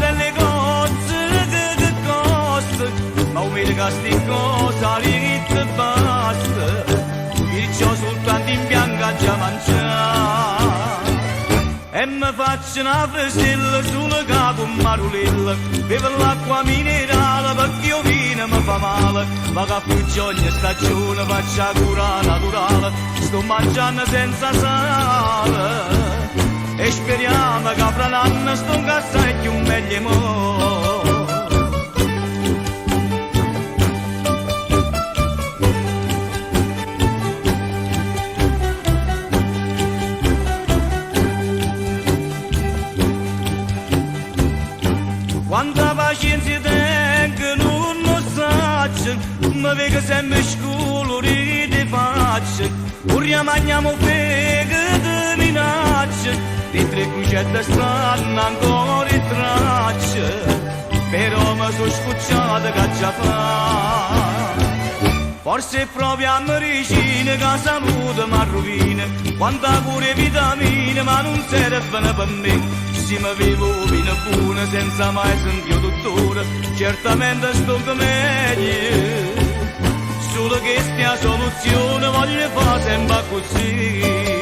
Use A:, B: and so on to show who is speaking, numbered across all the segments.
A: belle cose che costa, ma un mio sti cosa li che basta, perciò soltanto in bianca già mangiare. E mi faccio una festella sulla capo un marulella, bevo l'acqua minerale perché io vino mi fa male, ma che più ogni stagione faccio la cura naturale, sto mangiando senza sale. E speriamo che fra l'anno sto in casa e più meglio mo'. Quanta pazienza tengo non lo so, mi vedo sempre scolorito di faccia, ora mangiamo feghe di minaccia, di tre cucette stanno ancora in traccia, però mi sono scocciato che già fa. Forse è proprio a medicina che la salute mi rovina, quanta pure vitamine ma non servono per me. Se mi vivo vino buona senza mai sentire dottore, certamente sto meglio. Solo che stia soluzione voglio fare sempre così.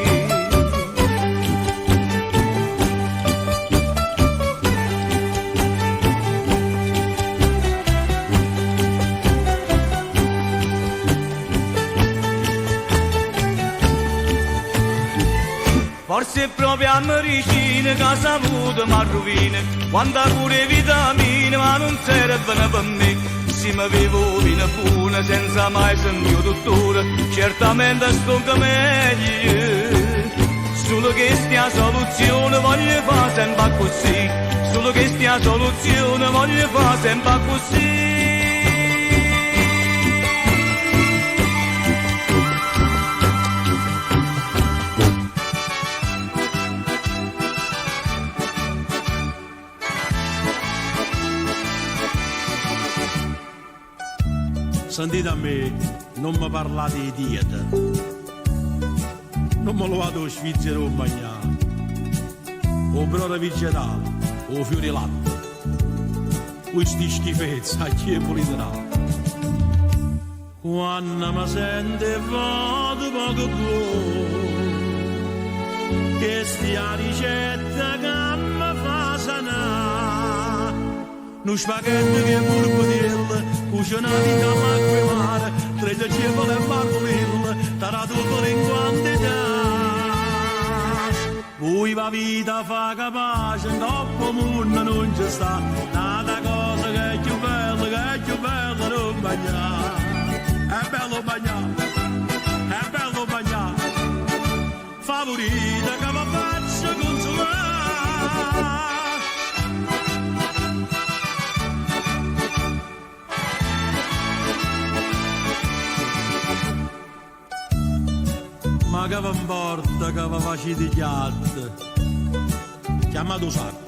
A: Forse è proprio a medicina che la salute mi rovina, quanta pure vitamine ma non servono per me. Se mi vivo vino buona senza mai sentire dottore, certamente sto meglio. Solo che stia soluzione voglio fare sempre così, solo che stia soluzione voglio fare sempre così.
B: Sentite a me, non mi parlate di dieta, non me lo vado a svizzero a bagnare, o brodo vegetale, o fiori latte, questi schifezzi a chi è politerà. Quando mi sente vado poco buono, che stia ricetta che mi fa sanare, uno spaghetti che pure potella, cucinati in acqua e mare, tre cepole e marmolille, tarato tutto in quantità. Poi la vita fa capace, dopo mondo non ci sta, nata cosa che è più bella non bagnare. È bello bagnare, è bello bagnare, favorita che mi faccio consolare. Ma che va in porta, che va facile di chiatte, chiamato sarto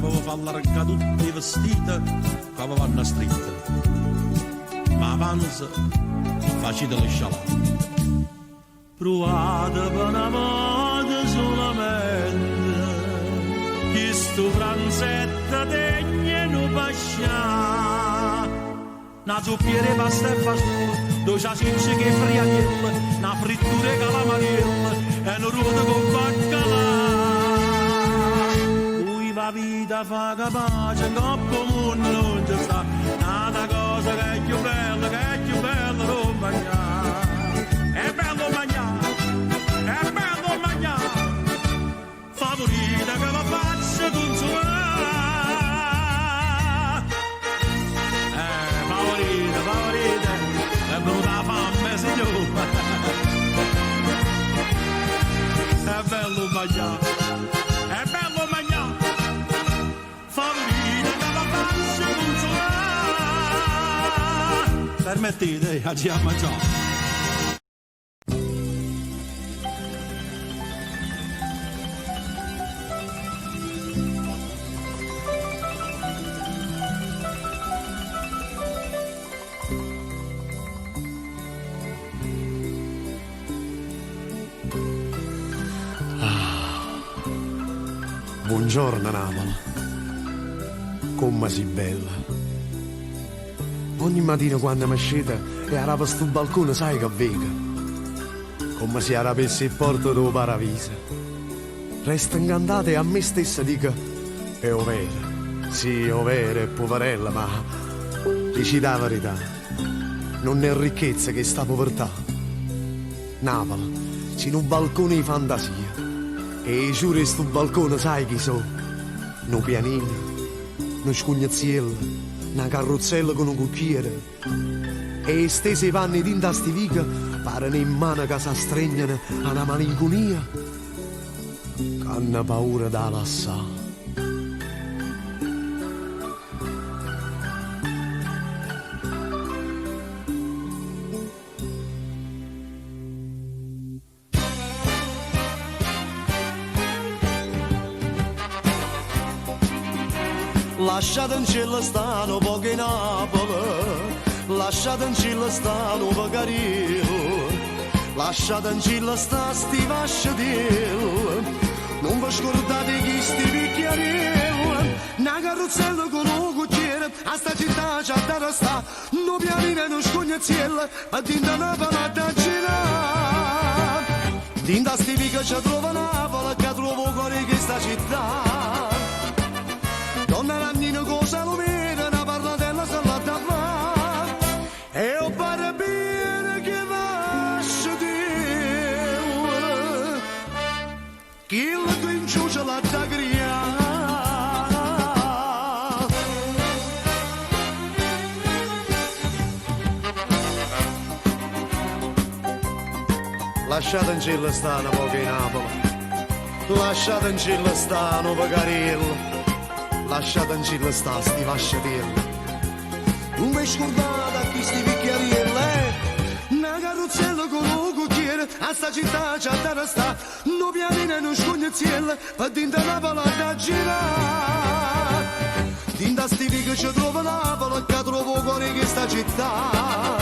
B: per farla arrancare tutti i vestiti che vanno stritte, ma avanza facile le scialate, provate per una volta solamente, che sto franzetta tegna non pascià, una zuppiere pasta e fagioli, due salsicce che friariella, una frittura e calamariella e una ruota con baccalà. Poi la vita fa capace, dopo mondo non ci sta, nata cosa che è più bella non mangiare. È bello mangiare, favorita che la faccia consolare. Favorita, è venuta fame, signore. È bello mangiare, favorita che la faccia consolare. Permettete, oggi a mangiare.
C: Buongiorno Namola. come si bella. Ogni mattina quando mi scende e arava sto balcone, sai che vega, come se arapesse il porto del paradiso. Resta incantata e a me stessa dico, è ovvero, sì, ovvero, è poverella, ma dici la verità, non è ricchezza che sta povertà. Napoli, c'è un balcone di fantasia, e giuro che sto balcone sai chi sono? Un pianino, uno scugnazziello, una carrozzella con un cucchiere, e stese i panni dinta stivica parano in mano che si strengono a una malinconia che hanno paura da lassare.
D: Lasciate in cielo stanno poche Napoli, lasciate in cielo stanno Pagarillo, lasciate in cielo sta sti vasciatello, non vi scordate chi sti picchiarello, una carrozzella con un cucchiere, a sta città c'ha da restare, non pianina e non scognazziella, ma dinda Napoli da girare, dinda sti picchi ci trova Napoli, che trovo cuore che sta città. Donna Rannina cosa lo vede, una parlatella se la da fare, e ho pare bene che vasce Dio, chi la tu in giù ce l'ha da criare.
C: Lasciate in cielo stanno poche Napoli, lasciate in cielo stanno Pagarillo, lasciate in cielo sta sti vasciatelli.
D: Non mi scordate a chi sti picchiarielle, una carrozzella con un cucchiere, a sta città c'ha da restare, non pianina e non scognazziella, per dinda Napoli da girare. Dinda sti che ci trova Napoli, che trovo cuore che sta città.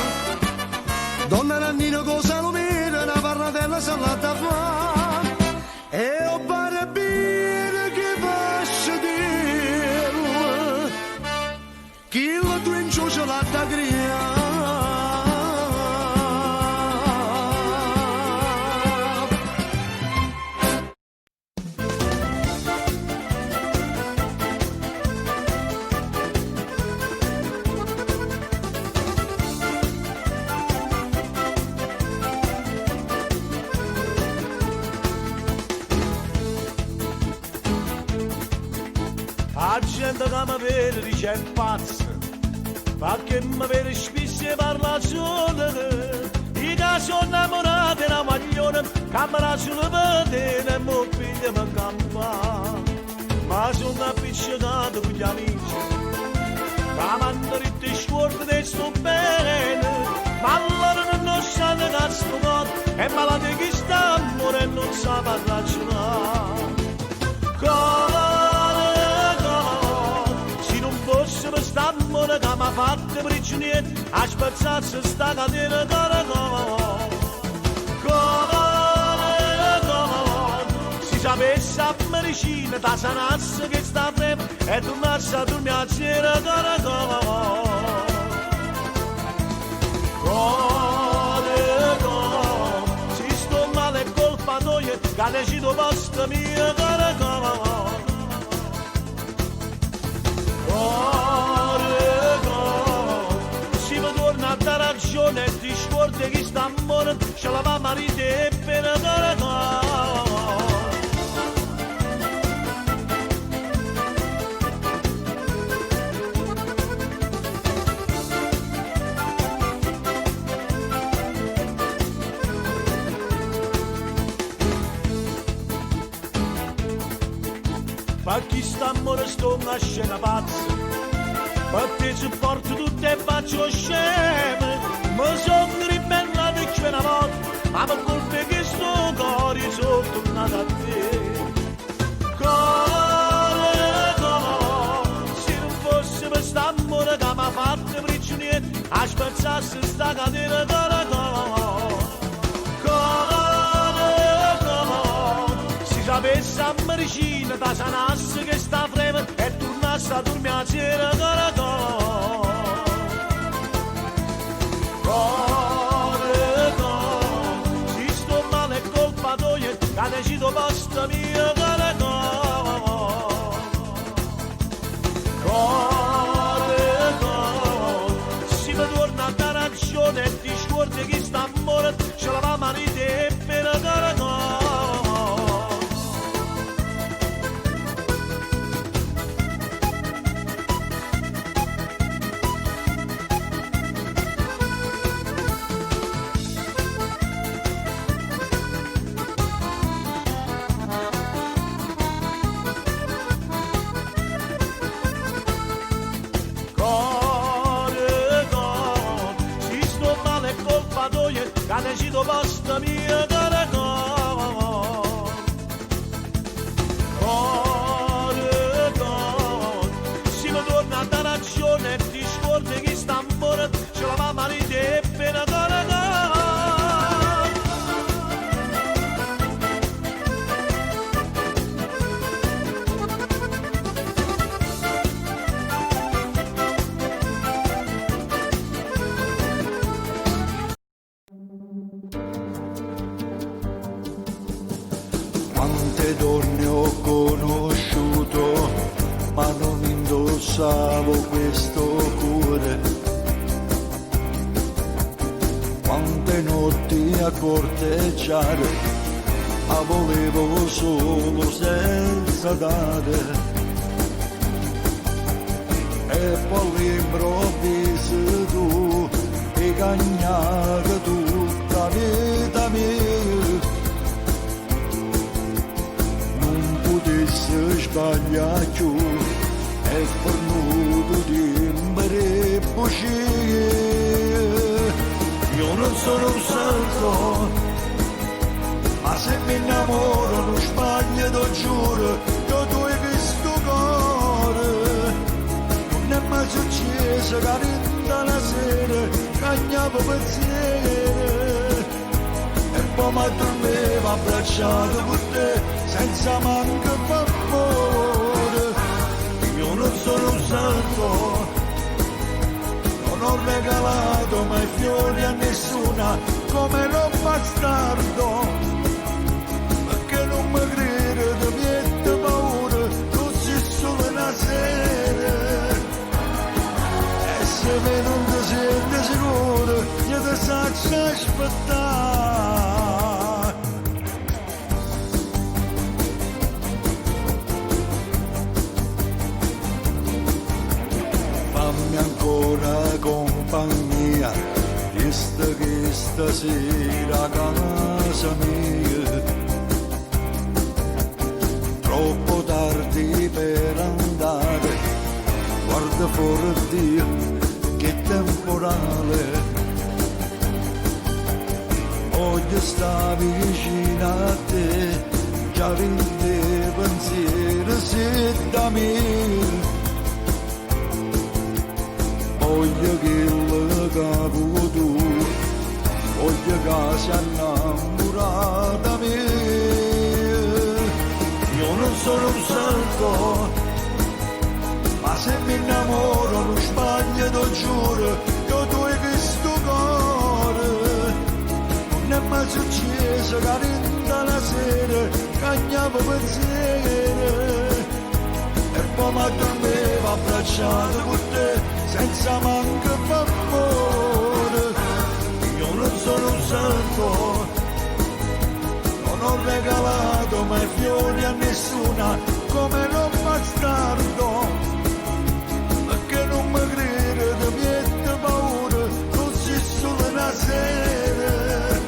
D: Donna Rannina cosa lo vede, una parlatella se la da fare, e ho pare bene che vasce Dio, chi la tu in giù ce l'ha da criare.
A: La gente che mi vede dice è pazzo, perché mi vede spesso e parla solo. I che sono innamorati da maglione, camera sulle patene e mi figlia mi campa. Ma sono appiccicato con gli amici, che mi hanno detto scordo di sto bene, ma loro non sanno che sto cuore è malato che sta amore e non sa ragionare. Quest'amore che mi ha fatto prigioniero, a spezzarsi sta catena caracol. Si sapesse a medicina, da sanasse che sta frema, e tornasse a dormire a sera caracol. Si sto male è colpa tua, che ha deciso posto mio caracol. Si mi torna a dare ragione e ti scordi che sta morendo, ce la va marito e per per chi sta morendo una scena pazza, per te supporto tutto e faccio sceme, mi sono ribellato e c'è una volta, ma per colpa che sto cuore sono tornato a te. Se non fosse per st'amore che mi ha fatto prigioniero, a spezzarsi sta catena caracol. Si sapesse a medicina, da sanasse che sta frema, e tornasse
B: sta dormire a sera caracò. Caracò, si sto male è colpa tua, che decido basta mia caracò. Caracò, si mi torna a dare ragione e ti scordi che sta morendo, ce la va marito e per caracò. Che decido basta mia caracò. Caracò, si mi torna a dare ragione e ti scordi che sta morendo, ce la va marito e per caracò.
E: Quante donne ho conosciuto, ma non indossavo questo cuore. Quante notti a corteggiare, ma volevo solo senza dare. E poi all'improvviso tu hai cagnato tutta la vita mia. Se sbaglia più è fornuto di imbere bugie. Io non sono un santo, ma se mi innamoro non sbaglio, lo giuro, io tu hai visto cuore. Non è mai successo che rinda la sera cagnavo pensiero e poi mi dormivo abbracciato con te senza manco favore. Io non sono un santo, non ho regalato mai fiori a nessuna come lo bastardo, perché non mi credo di niente paura, non si solo una sera. E se me non ti senti sicuro, io ti saccio aspettare. Ancora compagnia, visto che stasera a casa mia, troppo tardi per andare, guarda fuori Dio che temporale, voglio sta vicino a te, già rinde pensiero se da me. Voglio che il capo tu, voglio che si innamora da me. Io non sono un santo, ma se mi innamoro non sbaglio, lo giuro, io tu hai visto cuore. Non è mai successo che rinda la sera cagnavo pensiero e poi mi dormivo abbracciato con te senza manco favore. Io non sono un santo, non ho regalato mai fiori a nessuna come lo bastardo, perché non mi credo di niente paura, non si solo una sera.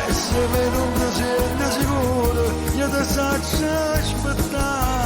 E: E se me non ti senti sicuro, io ti saccio aspettare.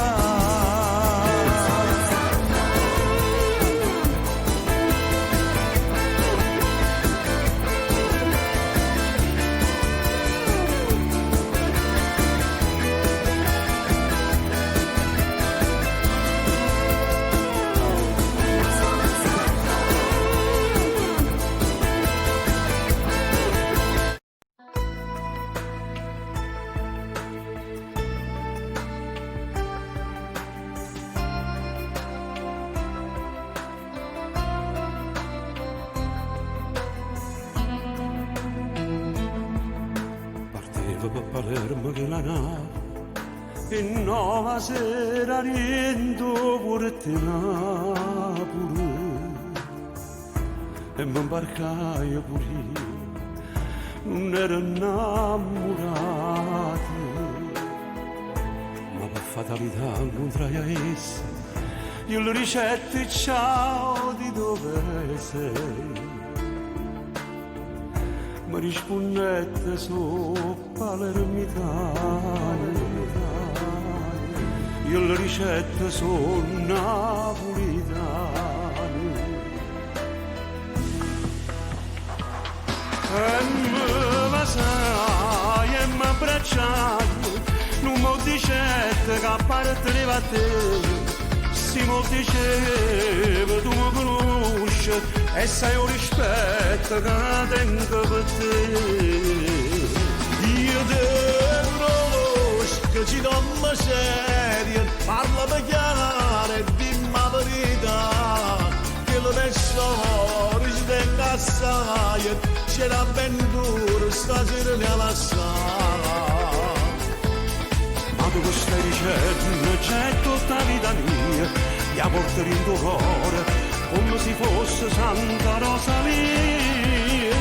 B: fermo che la nave e nuova sera rientro pure te Napoli e mi imbarcai pure io non ero innamorato ma per fatalità incontrai a essa io le ricette ciao di dove sei mi rispondette su palermitano io le ricette sono napolitane e mi vasai e mi abbracciai non mi dicette che apparteneva a te si mi diceva tu mi conosci e sai un rispetto che tengo per te
D: io te conosco ci domma seria parlami chiaro e dimmi la verità che lo tesoro ci tengo assai c'è l'avventura stasera ne la sa
B: ma tu stai dicendo c'è tutta vita mia la porto in tuo cuore come se fosse Santa Rosalia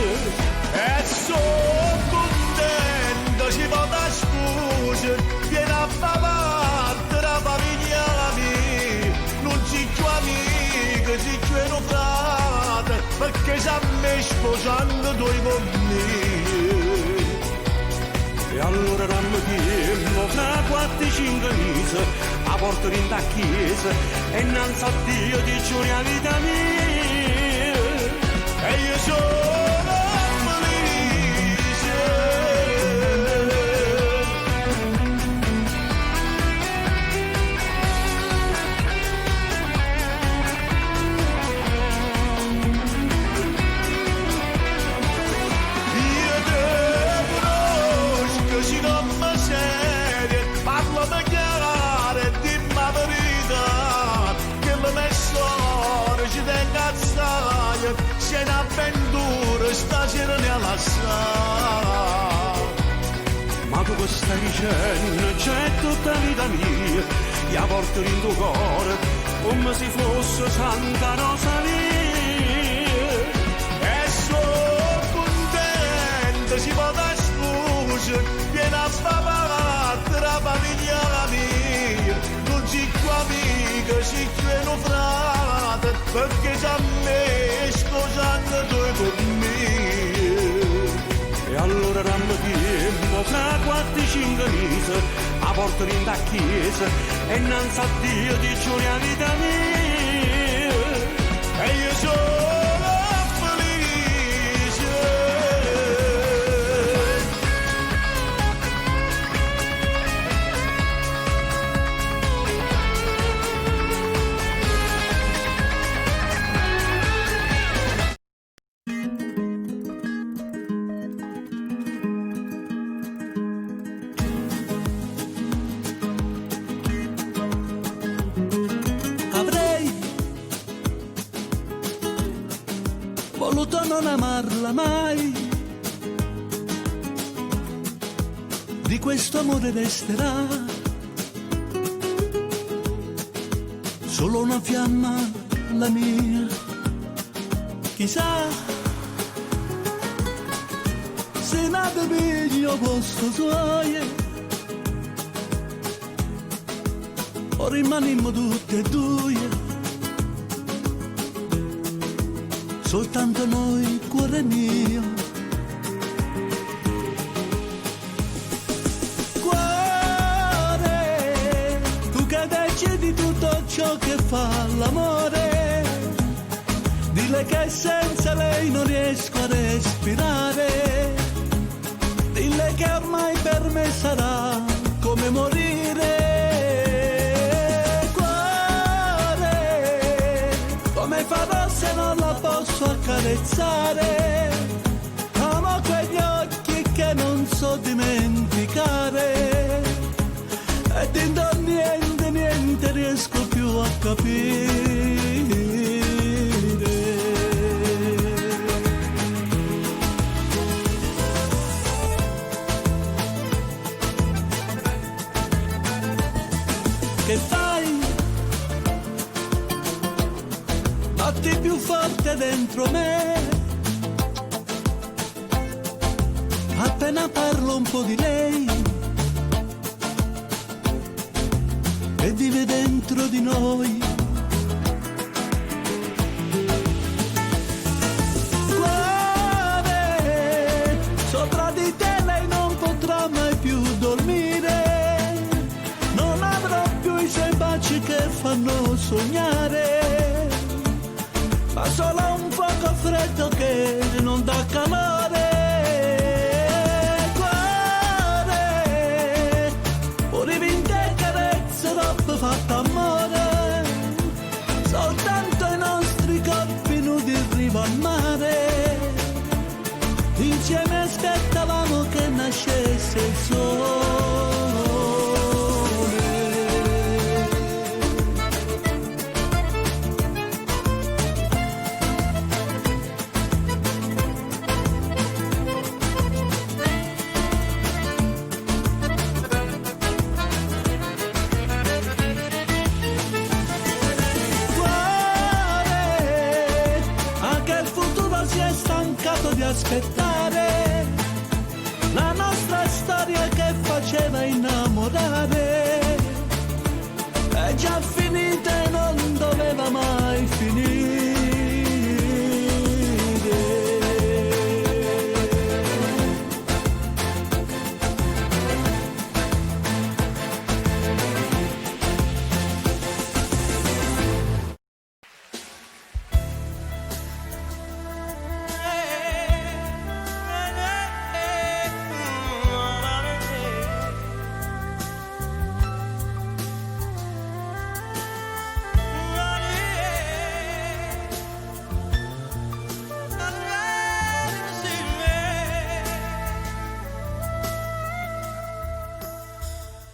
D: e sono contento ci vado a scusa vieni a far parte la famiglia mia non ci più amiche ci più un frate perché ci ha me sposando due con me
B: e allora dammi tempo fra 4-5 mesi a porto in da chiesa e innanzi a Dio ti giuri la vita mia
D: e io sono felice io te conosco ci domma seria parlami chiaro e dimmi la verità che le mie storie ci tengo assai c'è un'avventura stasera ne la sa
B: ma tu che stai dicendo c'è tutta vita mia la porto in tuo cuore come se fosse Santa Rosalia
D: e sono contento ci vado a scusa vieni a far parte la famiglia mia non ci più amica ci più un frate perché c'ha me sposando due con me
B: e allora dammi tempo fra 4-5 mesi a porto in da chiesa e innanzi a Dio ti giuri la vita mia
D: e io sono felice
F: voluto non amarla mai, di questo amore resterà solo una fiamma la mia, chissà se nata piglio posto suoie o rimanimmo tutti e due. Soltanto noi, cuore mio. Cuore, tu che decidi tutto ciò che fa l'amore, dille che senza lei non riesco a respirare, dille che ormai per me sarà come morire. Come farò se non la posso accarezzare? Amo quegli occhi che non so dimenticare e dentro niente, niente riesco più a capire. batti più forte dentro me. Appena parlo un po' di lei e vive dentro di noi. Cuore, sopra di te lei non potrà mai più dormire, non avrò più i suoi baci che fanno sognare, ma solo un fuoco freddo che non dà calore. Cuore, volevi in te carezze dopo fatto amore, soltanto i nostri corpi nudi in riva al mare, insieme aspettavamo che nascesse il sole. Di aspettare la nostra storia che faceva innamorare, è già finita e non doveva mai finire.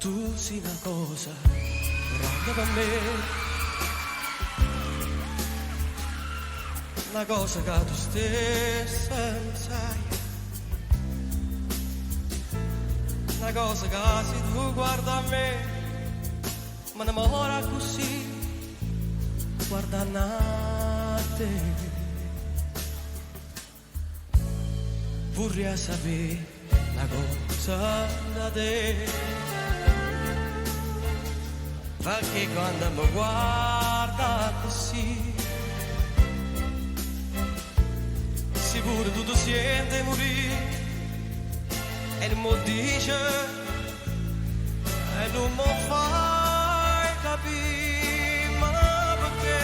A: Tu sei una cosa grande per me, una cosa che tu stessa non sai, una cosa che se tu guarda a me mi innamora così, guarda a te. Vorrei sapere una cosa da te, perché quando mi guarda così, sicuro tu senti morire, e non mi dice, e non mi fai capire, ma perché?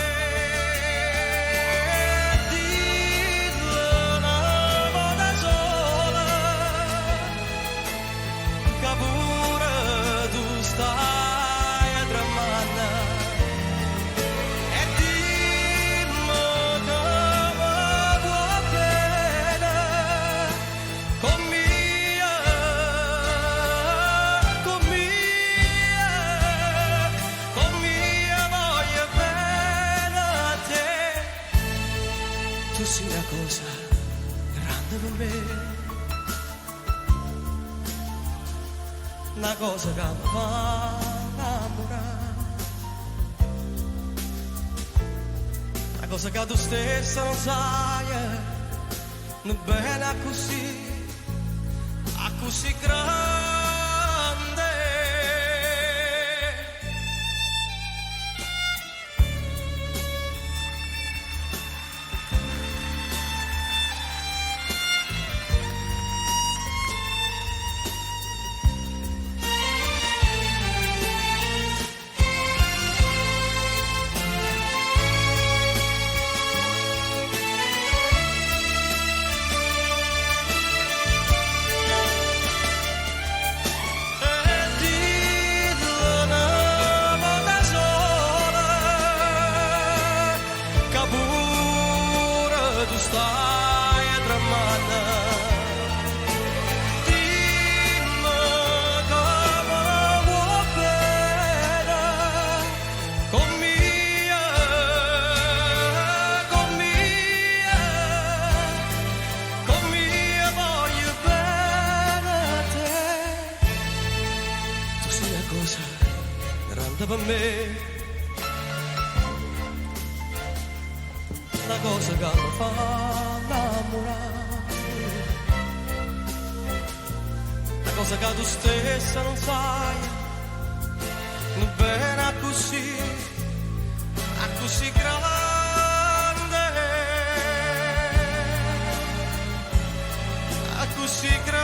A: Dillo una volta sola, che pure tu stai. Una cosa grande per me, una cosa che mi fa innamorare, una cosa che tu stessa non sai, non bene così grande. Per me
G: la cosa che mi fa innamorare, la cosa che tu stessa non sai, non bene a così grande, a così grande, a così grande.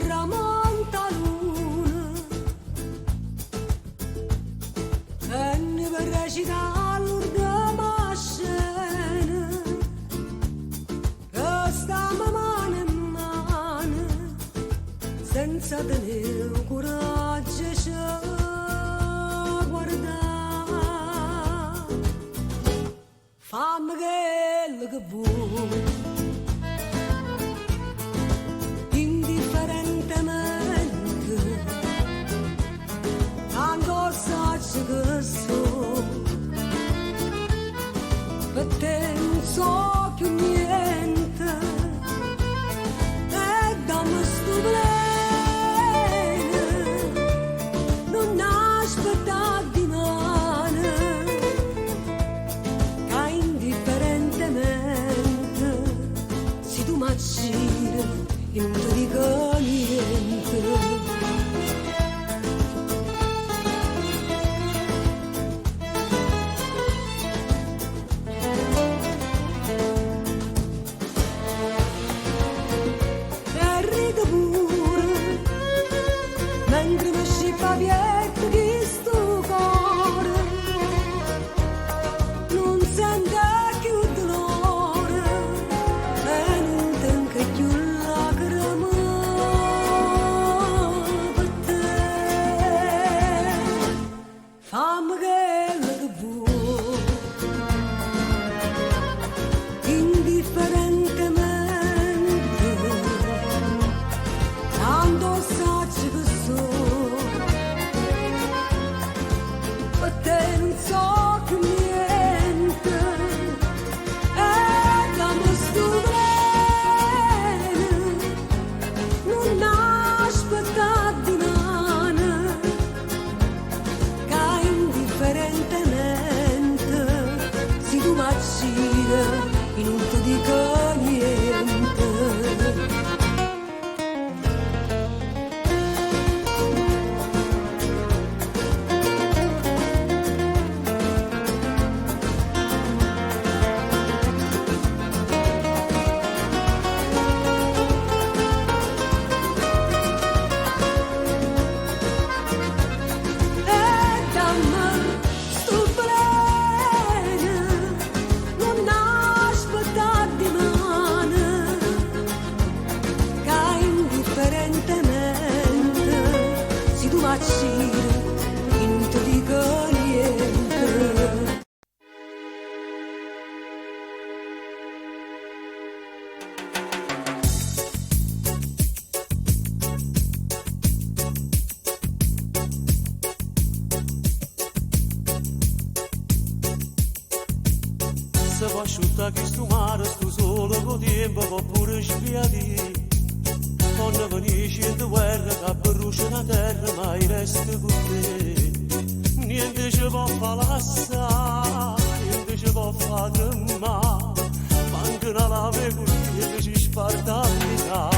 H: Tramonta luna e ne recita l'ultima scena che stiamo mano in mano senza tenere coraggio di guardare. Fammi quello che vuoi indifferentemente, ancora saggio che so, per te non so più niente, e dammi sto pleno, non aspettare di mano, che indifferentemente, se tu mi aggiri, io non ti dico niente. E ride pure, mentre mi scippa via di sto cuore, non sente più dolore e non tengo più lacrime per te. Fammi quello che vuoi, indifferentemente, tanto saggio che so, per te non so più niente, e dammi sto pleno, non aspettare di mano, che indifferentemente, se tu mi aggiri, io non ti dico niente. E dammi sto pleno, non aspettare di mano, che indifferentemente, se tu mi aggiri, io non ti dico niente.
G: Se può asciuttare questo mare, sto solo con tempo, può pure sbriare. Quando finisce in guerra, che brucia la terra, ma il resto con te. Niente ci può fare lassare, niente ci può fare tremare, manca una lave che ci sparta vita.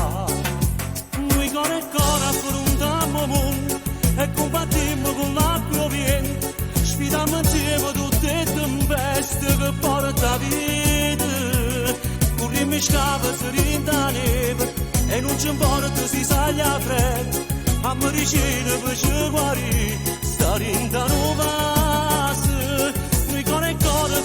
G: Noi cuore e cuore affrontiamo mondo e combattiamo con l'acqua vento. Sfidiamo insieme tutte le tempeste che porta vita. Corriamo in scava, si rinda neve e non ci importa si saglia fredda. A medicina per ci guarire, sta rinda no vase. Noi cuore e cuore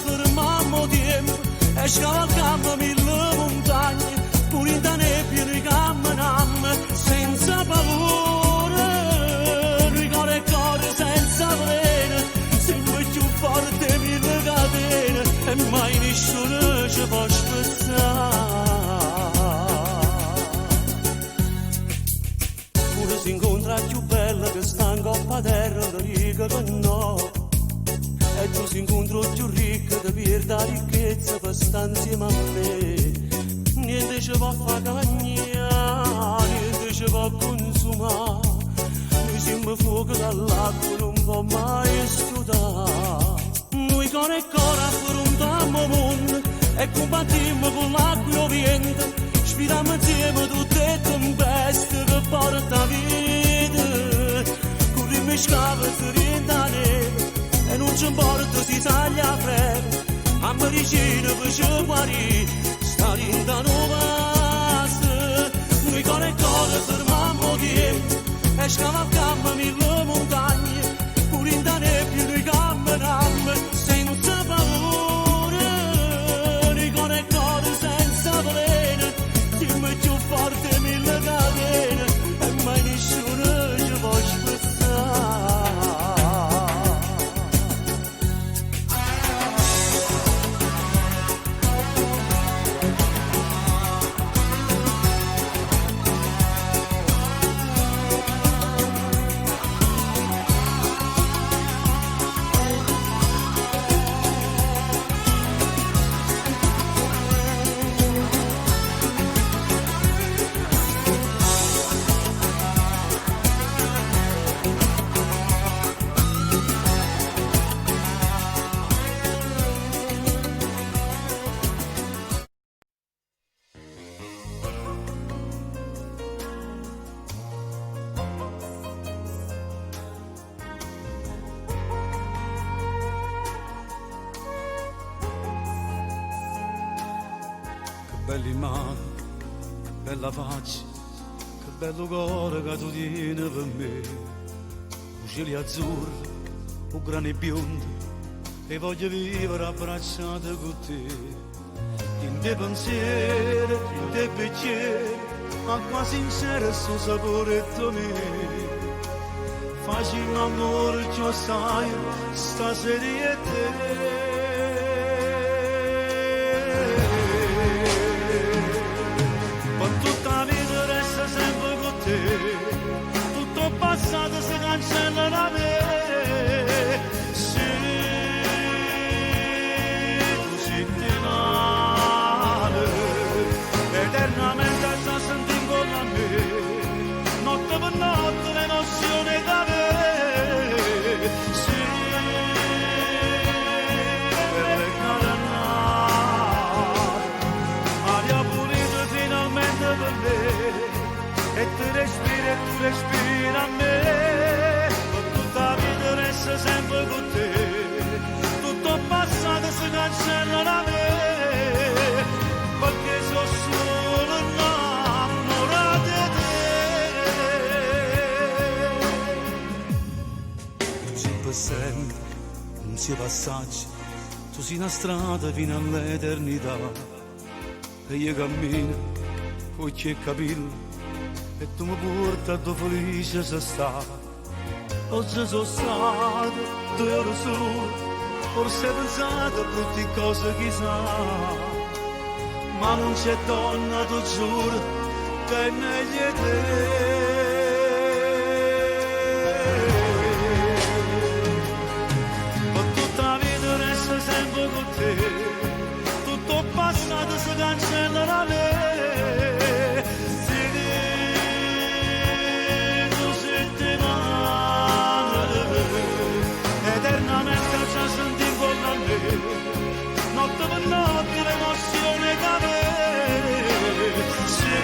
G: che no. E tu si incontro più ricco di perda la ricchezza per stare insieme a me. Niente ci può far cagnare, niente ci può consumare. Noi siamo fuoco dall'acqua, non può mai sudare. Noi con il cuore affrontiamo il mondo e combattiamo con l'acqua e il vento. Sfidiamo insieme tutte le tempeste che porta vita. Corriamo in scava e rientra neve e non ci importa si taglia freddo. A medicina faccio guarire, sta rindando basta. Noi con il cuore fermiamo tempo e scavalcammo mille montagne. Pure in da nebbia noi camminiamo senza paura. Noi con il cuore senza veleno, siamo più forti mille catene e mai nessuno ci può spezzare.
F: Belli mani, bella faccia, che bello cuore che tu tieni per me. Uccelli azzurri, o grani biondi, e voglio vivere abbracciate con te. In te pensieri, in te bicchieri, acqua sincera sul sapore tuo mio. Facciamo amore che sai, stasera e te. Tutto passato si cancella da me. Se tu senti male, eternamente sta sentendo con me. Notte per notte l'emozione da me. Se per calmare, aria pulita finalmente per me. E tu respiri a me, tutta la vita resta sempre con te, tutto il passato si cancella da me, perché sono solo innamorato di te. Non si per sempre, non si passaggi, tu sei una strada fino all'eternità, e io cammino, occhi e capelli, e tu mi porti a dove felice sei stata. Oggi sono stato 2 ore solo, forse hai pensato a tutte cose che sa, ma non c'è donna, tu giuro, che è meglio di te. Ma tutta la vita resta sempre con te, tutto il passato si cancella da me. Notte per notte l'emozione da me. Se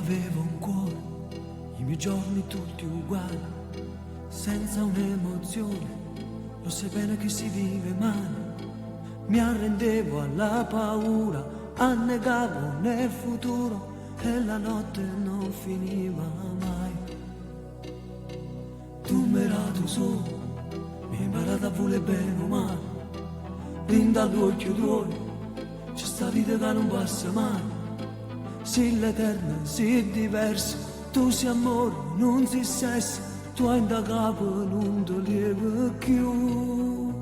F: avevo un cuore, i miei giorni tutti uguali, senza un'emozione, lo sai bene che si vive male. Mi arrendevo alla paura, annegavo nel futuro e la notte non finiva mai. Tu mi tu solo, mi hai imparato a volere bene o male, brinda l'occhio tuoi, c'è sta vita che non passa mai. Sì l'eterna, sì diversa, tu sei amore, non sei sesso, tu hai da capo, non ti lieve più.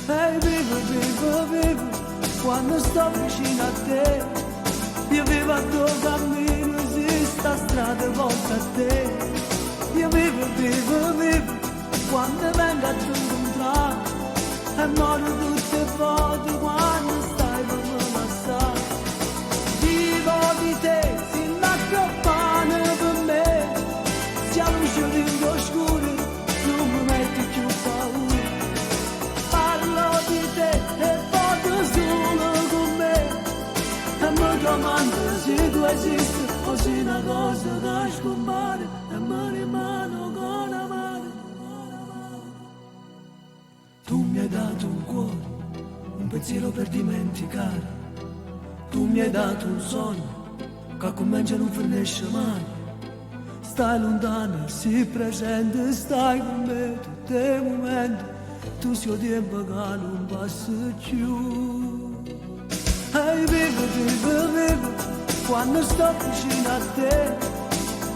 F: Ehi vivo, vivo, vivo, quando sto vicino a te, io vivo a tuo cammino, esista strada volta a te. Io vivo, vivo, vivo, quando vengo a tu incontrare, e muoio tutte le volte quando stai per me passare. Vivo di te, si la pane per me, sia luce di oscuro, non mi metti più paura. Parlo di te e vado solo con me, e mi domando se tu esisti o se una cosa da scompare e mi rimano con la mano. Tu mi hai dato un cuore, un pensiero per dimenticare. Tu mi hai dato un sogno che comincia e non finisce mai. Stai lontana, sii presente, stai con me tutti i momenti. Tu sei il tempo che non passa più. Ehi vivo, vivo, vivo, quando sto vicino a te.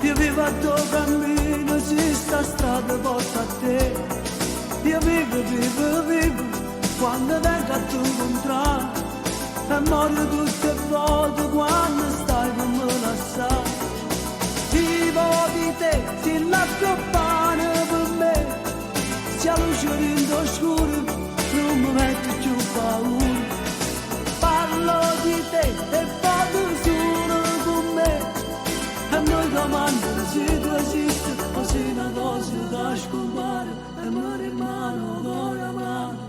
F: Io vivo a tuo cammino, si sta strada porta a te. Io vivo, vivo, vivo, quando vengo a tu incontrare, e muoio tutte le volte quando stai con me lassare. Vivo di te, si la pane per me, sia luce in oscuro, non mi metti più paura. Parlo di te e vado solo con me, e mi domando se tu esisti o se una cosa da scompare e mi rimano con la mano.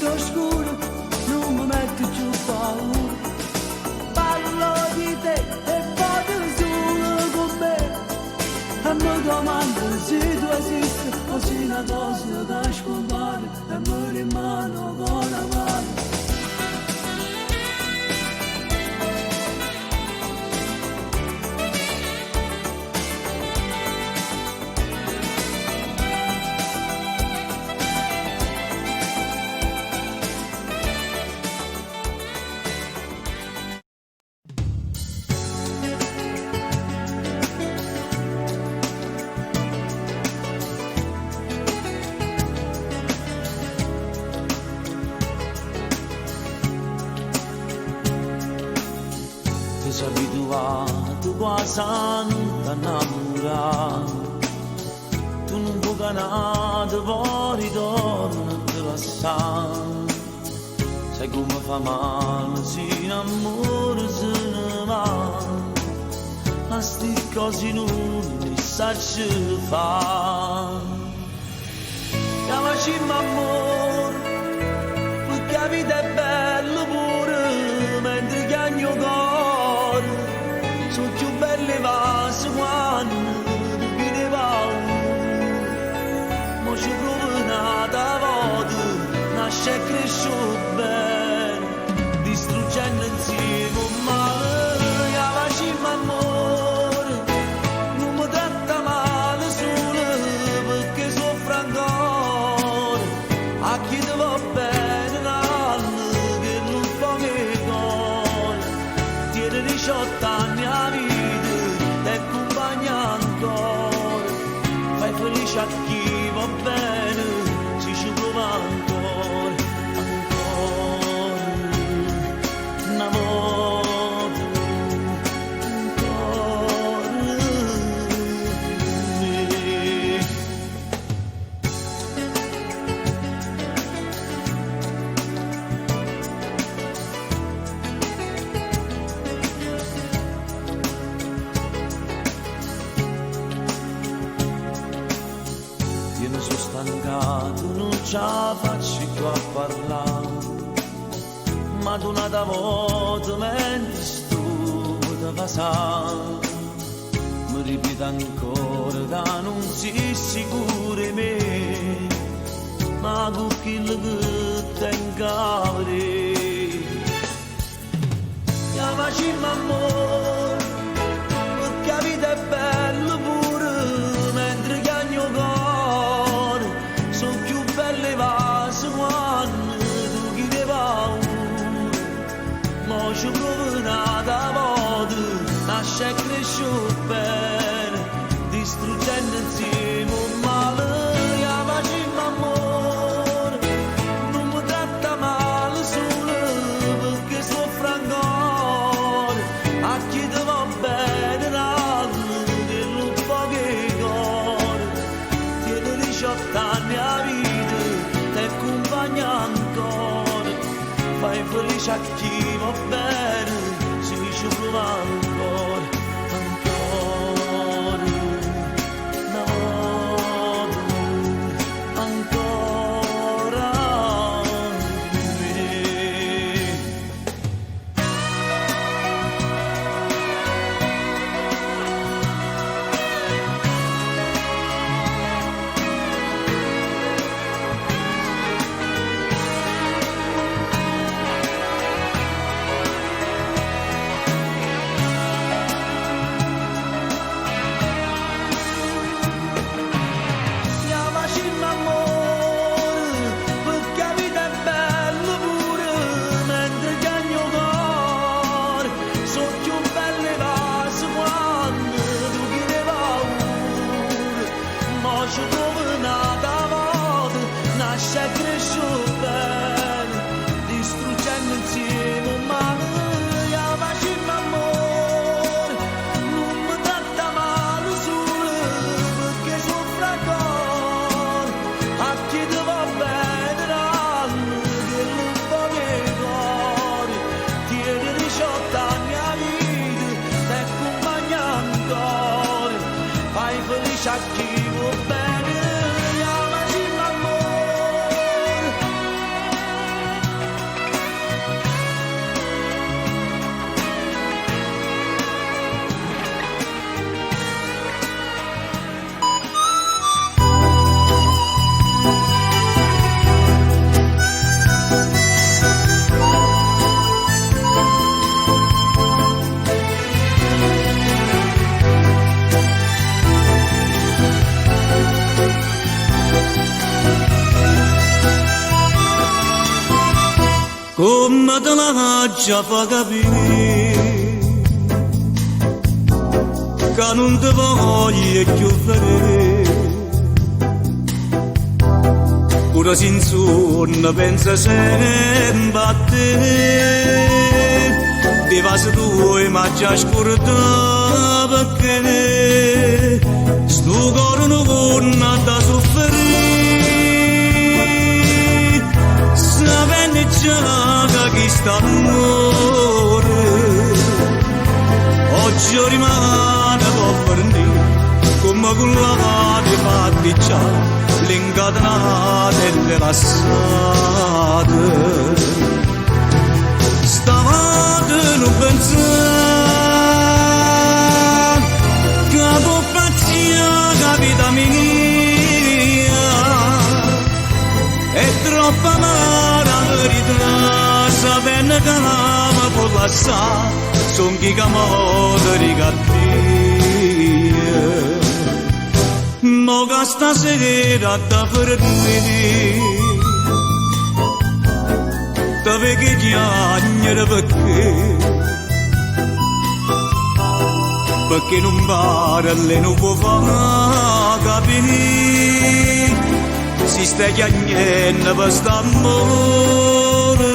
F: Oscuro, non mi metti più paura. Parlo di te e vado solo con me, e mi domando se tu esisti o se una cosa da scompare e mi rimano con la mano.
A: Santa innamorata, tu non puoi canare fuori torna te passare. Sai come fa male se l'amore se ne va, ma sti cose non mi sa ce fa. Chiamaci amore, perché la vita è bella pure, mentre che il mio cuore sono più belle vasi quando ti ne paura. Ma ci provo un'altra volta, nasce e cresce bene, distruggendo insieme un male. Chiamaci amore, non mi tratta male solo perché soffro ancora. A chi ti va bene l'anno che non fa che cuore, tiene 18 anni a vita e accompagna ancora. Fai felice a chi va bene, si ci prova ancora, ancora, una volta, ancora.
G: la faccio più a parlare, ma tu una da volta mentre sto da passare, mi ripete ancora che non si sicuro di me, ma con chi che tengo a vedere. La facciamo amore, perché la vita è bella pure, mentre che il mio cuore sono più belle vasi quando tu chi ne paura. Ma ci provo una volta, nasce e cresce bene, distruggendo insieme un male. La facciamo amore, non mi tratta male solo perché soffro ancora, a chi ti va bene l'altro dello poche cuore. Tieni 18 anni a vita, ti accompagna ancora, fai felice a chi va bene, si ci prova ancora, ancora, una volta, ancora me. Chiamaci amore, perché la vita è bella pure, mentre che il mio cuore sono più belle vasi quando tu chi ne paura. Ma ci provo una volta, nasce e cresce bene, distruggendo insieme un male. Chiamaci amore, non mi tratta male solo perché soffro ancora, a chi ti va bene l'anno dello poche cuore. Tieni 18 anni a vita, ti accompagna ancora, fai felice a chi va bene. Chiamaci amore.
A: Come te la già fa capire che non ti voglio più vedere, pure senza sonno pensa sempre a te, ti va se tu ma già scorda perché sto cuore non vuole da soffrire, sapendo già che chi sta amore oggi rimane per me, come quella che fatti già l'incatenata e le passate. Stavate non pensare che può fare capita mia, è troppo amara la verità, sapendo che l'ama può lasciare, son chi che muore di cattiva. No che stasera da per me, da vecchie chiagnere perché non pare le non può far capire, si sta chiagnendo per st'amore,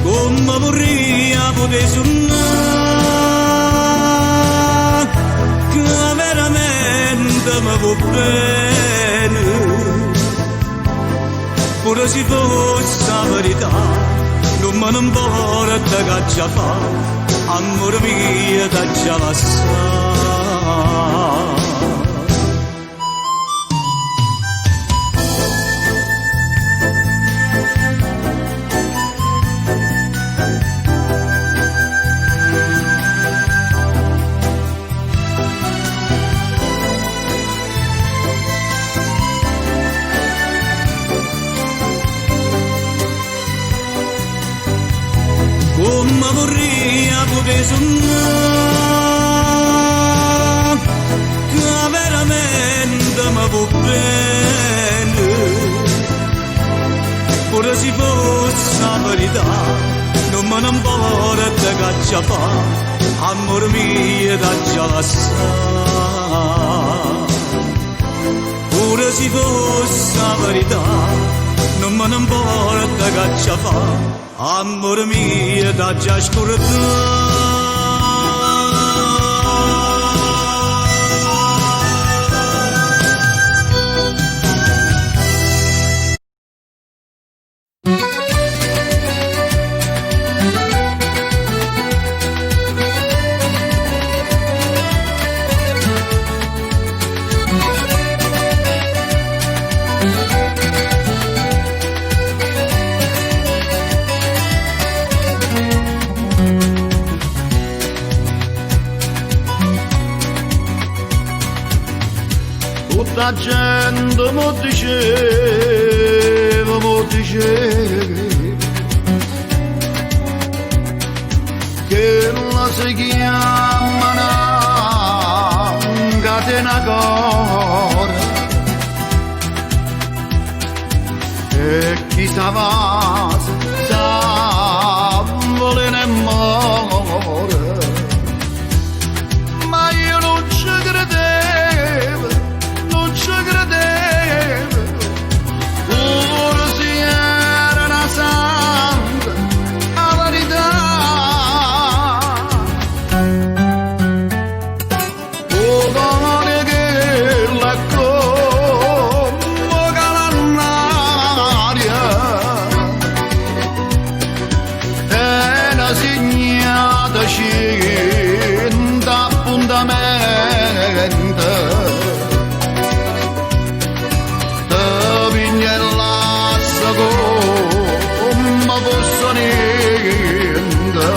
A: come vorrei poter suonare, che veramente mi va bene, pure se fosse la verità, non me ne importa che già fa, amore mio da già la sa. ma vorrei poter sognare che veramente mi va bene. Ora si fosse la verità, non me ne importa che ci fa, amore mio da già lasciare. Ora si fosse la verità, non me ne importa che ci fa, amore mio da già scordare.
D: Tutta gente mi diceva che la si chiama una catena core e chi sa volene morire. Ma io non ci credevo, non ci credevo, pure se era una santa la verità. Oh, cuore che la come calannaria è una segnata cinta appuntamento. Come fosse niente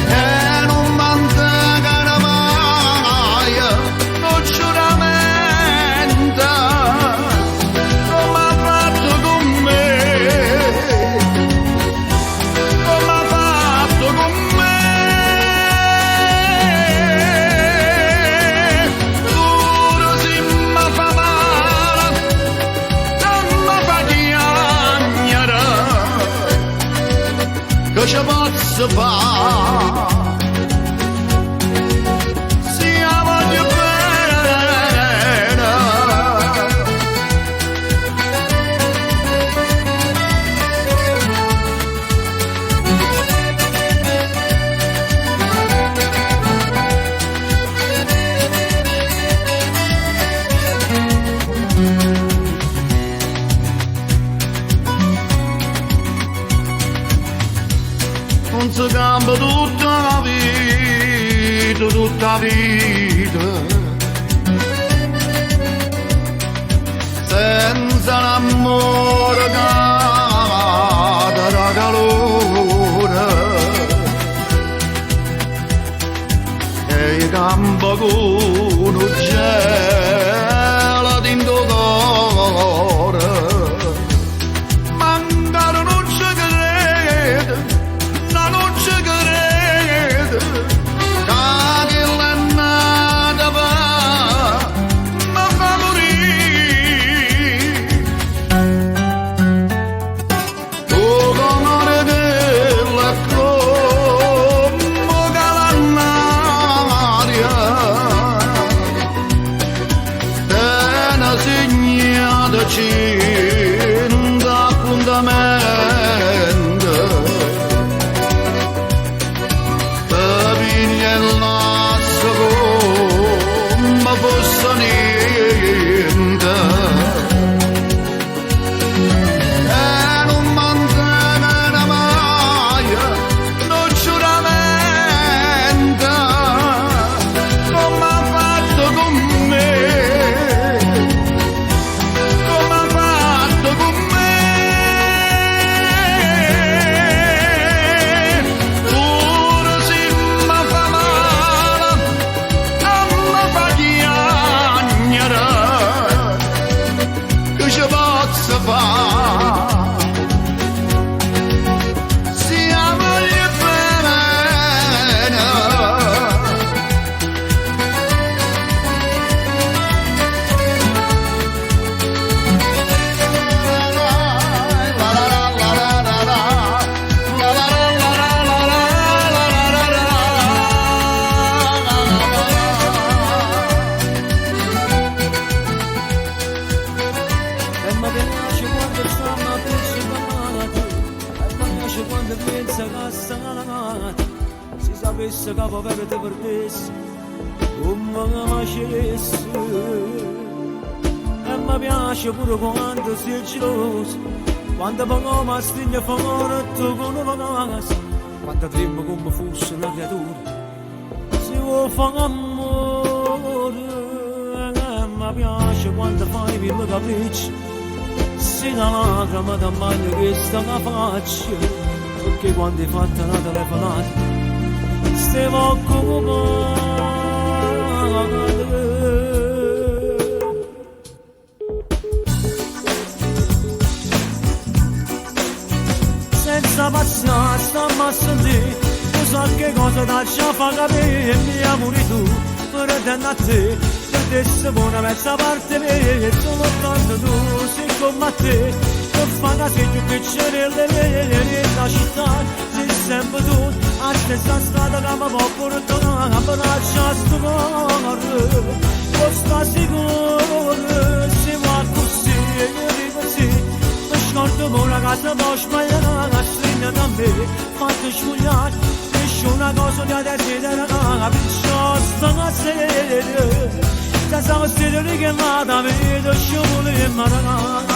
D: e non mantenga mai non giuramento come ha fatto con me, come ha fatto con me. Pure se mi fa male che ci posso fare se la voglio bene. Non si cambia tutta la vita, senza l'amore che dà calore e cambia con un gelo in tuo cuore. Magari non ci credo, non ci credo, che l'annata mi fa morire. Oh, cuore della come calannaria è una segnata cinta appuntamento. Ma fosse niente e non mantenga mai non giuramento come ha fatto con me, come ha fatto
G: sapesse che povero ti perdesse, come mi facesse. E mi piace pure quando sei geloso, quando poco mi stringe fuori tu con una casa, quando tremo come fosse una creatura, si vuole fare amore. E mi piace quando fai mille capricci, si da lacrima da bagno che sta la faccia, perché quando hai fatto una telefonata stiamo occupati. Senza pazienza stiamo a sentire, tu sai che cosa da già fa capire, mi amori tu, per te a te, per te se buona mezza parte me, sono tanto tu, sei come a te, per fare una segno che c'è nella città, sei sempre tu, a stessa strada che mi può portare, a braccia a sto cuore, non sta sicuro, si va così, io dico sì. Scordo con una casa può sbagliare, stringe da me, fatto sfogliare, nessuna cosa di desidera, perciò sto a sedere, se siamo stati che vada, vedo sciopoli e marana.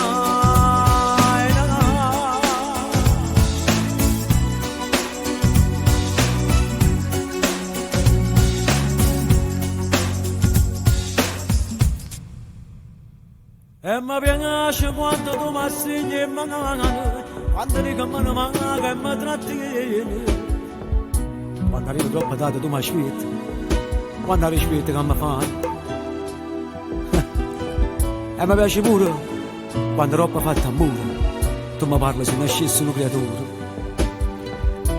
G: E mi piace quando tu mi assegni e mi cagano, quando dico che mi manca e mi trattieni. Quando arrivo troppo tardi tu mi aspetti, quando rispetti che mi fai. E mi piace pure quando roba fatta a muro, tu mi parli se nascesse una creatura.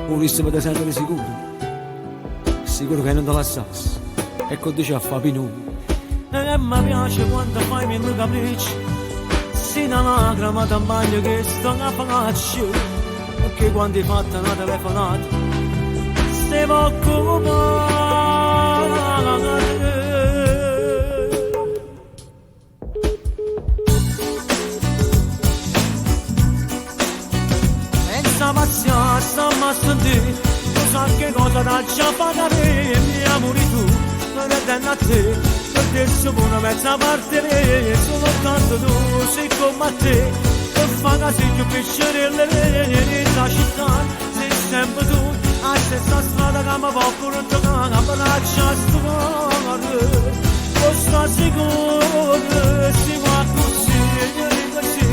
G: Vorresti mi sentire sicuro, sicuro che non te lassassi, e con dice a fare pinuto. E mi piace quando fai mille capricci, si una lacrima da bagno che sto a faccia, perché quando hai fatto una telefonata stiamo occupati. Senza pazienza stiamo a sentire, tu sai che cosa da già fa capire, mi amori tu, non è a te. Adesso buona mezza parte me, sono tanto tu, sei come a te, per fare un segno che c'è nella città, sei sempre tu, a stessa strada che mi può portare, a braccia a sto cuore, non sto sicuro, si va così, io dico sì,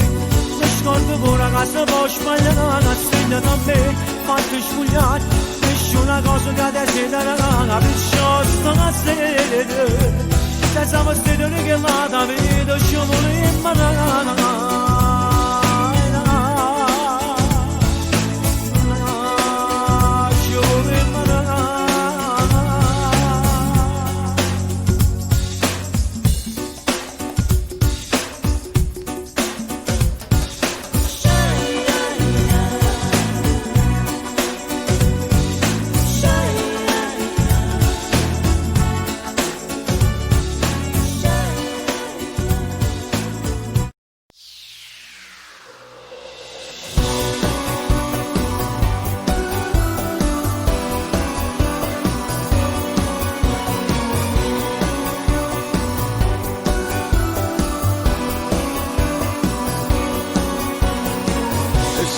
G: mi scordo con una casa può sbagliare, stringe da me, fatto sfogliare, nessuna cosa che desidera, perciò sto a sedere. Se siamo stati che vada, vedo sciopoli in marana. Sciopoli in marana.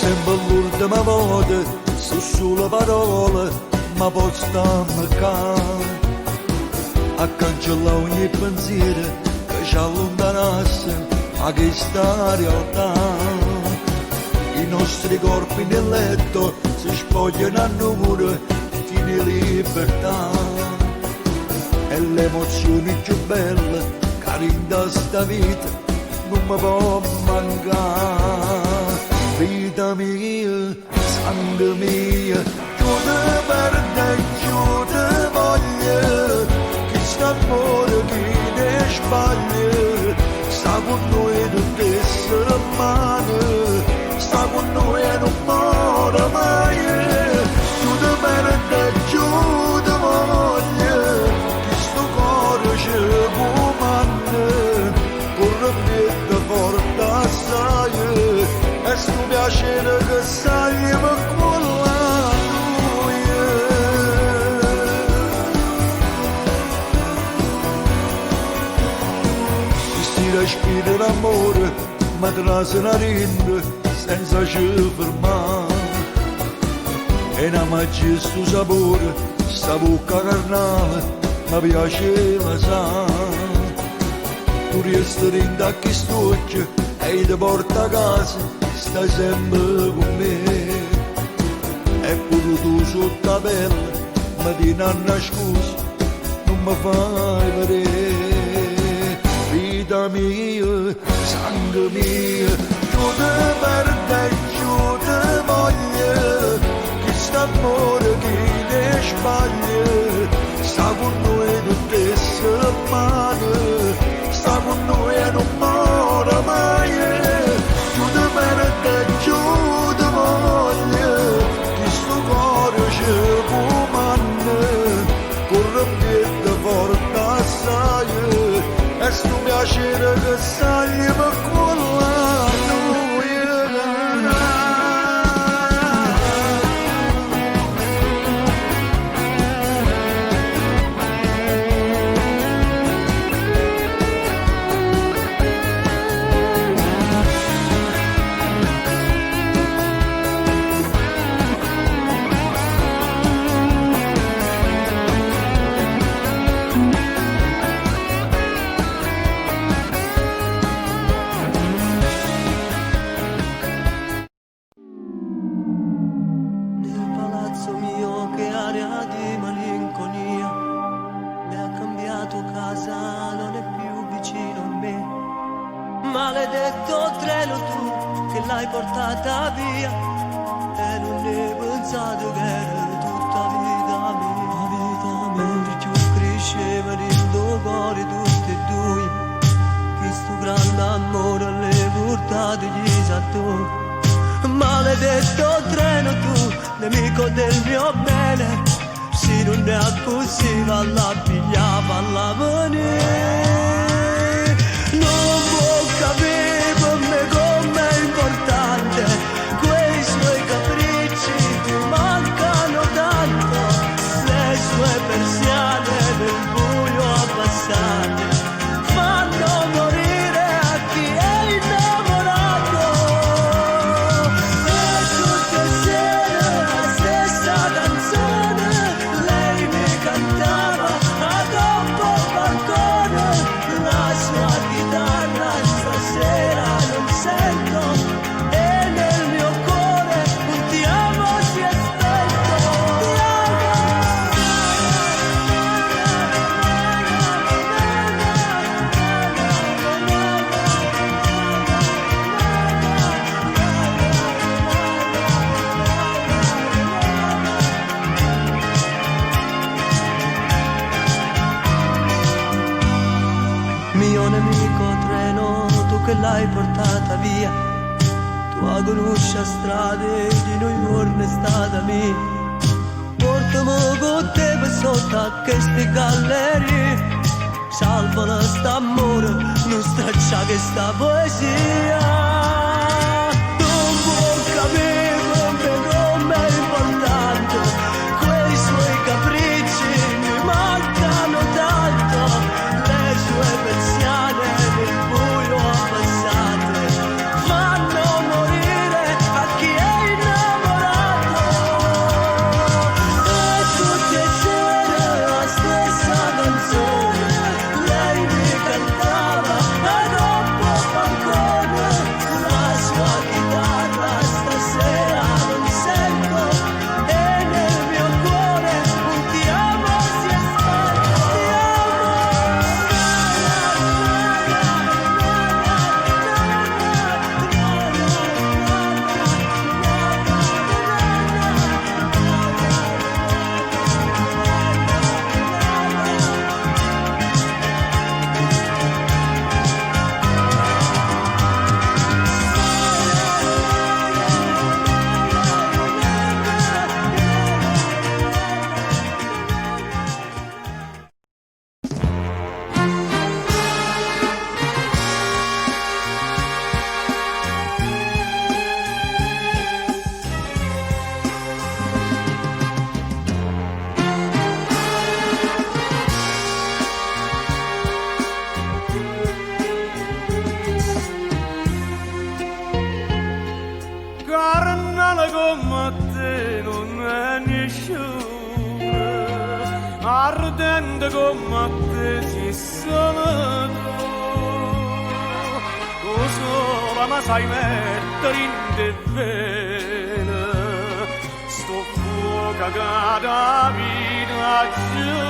E: Sempre l'ultima volta, su solo parole, ma poi stanno qua. A cancellare ogni pensiero che ci allontanasse a questa realtà. I nostri corpi nel letto si spogliano a nuvole di libertà. E le emozioni più belle, carinda sta vita, non mi può mancare. Vita mia, sangue mia, chiude per te, chiude voglia, chi sta amore, chi ne sbaglia, sta con noi tutte essere umane, sta con noi e non muore mai, chiude per te, chiude voglia, chi sto cuore ci comanda, corre piede forte assai, e sto piacere che sai mi culla mi trase una rinda senza ci fermare. E una magia sto sapore, sta bocca carnale, mi piaceva sa. Tu riesti rinda a chi stuccia e ti porta a casa, stai sempre con me. E pure tu sotto la pelle, mi di nanna scusa, non mi fai vedere. Vita mia, sangue mio, giù te perde e giù te voglio, chi sta amore chi ne sbaglia, sta con noi tutte le settimane, sta con noi e non muore mai, giù te perde e giù te voglio, chi sto cuore ci comanda, corre piede forte assai, e sto piacere che sai per quella noia.
G: Maledetto treno tu che l'hai portata via e non ne pensato che era tutta vita mia. Mentre più cresceva nel tuo cuore tutti e due, che sto grande amore le portate gli sattori. Maledetto treno tu, nemico del mio bene, se non ne è così va la pigliava alla venire. Non può capire per me com'è importante, quei suoi capricci ti mancano tanto, le sue persiane nel buio abbassate fanno morire a chi è innamorato. E tutte sere la stessa canzone lei mi cantava ad un po' balcone, la sua chitarra stasera non sento e nel mio cuore un ti amo si è spento. Mio nemico treno, tu che l'hai portata via, tua conosce strade di New York è stata mia. Portami con te per sotto a queste gallerie, salvala st'amore, non straccia che sta poesia. Non può capire com'è importante, quei suoi capricci mi mancano tanto, le sue persiane nel buio abbassate fanno morire a chi è innamorato. E tutte le sere la stessa canzone lei mi cantava ad un po' balcone,
A: gente come te si sono tu sola ma sai mettere in te bene sto fuoco che da vita gioventù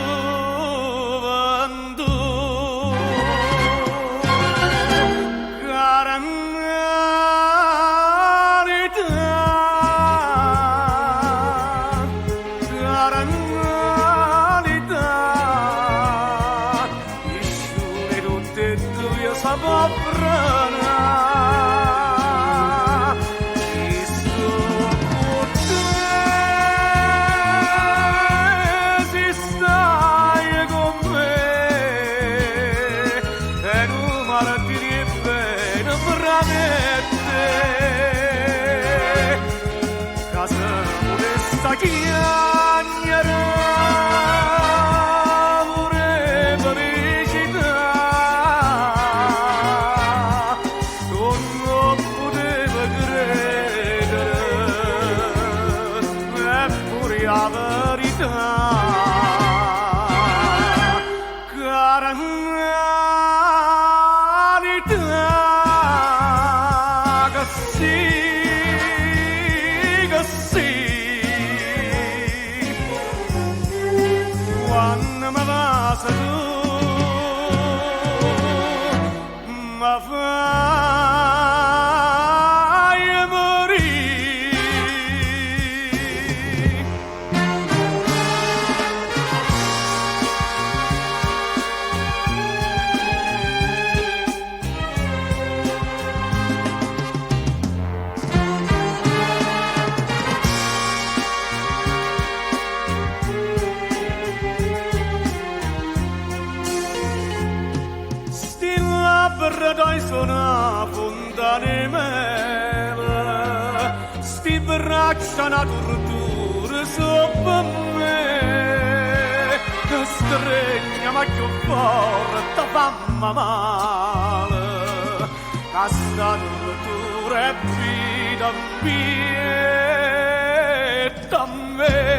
A: una tortura sopra me che stregna ma più forte famma male che sta tortura è vita mia da me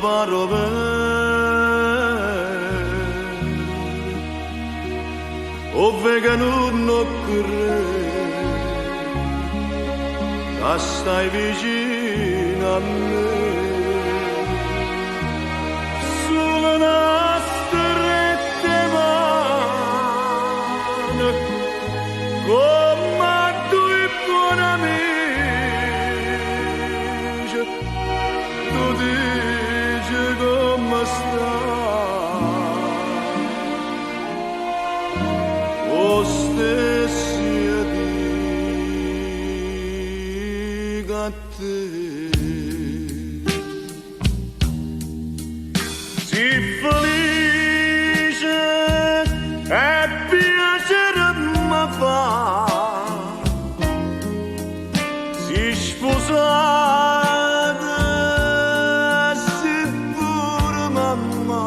D: paro ove che non crede stai vicino a me sulle una strette mani come due buoni amici tu dici come stai
A: da te. Si felice e piacere mi fa, si sposata, si pure mamma,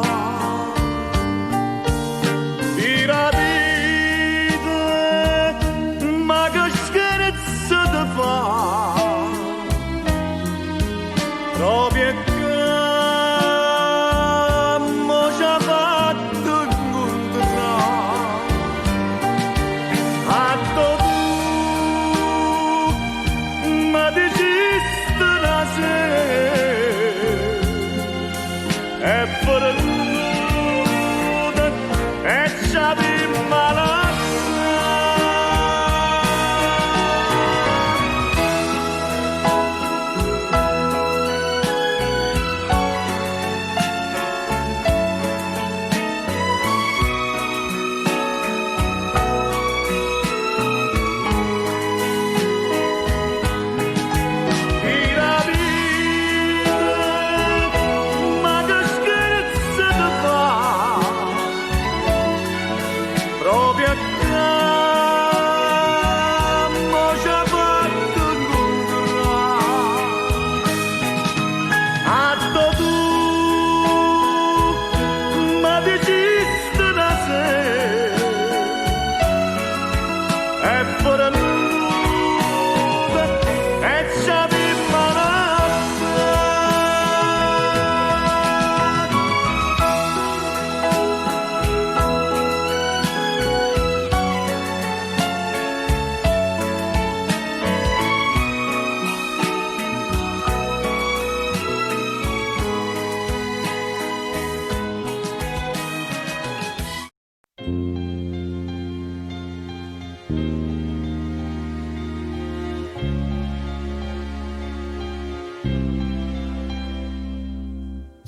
A: tira vita, ma che scherzo ti fa, proprio che mo ci ha fatto incontrare, a tu ma dicesti la sera, e per nuda e ci abbiamo malato.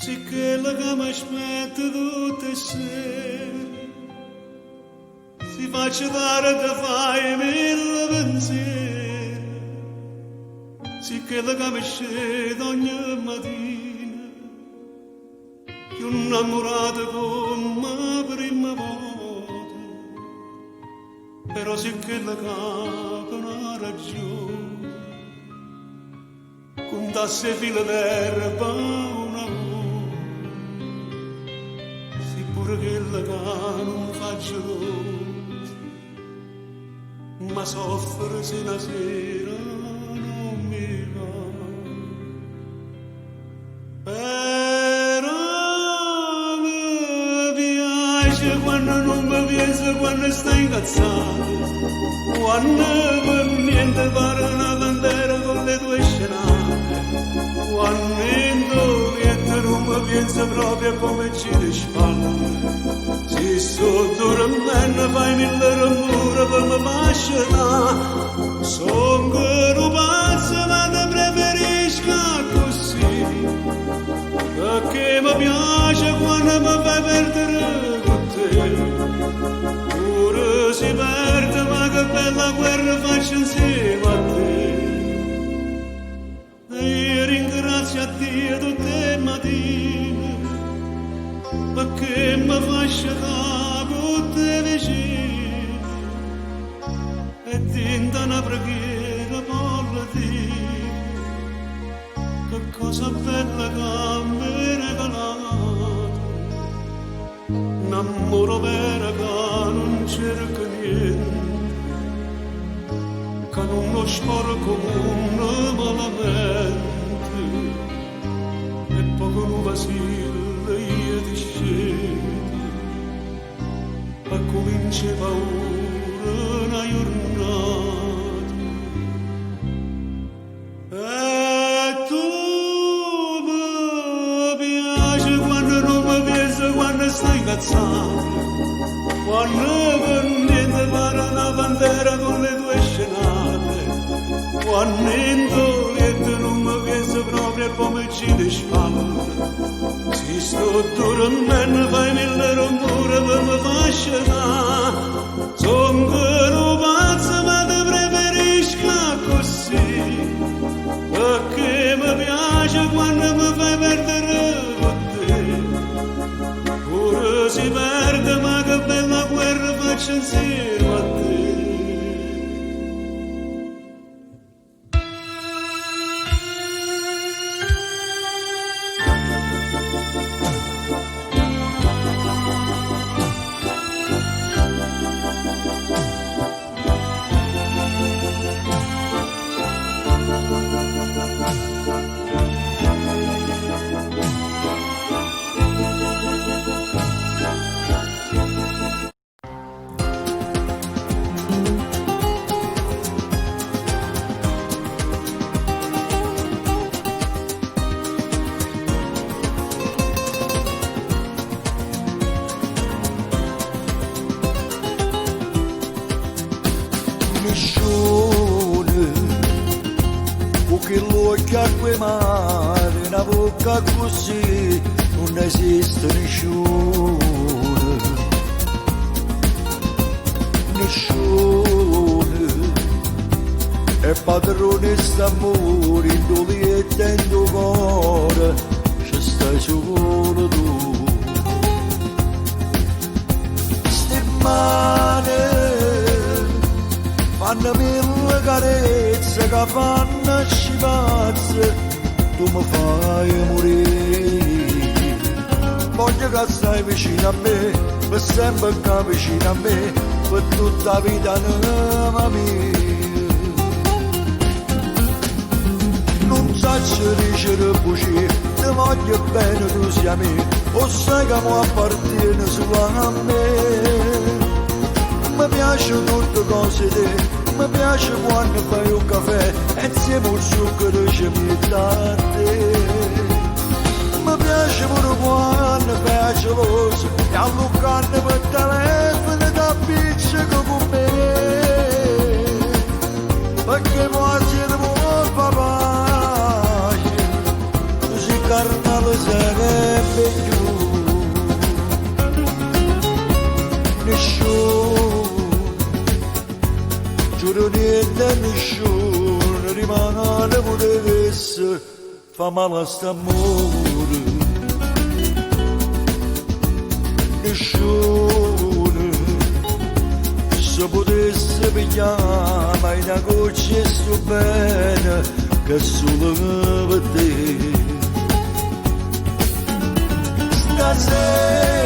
F: Sì che la gama smette tutte sere, si faccia dare da fai mille pensieri, sì che la gama scende ogni mattina, più innamorata come prima volta, però sì che la capa una ragione, con tasse fila d'erba una volta, che la non faccio cosa, ma soffro se la sera non mi va. Però mi piace quando non mi piace, quando stai incazzato, quando per niente pare una bandera con le tue scenate, quando non mi pensa proprio come ci risparmia. Se sto dormendo fai mille rumore per me fasciare, son che non pazzo ma te preferisco così, perché mi piace quando mi fai perdere con te. Pure si perde ma che bella guerra faccio insieme a te. E io ringrazio a Dio tutte le mattine, perché mi fa sciacare con te vicino, e tinta una preghiera per dire che cosa bella che mi hai regalato, un amore vero che non cerca niente, che non lo sporco come malamente, e poco non vacilla io ti scendo, e comincia paura una giornata, e tu mi piace quando non mi pensi, quando stai incazzato, quando per niente pare una bandera con le tue scenate, quando indoliette non mi pensi proprio come ci disfatta. Si sto dormendo fai mille rumore per me fasciare, son che non pazzo ma te preferisco così,
E: Acque mare, una bocca così non esiste nessuno, è padrone st'amore, in dove e dentro cuore, ci stai solo tu. Ste mani fanno mille carezze che fanno scipazze, tu mi fai morire. Voglio che stai vicino a me, per sempre che vicino a me, per tutta la vita mia. Non saccio dicere bugie, ti voglio bene, tu sia me, o sai che mi appartiene solo a me. Mi piace tutte cose te, mi piace quando fai un caffè e insieme al zucchero ci metti a te. Mi piace pure quando fai geloso e alluccarne per telefono da pizza con me, perché quasi non fa pace, così carnale sarebbe più nessuno. Giuro niente nessuno rimane potesse fa male a st'amore. Nessuno se potesse pigliare mai una goccia e sto bene che solo per te. Stasera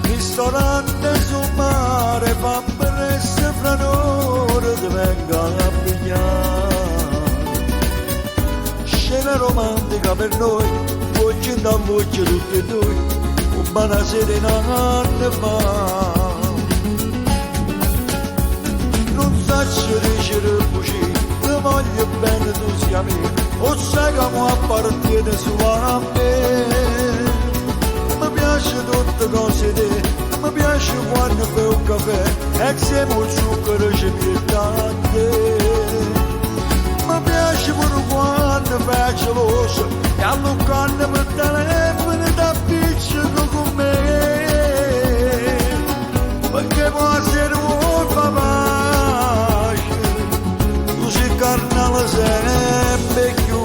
E: ristorante sul mare fa presso fra noi ti venga a pigliare. Scena romantica per noi, voce da voce tutti e due, un buona serenata fa. Non saccio dicere bugie, ti voglio bene tu sia me, o sai che mi appartiene solo a me. Mi piace tutte cose te, mi piace quando fai un caffè e insieme al zucchero ci metti a te. Mi piace pure quando fai geloso e alluccarne per telefono da pizza con me, perché quasi non fa pace, così carnale sempre più.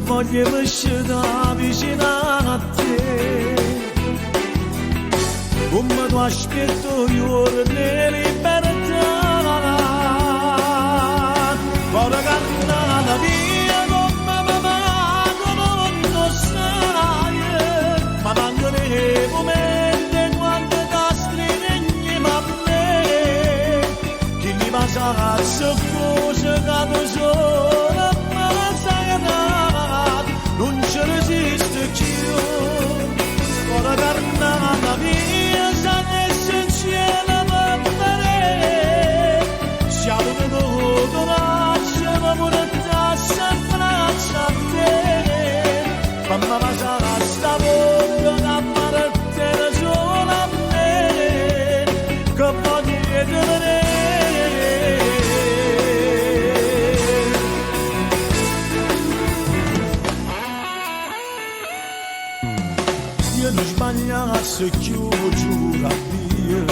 F: Voglio uscire vicino a te, come tu aspetto io di libertà, ora cantata via come mamma non lo sai, ma manco nei momenti quando ti scrivi ma
B: sarà cose che sono, ma sai non ci resiste più. Ora carnata mia, sa essenziale per me. Siamo venuti a ma pure sempre a te. Mamma ma sarà sta bocca da parte solo a me, che voglio vedere. Io non sbagliassi più, giuro a Dio.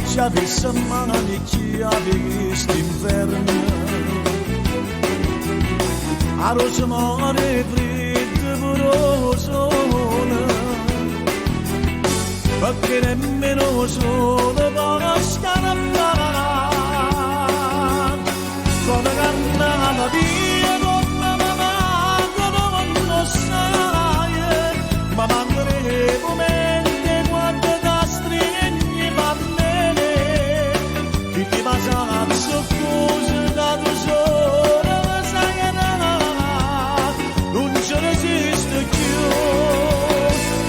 B: Se avesse mani chi avesse inverno, a rosamore freddo burosone, perché nemmeno solo basta a fare, come cannata via, come manco non sai, ma manco nei momenti quando da stringi va bene, che ti passa cose da tu solo, sai che non ci resiste più,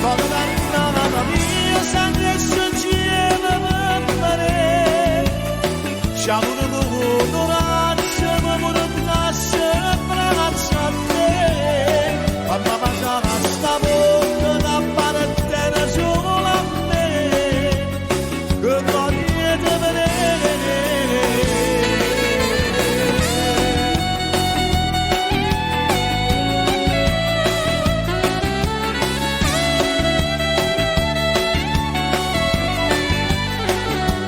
B: come cannata mia, sempre essenziale per me, siamo venuti ma pure sempre a te, mamma passare sta bocca da parte solo a me, che voglio vedere.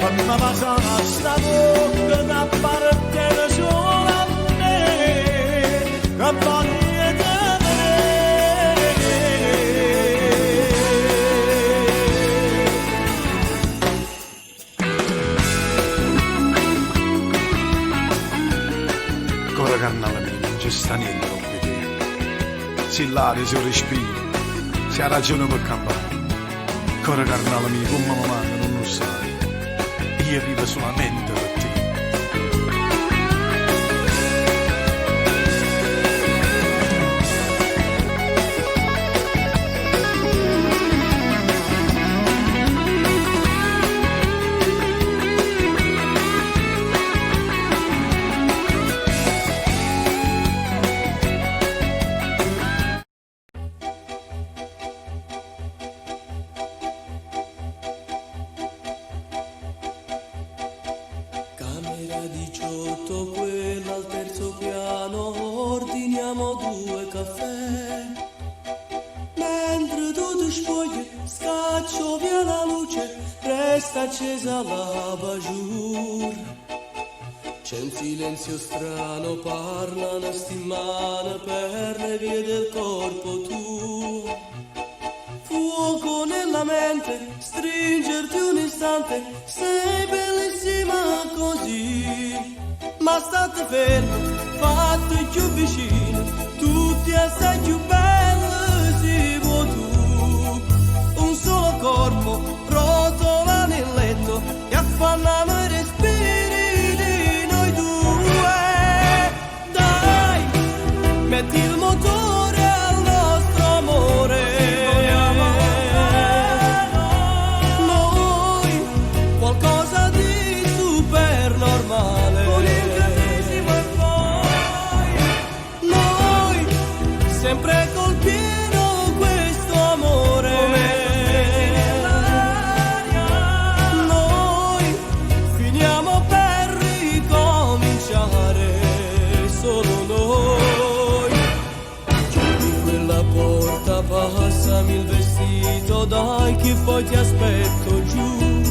B: Mamma passare sta bocca da parte solo a me, che voglio
E: Cora carnale mia, non c'è sta niente con te. Se l'aria, se il respiro, se ha ragione per campare. Cora carnale mia, come mi manca non lo sai. Io vivo solamente per te.
F: Camera 18, quella al terzo piano, ordiniamo 2 caffè. Mentre tu ti spogli, scaccio via la luce, resta accesa la bajour. C'è un silenzio strano, parlano stimane per le vie del corpo tuo. Fuoco nella mente, stringerti un istante, sei bellissima così. Ma state fermo, fatti più vicino, tutti assai più belli si può tu. Un solo corpo, rotola nel letto, e affannano i respiri di noi due. Dai, metti il motore al nostro amore. Qualcosa di super normale. Con il grandissimo e poi noi sempre col pieno questo amore. Noi finiamo per ricominciare solo noi. Chiudi quella porta, passami il vestito, dai che poi ti aspetto giù.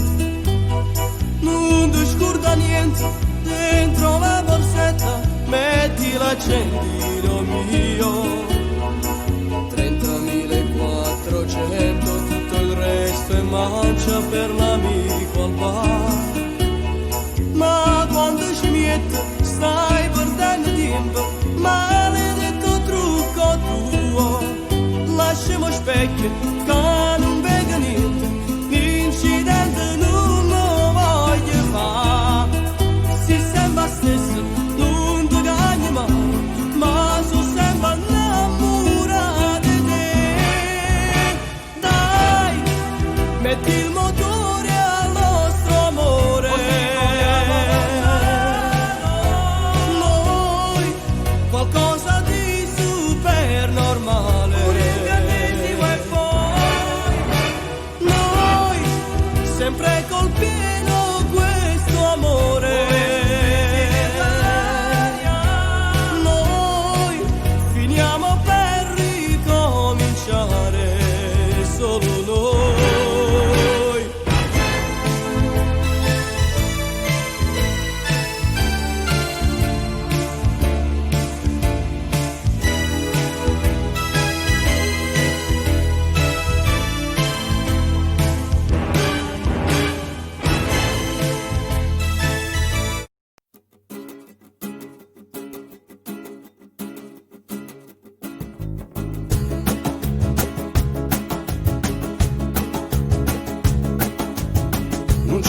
F: Non ti scorda niente, dentro la borsetta metti l'accendino mio. 30.400, tutto il resto è mancia per l'amico al bar. Ma quando ci metti stai perdendo tempo, maledetto trucco tuo. Lasciamo specchio che non vega niente, incidente non lo voglio fare.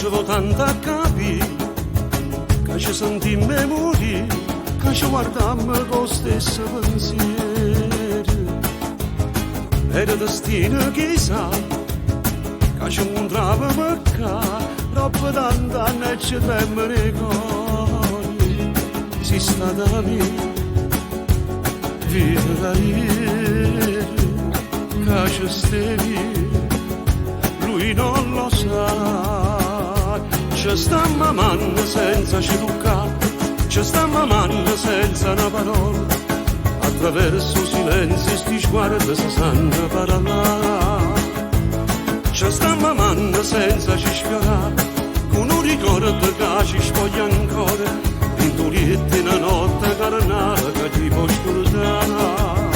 G: facevo tanta capire che ci sentimmo morire, che ci guardammo con lo stesso pensiero. Era destino chissà, che ci incontravamo qua, troppo tanti anni e ci tremano i cuori. Sei stata mia, vita da ieri, che ci stevi, lui non lo sa. Ci sta mamando senza ci toccare, ci sta mamando senza una parola, attraverso silenzio sti sguardi si sanno parlare. Ci sta mamando senza ci sfiorare, con un ricordo che ci spoglia ancora, in tuliette una notte carnale che ti può scordare.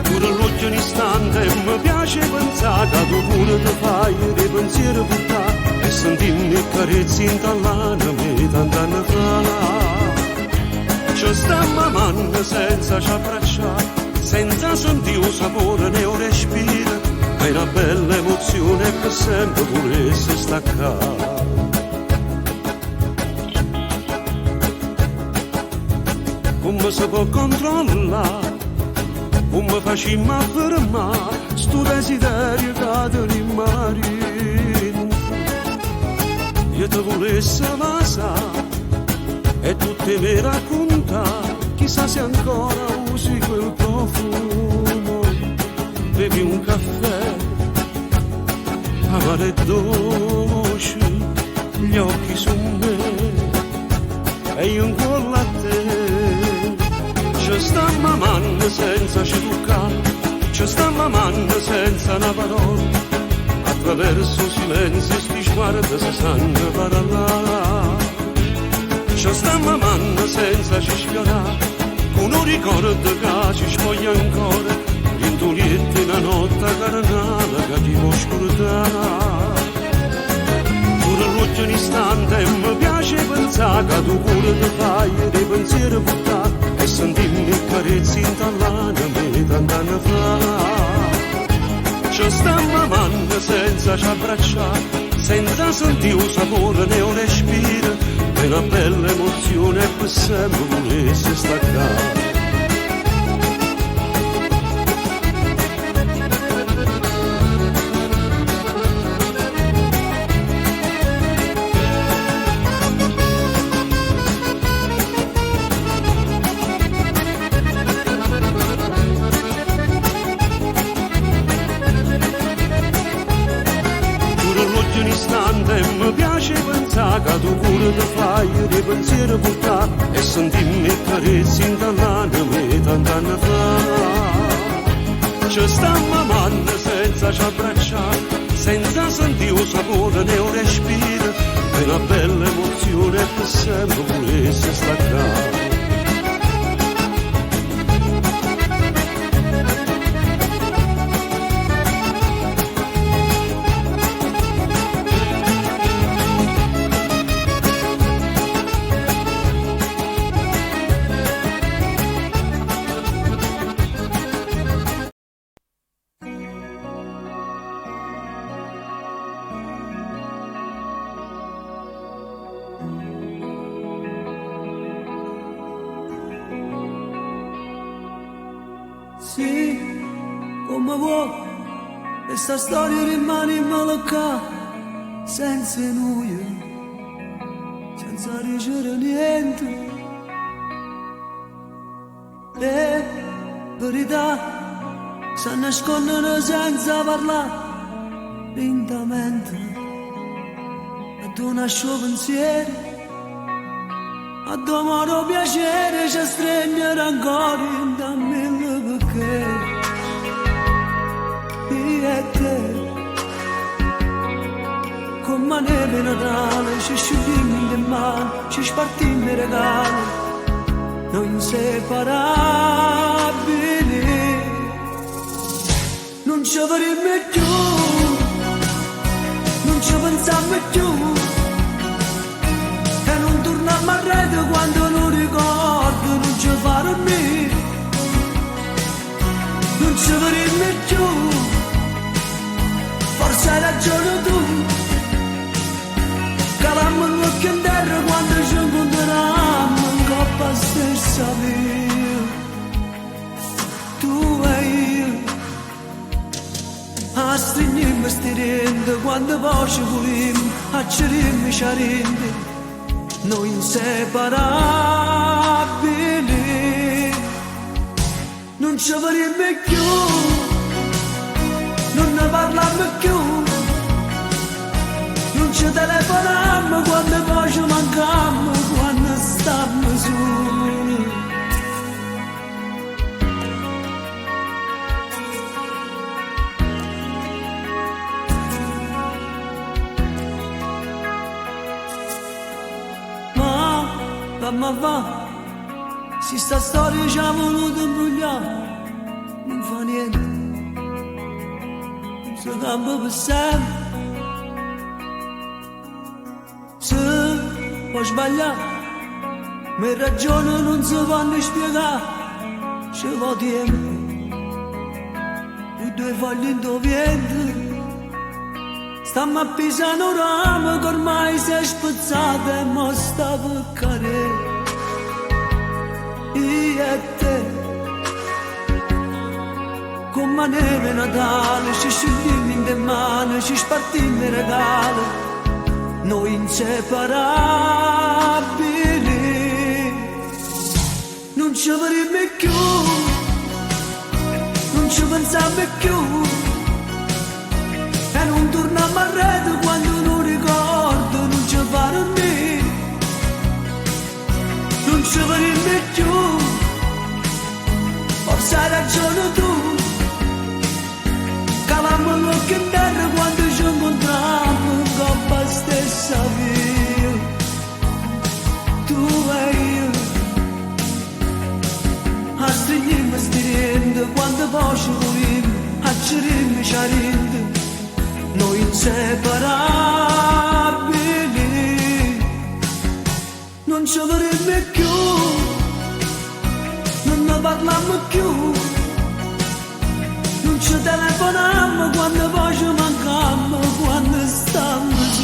G: Pure l'occhio un istante mi piace pensare che tu pure ti fai dei pensieri portare e sentirmi carezzi in tall'anima tant'anni fa. Ci sta mamando senza ci abbracciare, senza sentire il sapore né un respiro, è una bella emozione che sempre volesse staccare. Come si può controllare, come facciamo a fermare sto desiderio che ti rimane? Io ti volessi amare e tu te mi racconta, chissà se ancora usi quel profumo. Bevi un caffè, amaro e dolce, gli occhi su me e io incollo a te. Ci sta mamando senza ci toccare, ci sta mamando senza una parola, attraverso silenzio sti sguardi si sanno parlare. Ci sta mamando senza ci sfiorare, con un ricordo che ci spoglia ancora, in tuliette una notte carnale che ti può scordare. Pure l'occhio un istante mi piace pensare che tu pure ti fai dei pensieri portare e sentirmi carezzi in tall'anima tant'anni fa. Ci sta mamando senza ci abbracciare, senza sentire un sapore né un respiro, è una bella emozione che sempre volesse staccare. Mi piace pensare che tu pure ti fai dei pensieri portare e sentirmi carezzi in tall'anima tant'anni fa. Ci sta mamando senza ci abbracciare, senza sentire un sapore né un respiro, è una bella emozione che sempre volesse staccare.
F: Sì, come vuoi, questa storia rimane in malocca, senza noia, senza ricevere niente. Le verità si nascondono senza parlare, lentamente, e tu nasci pensieri, a domani piacere ci stringere ancora in mille perché io e te come neve Natale ci scioglimmo le mani, ci spartimmo i regali, noi inseparabili, non ci vedremo più, non ci pensiamo più, e non torniamo a rete quando non ricordo, non ci farò più, non ci vedremo più, forse hai ragione tu, che in terra quando ci incontriamo in coppa stessa via, tu e io a stringermi stirendo quando poi ci volimmo a cerirmi ciarindi noi inseparabili non ci vedremo più non ne parliamo più non ci telefoniamo quando poi ci mancammo quando stiamo soli. Ma va, se sta storia ci ha voluto imbugliare, non fa niente, si cambia per sempre. Se puoi sbagliare, ma le ragioni non si vanno spiegare, ci va tempo, i due fogli indovienti. Stiamo a pisanorama che ormai si è spazzata e mo sta per cadere. Io e te, come neve Natale, ci sciogliamo in le mani, ci spartiamo i regali, noi inseparabili. Non ci vedremo più, non ci pensiamo più. E non torniamo a rete quando non ricordo, non ci farò me, non ci vedremo più, forse hai ragione tu, cavammo l'occhio in terra quando ci incontrammo in coppa stessa via, tu e io, a stringermi stirendo quando poi ci volimmo, a cerirmi ciarendo noi inseparabili non ci vedremo più non ne parliamo più non ci telefoniamo quando poi ci mancammo quando stiamo soli.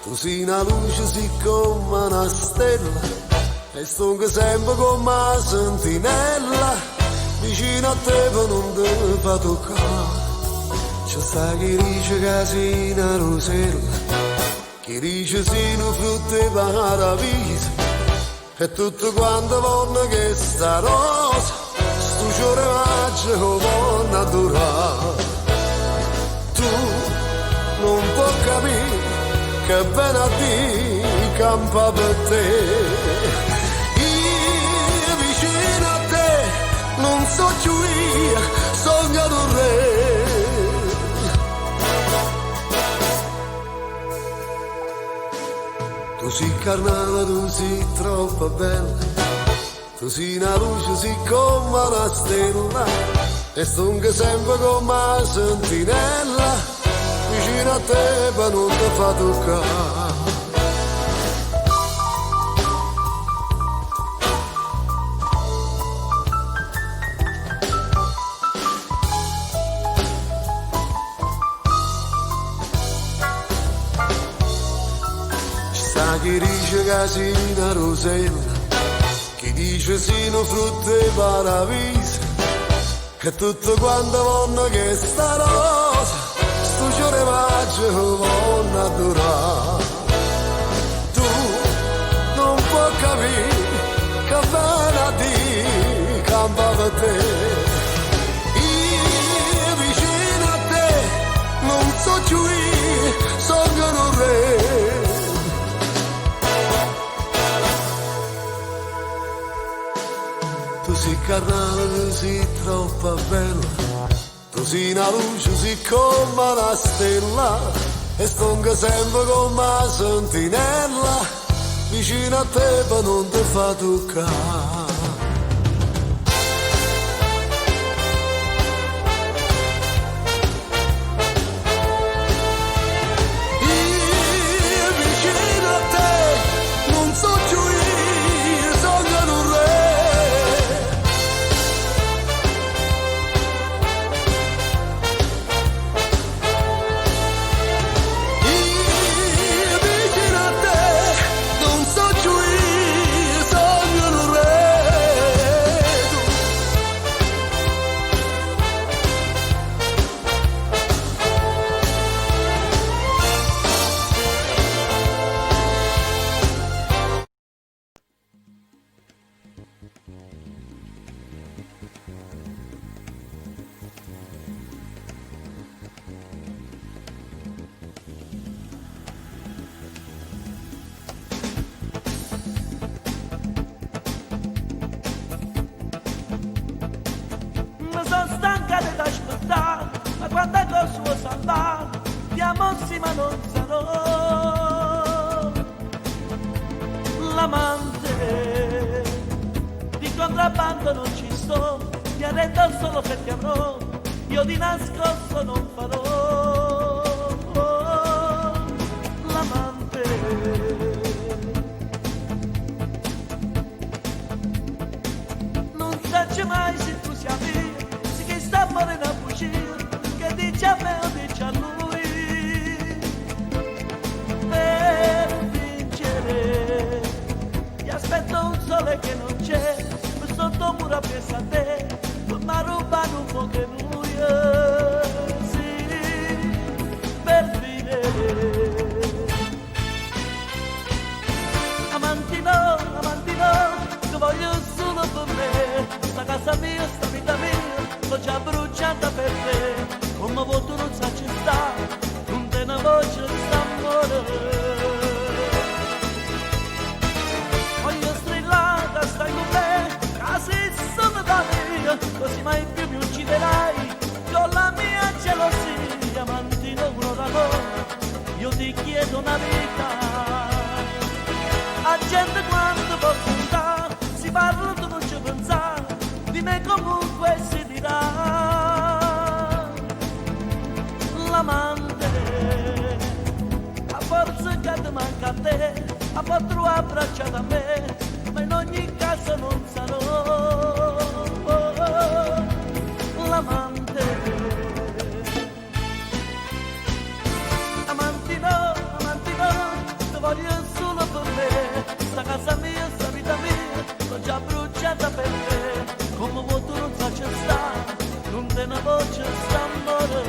D: Tu sei una luce, sei come una stella, e stonga sempre come una sentinella, vicino a te per non ti fa toccare. C'è sta chi dice che sei una rosella, chi dice sei un frutto di paradiso, e tutto quanto vogliono che sta rosa, sto giorno maggio voglio durare. Tu non puoi capire che venerdì campa per te, io vicino a te non so più io, sogno d'un re. Tu sei carnale, tu sei troppo bella, tu sei una luce, sei come una stella, e stonga sempre come una sentinella, vicino a te per non ti fa toccare. Ci sta chi dice che sei una rosella, chi dice sei un frutto di paradiso, che tutto quanto vogliono che sta rosa, sto giorno maggio voglio durare. Tu non puoi capire che venerdì campa per te, io vicino a te non so più io, sogno un re. carnale così troppo bella, tu sei una luce così come una stella, e stonga sempre come una sentinella, vicino a te per non ti fa toccare.
F: Ma quando col suo salvare ti amossi ma non sarò l'amante di contrabbando, non ci sto, mi arrendo solo perché avrò, io di nascosto non farò l'amante. Non sacci mai se tu sia mia, si che sta morendo a fuggire, che dice a me o dice a lui, per vincere ti aspetto un sole che non c'è, sotto mura appeso a te, ma rubano un po' che lui, sì, per vivere. Amanti no, che voglio solo per me, sta casa mia, sta vita mia, l'ho già bruciata per te, come vuoto non sa ci sta, non te ne voce d'amore. Voglio strillata, stai con me, casi sono da mia, così mai più mi ucciderai, con la mia gelosia, mantino uno d'amore, io ti chiedo una vita. A gente quando posso andare, si parla tu non ci pensare, di me comunque si dirà l'amante. A forza che ti manca a te, a quattro abbracciate a me, ma in ogni caso non sarò l'amante. Amanti no, ti voglio solo per me, sta casa mia, sta vita mia, l'ho già bruciata per te, come vuoi tu non sa ci sta, non te ne voce st'amore.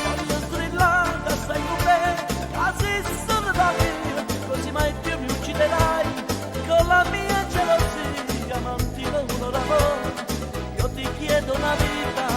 F: Voglio strillata, stai con me, quasi sono da mia, così mai più mi ucciderai, con la mia gelosia, mantino uno d'amore, io ti chiedo una vita.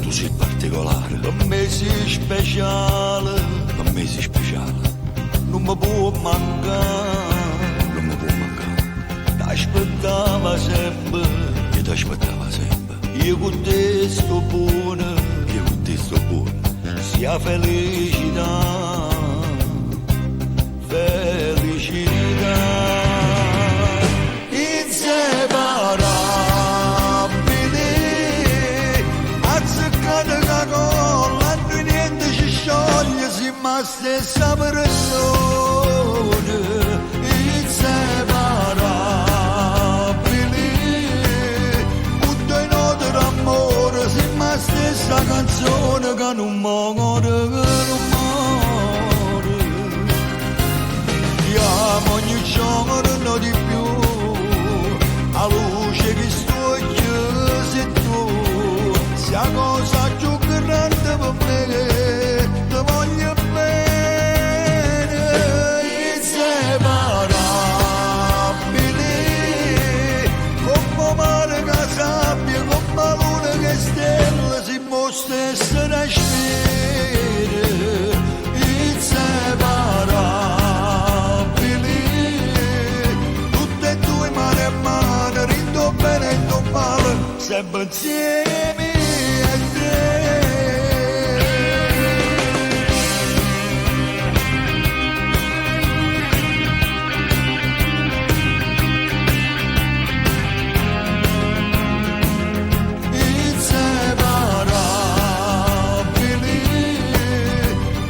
E: Tu sei particolare, per me sei speciale, per me sei speciale, non mi può mancare, non mi può mancare. Ti aspettava sempre, io ti aspettava sempre, io con te sto buono, io con te sto buono, sia felicità, felicità. stessa persona inseparabili, tutto in odore amore, siamo la stessa canzone che non muore, Amo ogni giorno di più, a luce che sto sei tu, sia cosa più grande per me, ti voglio bene, inseparabili, come mare che sabbia, come luna che stella, siamo stesse respire, inseparabili. Bene e non male, sempre insieme a te. Inseparabili,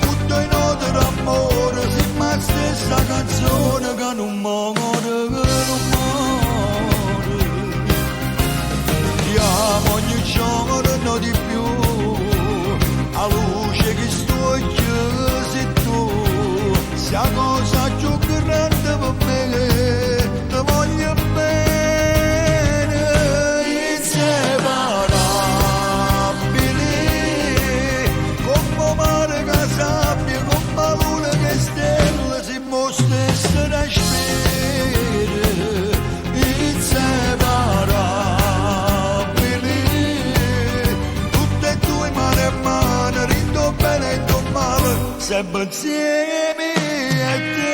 E: tutto in odore amore, siamo la stessa canzone che non muore. Ogni giorno di più, a luce che sto sei tu, sia cosa più grande per me, ti voglio bene, inseparabili, come mare che sabbia, come luna che stella, siamo stesse respire, inseparabili. Bene e non male, sempre insieme a te.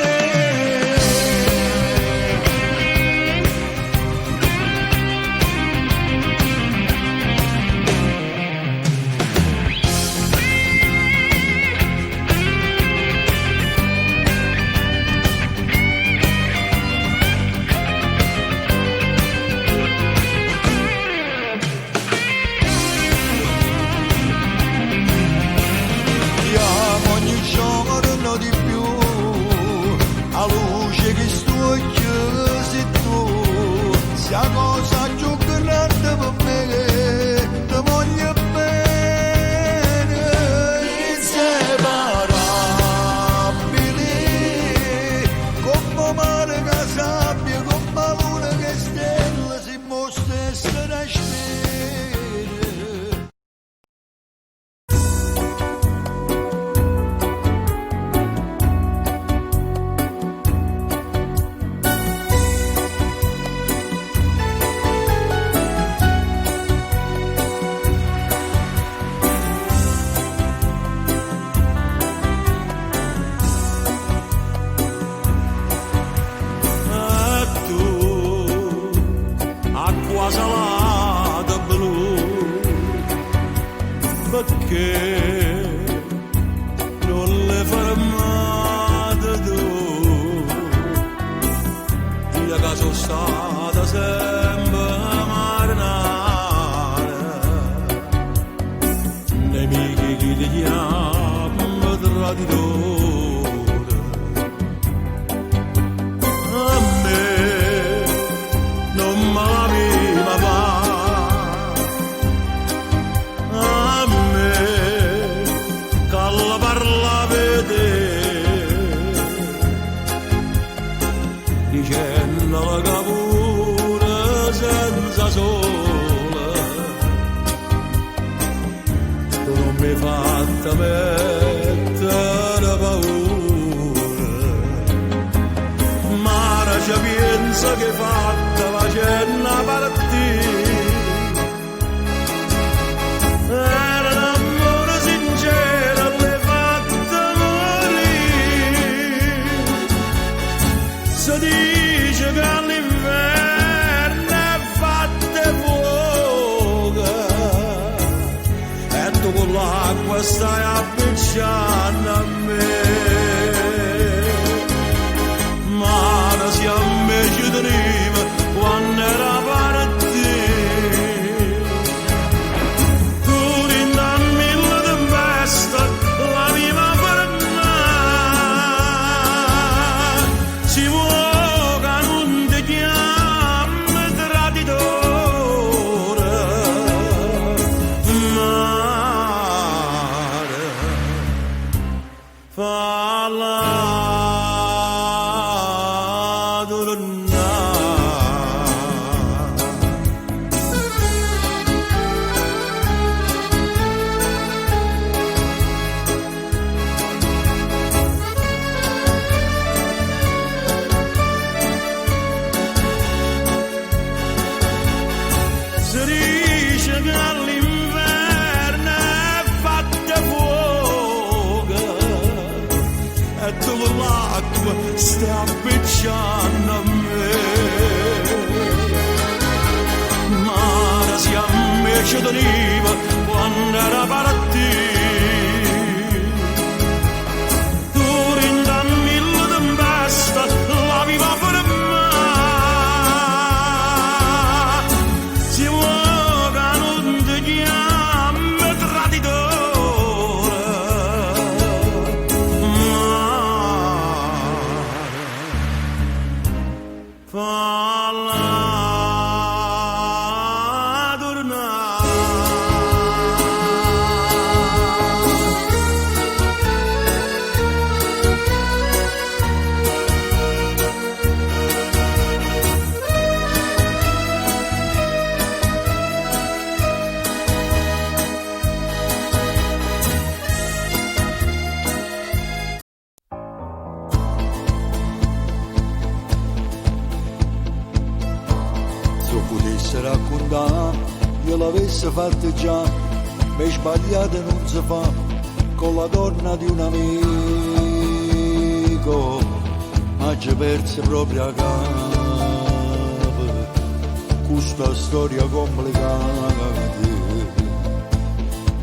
E: Di più, a luce che sto sei tu, sia cosa più grande per me, ti voglio bene, inseparabili, come mare che sabbia, come luna che stella, siamo stesse respire. Salata blu, perché non le fermate tu, io che sono stata sempre marinare, nemici che ti chiamano traditore, a me non mi dicendo la cavura senza sole, tu non mi hai fatta mettere paura, ma ora ci pensa che fatta facendo partire. Era l'amore sincero, l'hai fatta morire. Si dice che all'inverno è fatta fuoco, e tu con l'acqua stai avvicinando a me. Ma ora siamo ci tenevo quando era partito. Tu rindanmi la tempesta, la mia
B: acqua stai appicciando a me. Ma si a me ci teneva quando era partito. Tu rindanni la tempesta, la viva per me. Si vuole che non ti chiami traditore, falla tornare.
E: Se potesse raccontare, io l'avessi fatto già, ma sbagliato non si fa, con la donna di un amico, ma ci perse proprio a capo, questa storia complicata,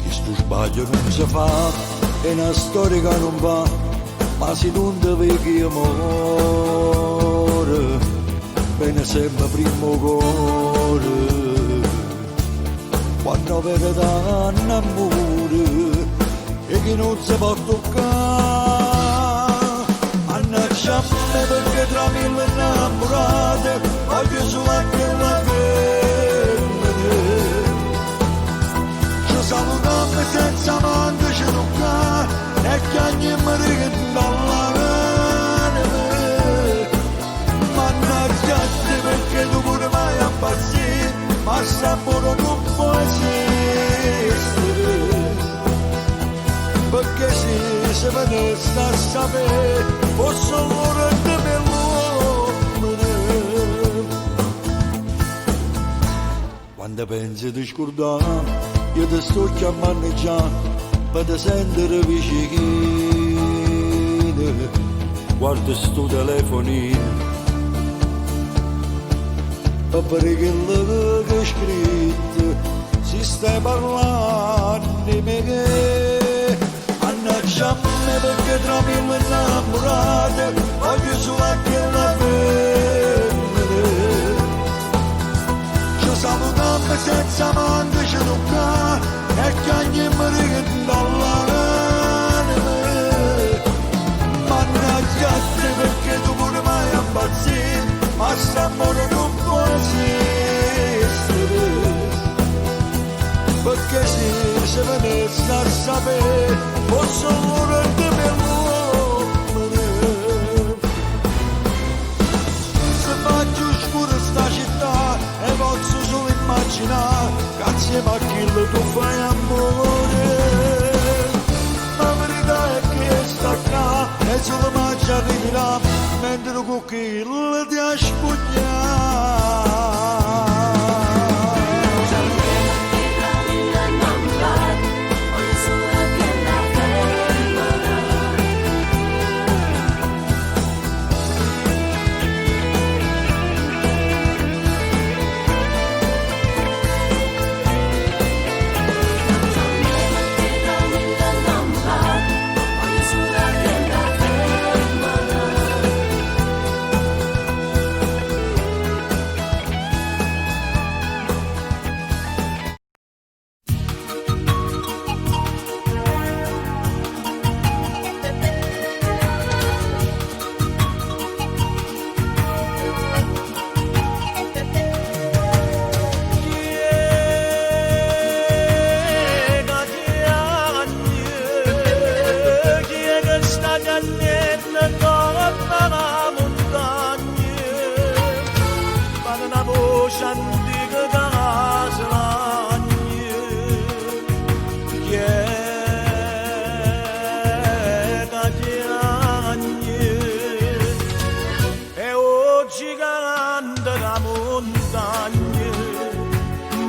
E: che sto sbaglio non si fa, è una storia che non va, ma se non ti vedi amore, bene sempre primo cuore, quando vede danno amore e che non si può toccare, annaccia me perché tra mille innamorate voglio solo anche la femmina, ci salutiamo senza manco ci toccare e che ogni marito dalla perché tu pure vai a impazzire, ma sapore non può esistere, perché se venisse a sapere, posso morire per l'uomo. Quando pensi di scordare, io ti sto chiamando già, per te sentire vicino, guarda sto telefonino, perché quello che è scritto si stai parlando di me che annaccia me perché tra mille innamorate voglio solo anche la femmina, ci salutiamo senza manco ci toccare e che ogni marito dall'anima, mannaggia te perché tu pure vai a impazzire, ma s'amore non può esistere, perché se venisse a sapere posso morire per l'uomo. Se faccio scuro sta città e posso solo immaginare che assieme a chi tu fai amore, la verità è che sta qua e solo mangia arriverà mentre con chi ti ha spugnato.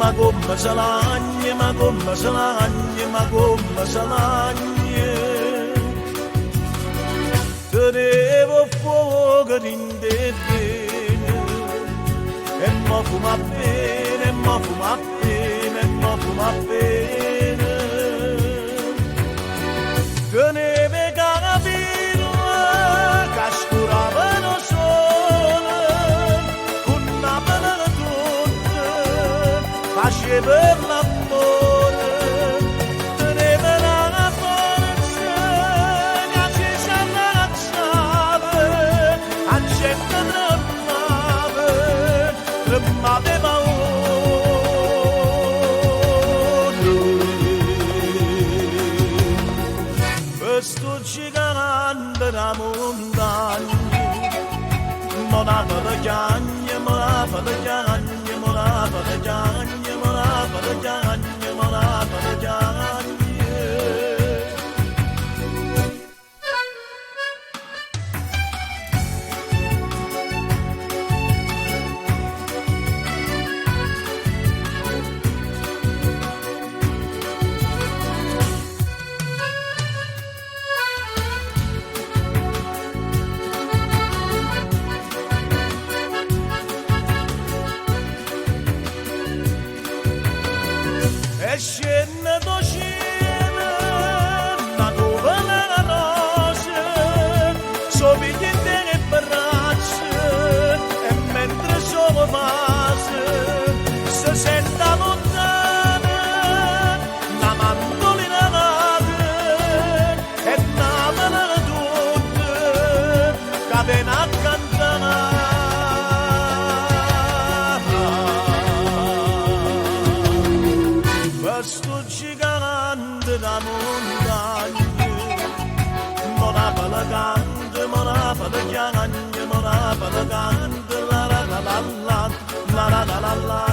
B: ma come se lagne, ma come se lagne, ma come se lagne.
A: tenevo fuoco in te bene, e mo fuma bene, e mo fuma bene, e mo fuma bene. Tenevo capito che scuravano sole, con una bella tutte, faceva l'amore, tenevo la forza che ci s'abbracciava, a gente tremava paura. Sto gigante da montagna, monava da chiagna, monava da chiagna, monava da chiagna, monava da chiagna, monava da chiagna. E scende do cielo una nuvola rosa, somiglia in te le braccia, e mentre sono passa si sente lontana una mandolina nata e una mano tutta cadena a cantare. Sto gigante da montagna, monava la canta, monava la chiagna, monava la canta, la la la la la, la la la la la.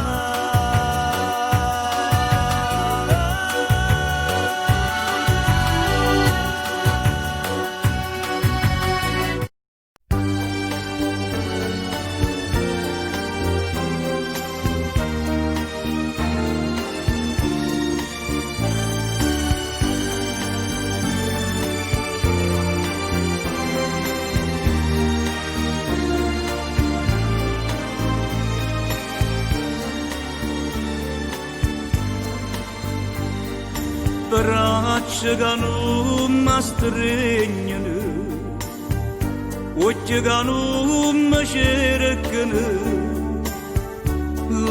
A: Braccia che non mi stringono, occhi che non mi cercano,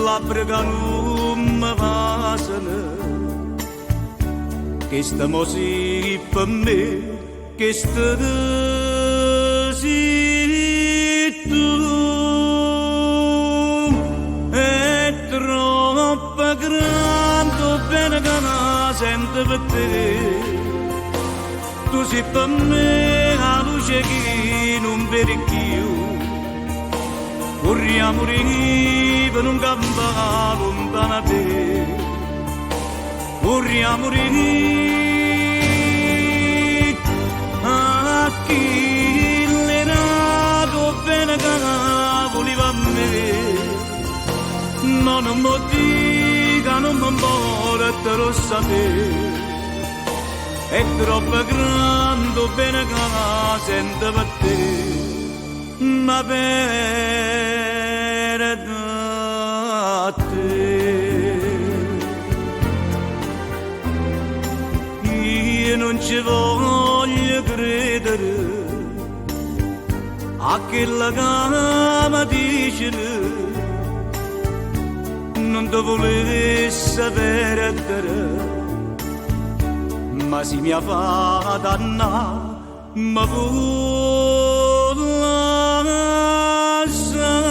A: labbra che non mi basano. Che stiamo sì per me, che sì tu. È troppo grande bene che non sento per te. Tu sei per me la luce che non vedi più. Corriamo per un campo lontano da te. Corriamo a chi l'era bene che voleva a me. No, non mi dica, non mi vuole te lo sapere. È troppo grande bene che la sento per te. Ma per te io non ci voglio credere a quella che mi dice. Non ti volessi perdere, ma si mi fa danna, ma vuole sa.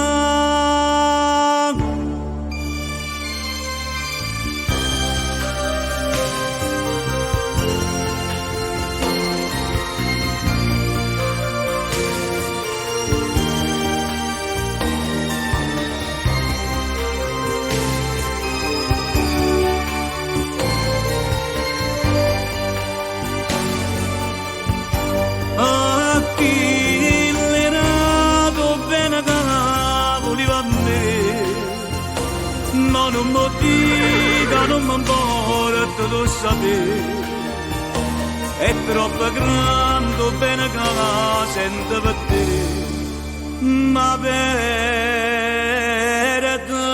A: Non mi dica, non mi importa, lo sapere. è troppo grande bene che la sento per te, ma per te.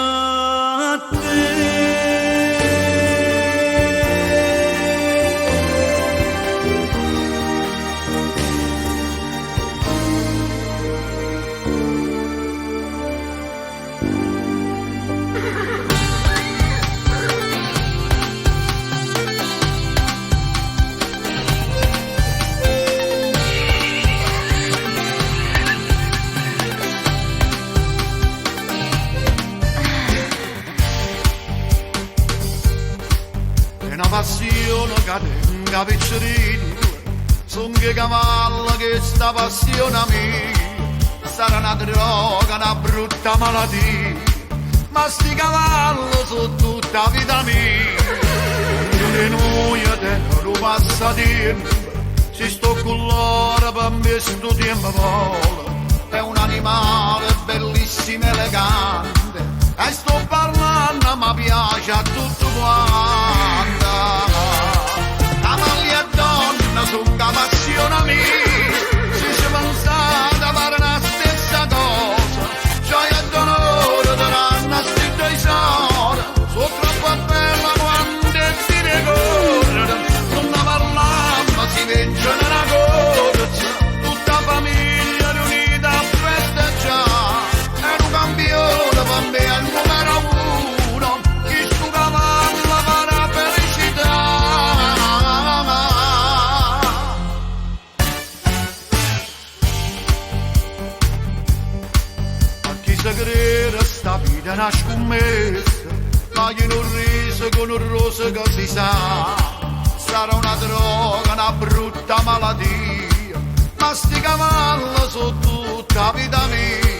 D: Passione che tenga piccerino, son che cavallo che sta passione mia, sarà una droga, una brutta malattia, ma sti cavallo sono tutta vita mia, ognuno di noi tenga un passatempo, si sto con loro per me sto tempo vola, è un animale bellissimo e elegante, e sto parlando ma piace a tutto quanto. Cavalli e donna sono che passione mia, si ci pensate fare la stessa cosa, gioia e dolore daranno a sti due sore, sono troppo bella quando ti ricordo, non ne parliamo ma si vince nella corsa, tutta famiglia riunita a festeggiare, è un campione per me è il numero uno, chi sto cavallo farà felicità. A chi si crede sta vita è una scommessa, ma chi non risa con un roso che si sa, sarà una droga, una brutta malattia, ma sti cavalli sono tutta vita mia,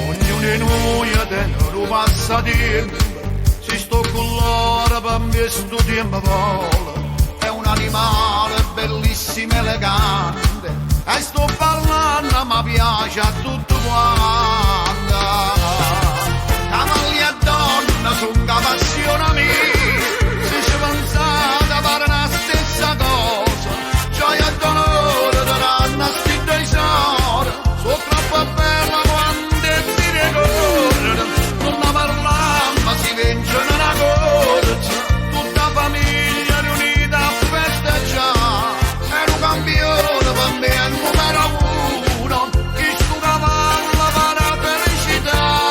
D: ognuno di noi tiene un passatempo, si sto con loro per me sto tempo vola, è un animale bellissimo e elegante, e sto parlando ma piace a tutto quanto. Cavalli e donna sono che passione mia, se ci pensate fare la stessa cosa, gioia e dolore daranno a sti due sore, sono troppo bella quando ti ricordo, non ne parliamo ma si vince nella corsa, tutta famiglia riunita a festeggiare, è un campione per me è il numero uno, chi sto cavallo farà felicità.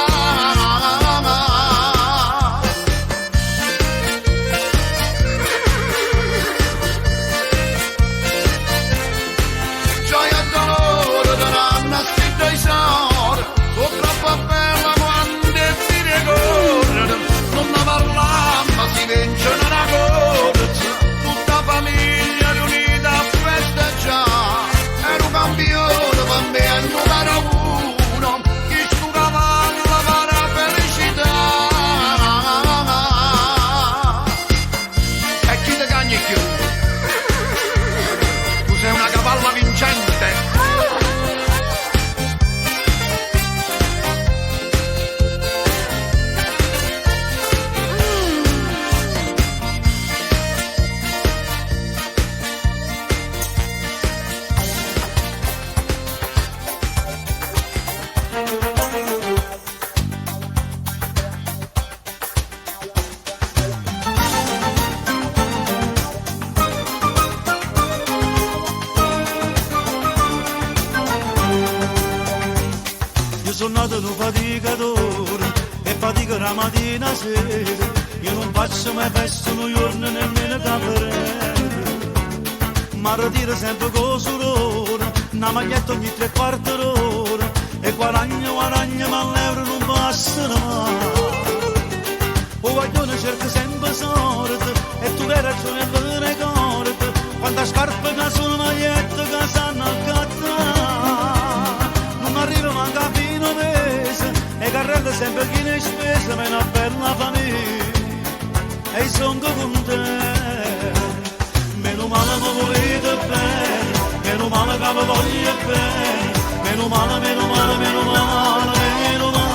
D: Gioia e dolore daranno a sti due sore, sono troppo bella quando ti ricordo, non ne parliamo ma si vince nella corsa, tutta famiglia riunita a festeggiare, è un campione per me è il numero uno, chi sto cavallo farà felicità. E chi ti cagni più? Tu sei una cavalla vincente.
F: Io sono nato un faticatore e fatico la mattina sera, io non faccio mai festa un giorno nemmeno caparello, ma ritiro sempre con sorore, una maglietta ogni 3/4 d'ora, e guadagno ma l'euro non passano mai. O guaglione cerca sempre sorte, e tu hai ragione per le ricordi, quanta scarpa che sono magliette che sanno accattare, non arriva manca fino a mese, e carrella sempre chi ne spesa, ma è una bella famiglia, e sono contento, meno male mi volete bene, meno male che mi voglio bene, meno male, meno male, meno male, meno male,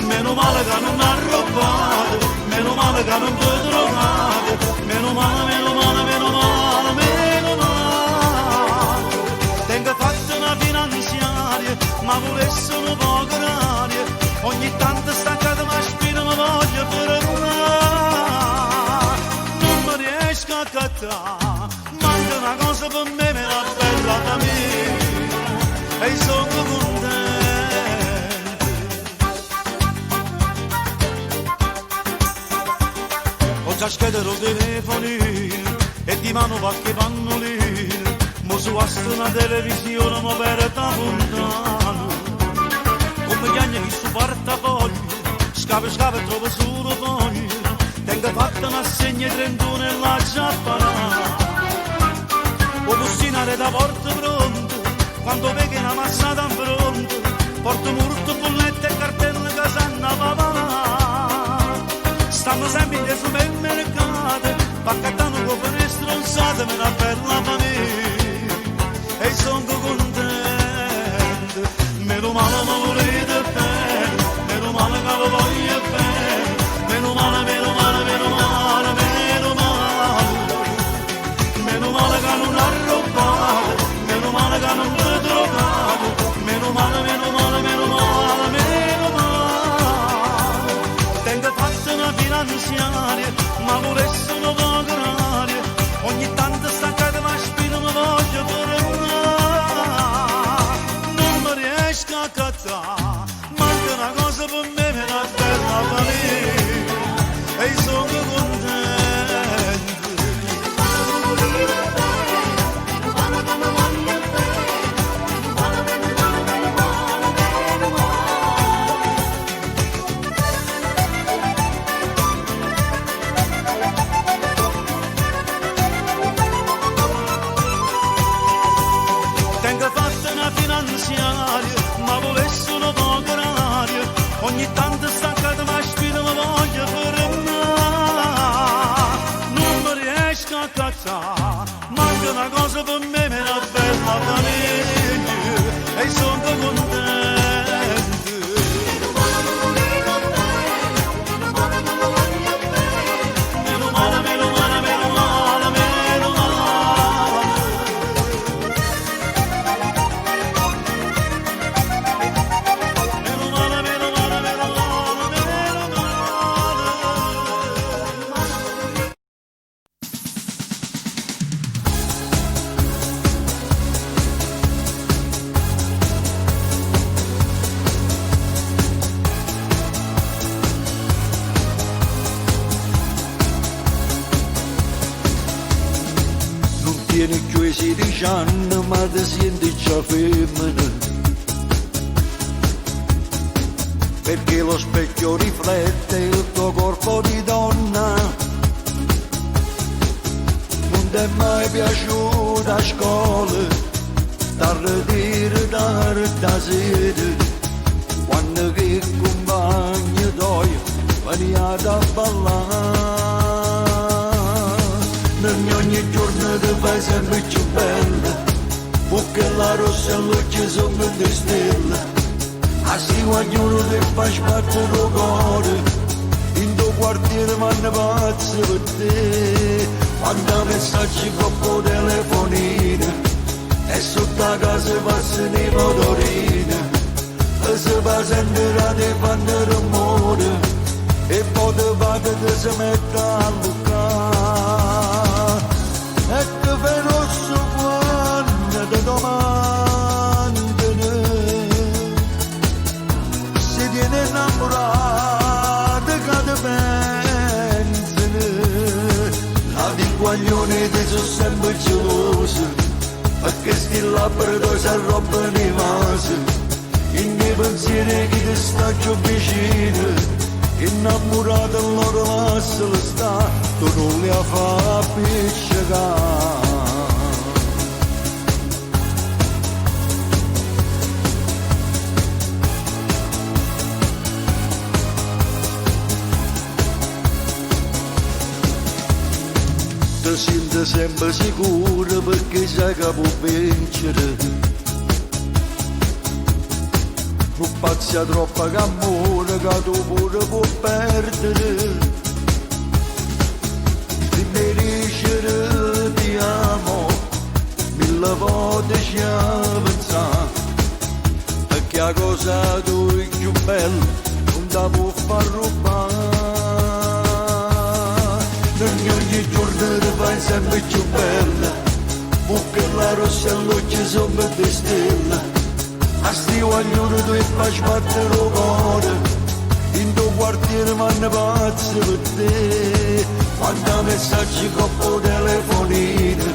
F: meno male che non mi arrobbate, meno male che non ti drogate, meno male, meno male, meno male,
B: scaccata, manca una cosa per me, me la bella da me, e sono contento. Ho già schedero telefoni e di mano qualche pannolino, mo su una televisione mo per da lontano, come gli anni che su portafoglio, scava e trova solo poi, tengo fatta una segna 31 e la giapponata, o bustinare da porta pronto, quando vedi una massata in fronte, porto molto bollette e cartelle che sanno papà, stanno sempre in supermercato, pacchettano con le stronzate, me la bella famiglia, e sono contento, meno male ma volete bene, meno male che lo voglio bene, meno male, meno male, meno male, meno male, meno male che non ha rubato, meno male che non l'ho trovato, meno male, meno male, meno male, meno male, tengo fatto una finanziaria, ma volesse una vagararia, ogni tanto staccata ma spina mi voglio tornare, non mi riesco a cattare, manca una cosa per me, me la bella famiglia, e sono contento. Tengo fatta una finanziaria, ma volesse una poca aria, ogni tanto staccata ma spina mi voglio fermare, non mi riesco a cazzare, manca una cosa per me, me la bella famiglia, e sono contento. Meno male, meno male, meno male, meno male. Meno male, meno male, meno male, meno male.
E: Non tieni più i 16 anni, ma ti senti già femmina. Perché lo specchio riflette il tuo corpo di donna. Non ti è mai piaciuta a scuola, da sera, quando che compagni tuoi veniate a ballare. Ogni giorno ti fai sempre più bella, perché la rossa e l'occhio sono di stelle, così ognuno ti fa sbattere il cuore, in tuo quartiere vanno pazzi per te, quando messaggi con telefonino, e sotto la casa passano i motorini, e si fa sentire ti fanno rumore, e poi ti va che ti si mette a luccare. E che fai rosso quando ti domandano se tieni innamorato che ti pensano. La guaglione ti sono sempre geloso, perché sti labbra tu si arrobbano i vasi, in miei pensieri che ti sta più vicino, innamorato loro lascialo sta, tu non li fa appiccicare. Ti senti sempre sicuro perché sai che può vincere. Non pazza troppo che amore che tu pure puoi perdere. Prima dicere ti amo, mille volte ci avanza, perché la cosa tu è più bella non ti può far rubare. Ogni giorno ti fai è sempre più bella, mucca la rossa all'occhio sono di stella, a sti guaglioni tu e fai sbattere il cuore, in tuo quartiere vanno pazzi per te, quando messaggi coppo telefonino,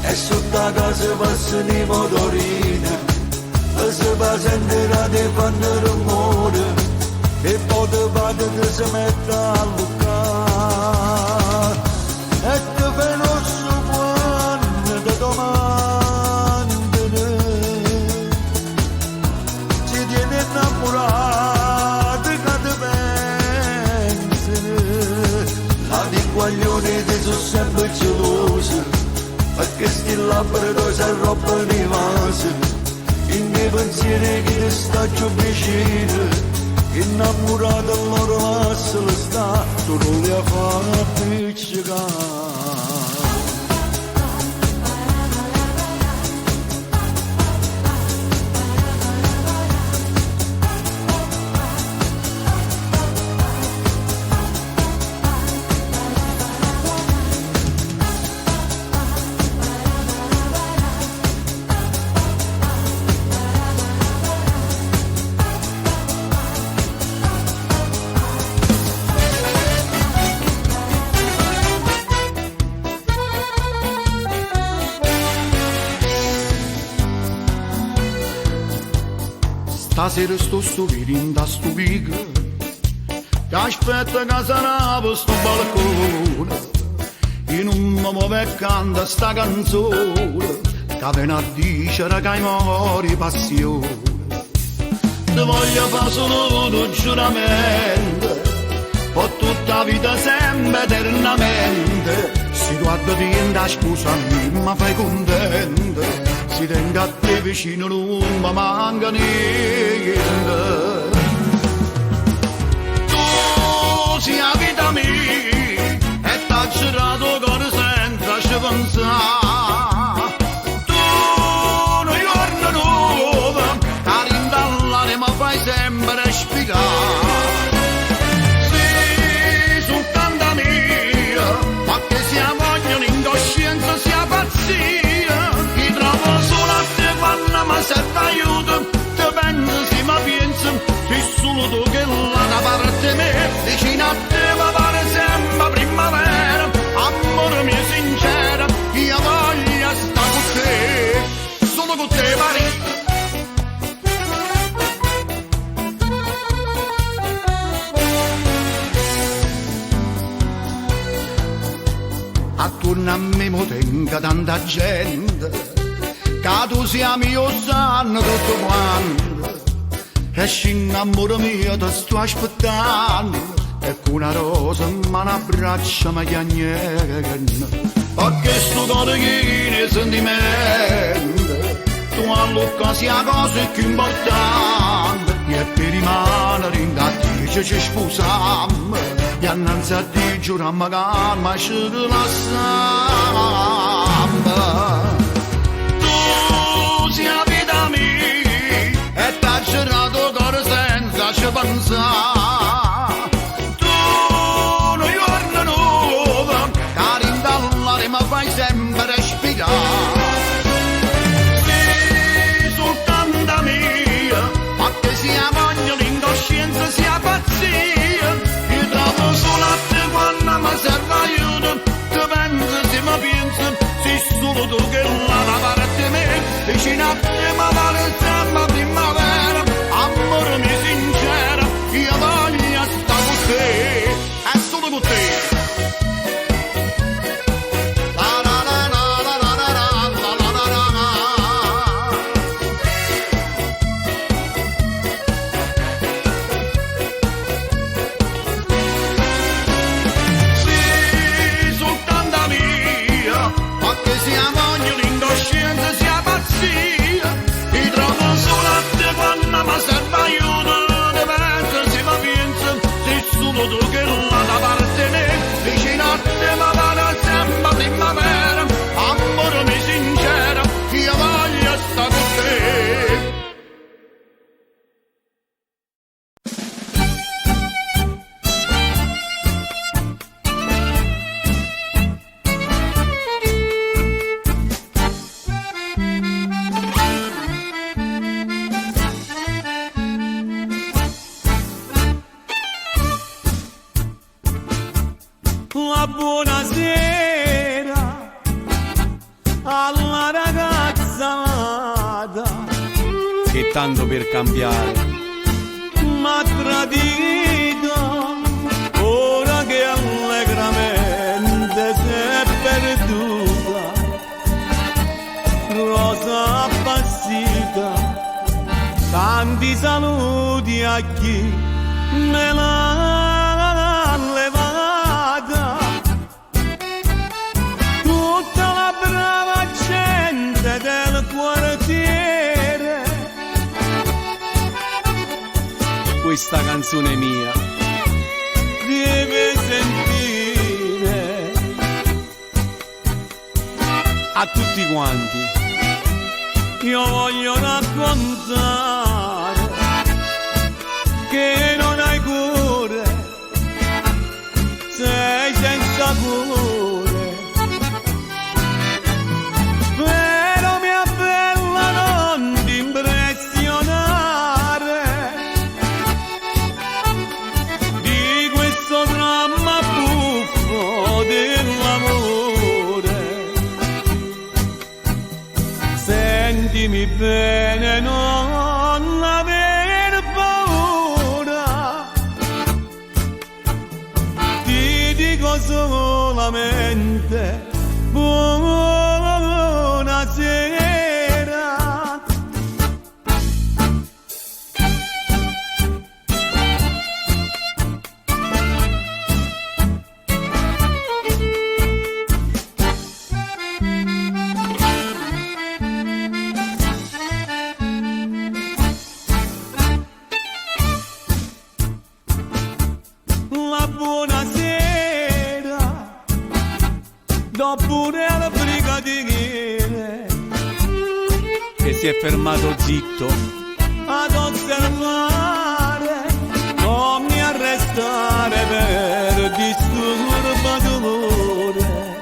E: e sotto la casa passano i motorini, e se va sentirà di fanno rumore, e poi ti vado che si mette a luccare, e ti veloce quando ti domandano, si tiene innamorato che ti pensano, ma di guaglioni ti sono sempre gelosi, perché sti labbra tu sei roba di vaso, i miei pensieri che ti sta più vicino, innamorato loro massa le sta, tu non li ha fatto appiccicare.
B: Stasera sto stupido stupica, che aspetta che sarà sto balcone, e non mi muove e canta sta canzone, che viene a dicere che hai mori passione. Ti voglio fare solo un giuramento, per tutta la vita sempre eternamente, se tu addivienta scusa mi fai contento. Si tenga a te vicino non mi manca niente. Tu sei la vita mia e t'ha girato cuore senza ci pensare. Tu non giorno nuovo a rindallare mi fai sempre spiegare. Sei soltanto mia, ma che sia voglia, incoscienza, sia pazzia. Ma serve aiuto, ti penso, sì, ma penso, sei solo tu che la da parte me, vicino a te ma pare sempre primavera, amore mio sincero, io voglio stare con te, solo con te pare. Attorno a me mo tenga tanta gente, che tu sia mio sanno tutto quanto, e scina amore mio ti sto aspettando, e con una rosa in mano abbraccia mi chiagnano, perché sto cuore che ne sentimento, tu all'occa sia cosa più importante, e per rimanere in te ci sposiamo, e annanzi a te giurammo che mai ci rilassiamo. Sia la vita mia e t'ha girato cuore senza ci pensare. Tu non giorno nuovo che rindallare mi fai sempre spiegare. Sei soltanto mia, ma che sia voglia, l'incoscienza, sia pazzia. Io trovo solo a te quando mi serve aiuto, ti penso, se mi penso, sei solo tu che la parte me. Vicino a te ma vale sempre primavera, amore mio sincero, io
A: buonasera alla ragazza amata che tanto per cambiare m'ha tradito, ora che allegramente si è perduta, rosa appassita, tanti saluti a chi me l'ha levata. Tutta la brava gente del quartiere, questa canzone mia deve sentire. A tutti quanti io voglio raccontare che non hai cure, sei senza cure, però mia bella non ti impressionare di questo dramma buffo dell'amore. Sentimi bene, non aver paura, ti dico solamente buonasera. La buonasera dopo il brigadiere che si è fermato zitto ad osservare, non mi arrestare per disturbatore,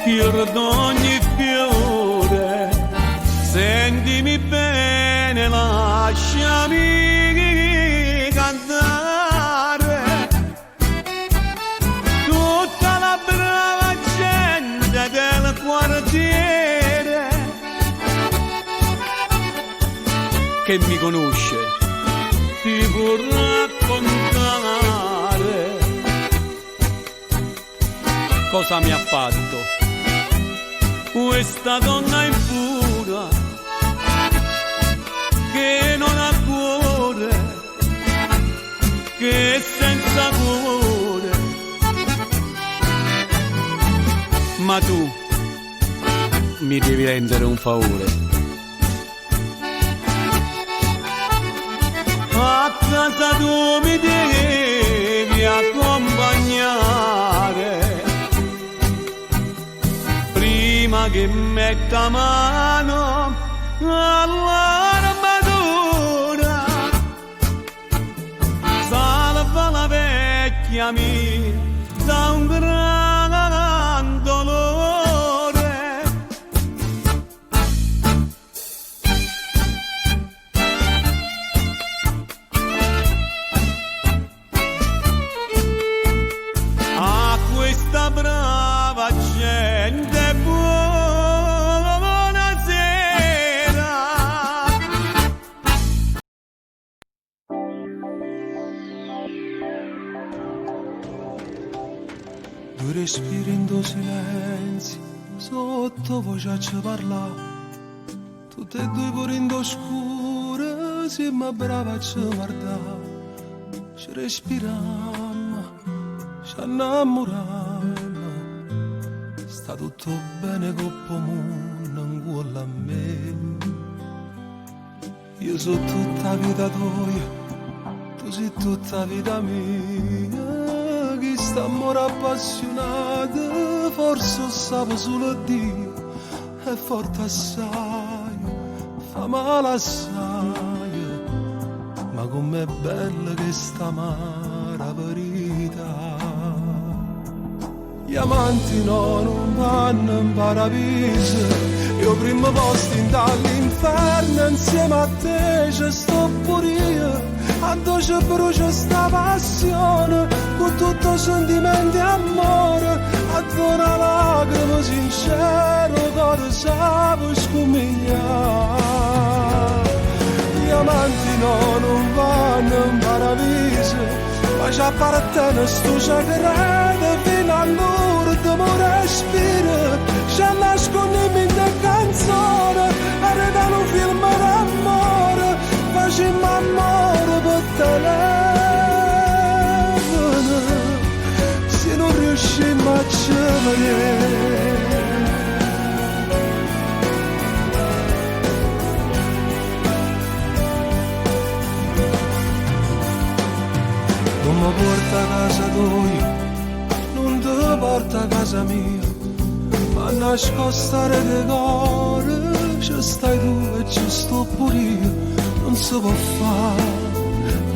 A: per ogni fiore. Sentimi bene, lasciami cantare, tutta la brava gente del quartiere che mi conosce ti può raccontare cosa mi ha fatto questa donna impura che non ha cuore, che è senza cuore. Ma tu mi devi rendere un favore. A casa tu mi devi accompagnare prima che metta mano all'armatura. Salva la vecchia mia da un gran dolore. A questa brava gente buonasera.
F: Due respiri in due silenzi, sottovoce a ci parla, tutte e due pure in due scure, siamo bravi a ci guardare, ci respiriamo, ci innamorammo, sta tutto bene coppo mondo ancora a me. Io so tutta la vita tua, tu sei tutta la vita mia. Chi sta amore appassionato, forse sa solo Dio, è forte assai, fa male assai, ma com'è bella che sta amara verità. Gli amanti non vanno in paradiso, io primo posto in dall'inferno insieme a te ci sto pure io. quando ci brucia sta passione, con tutto sentimento e amore, a una lacrima sincero, cuore sa per scomigliare. Gli amanti no, non vanno in paradiso, ma ci appartiene sto segreto fino all'ultimo respiro. Ci nascondiamo in una canzone, arredano un film d'amore, facciamo amore per telefono, se non riusciamo a vedere. Non mi porta a casa tua, non ti porta a casa mia, ma nascostare di cuore, ci stai tu e ci sto pure io, non si può fare,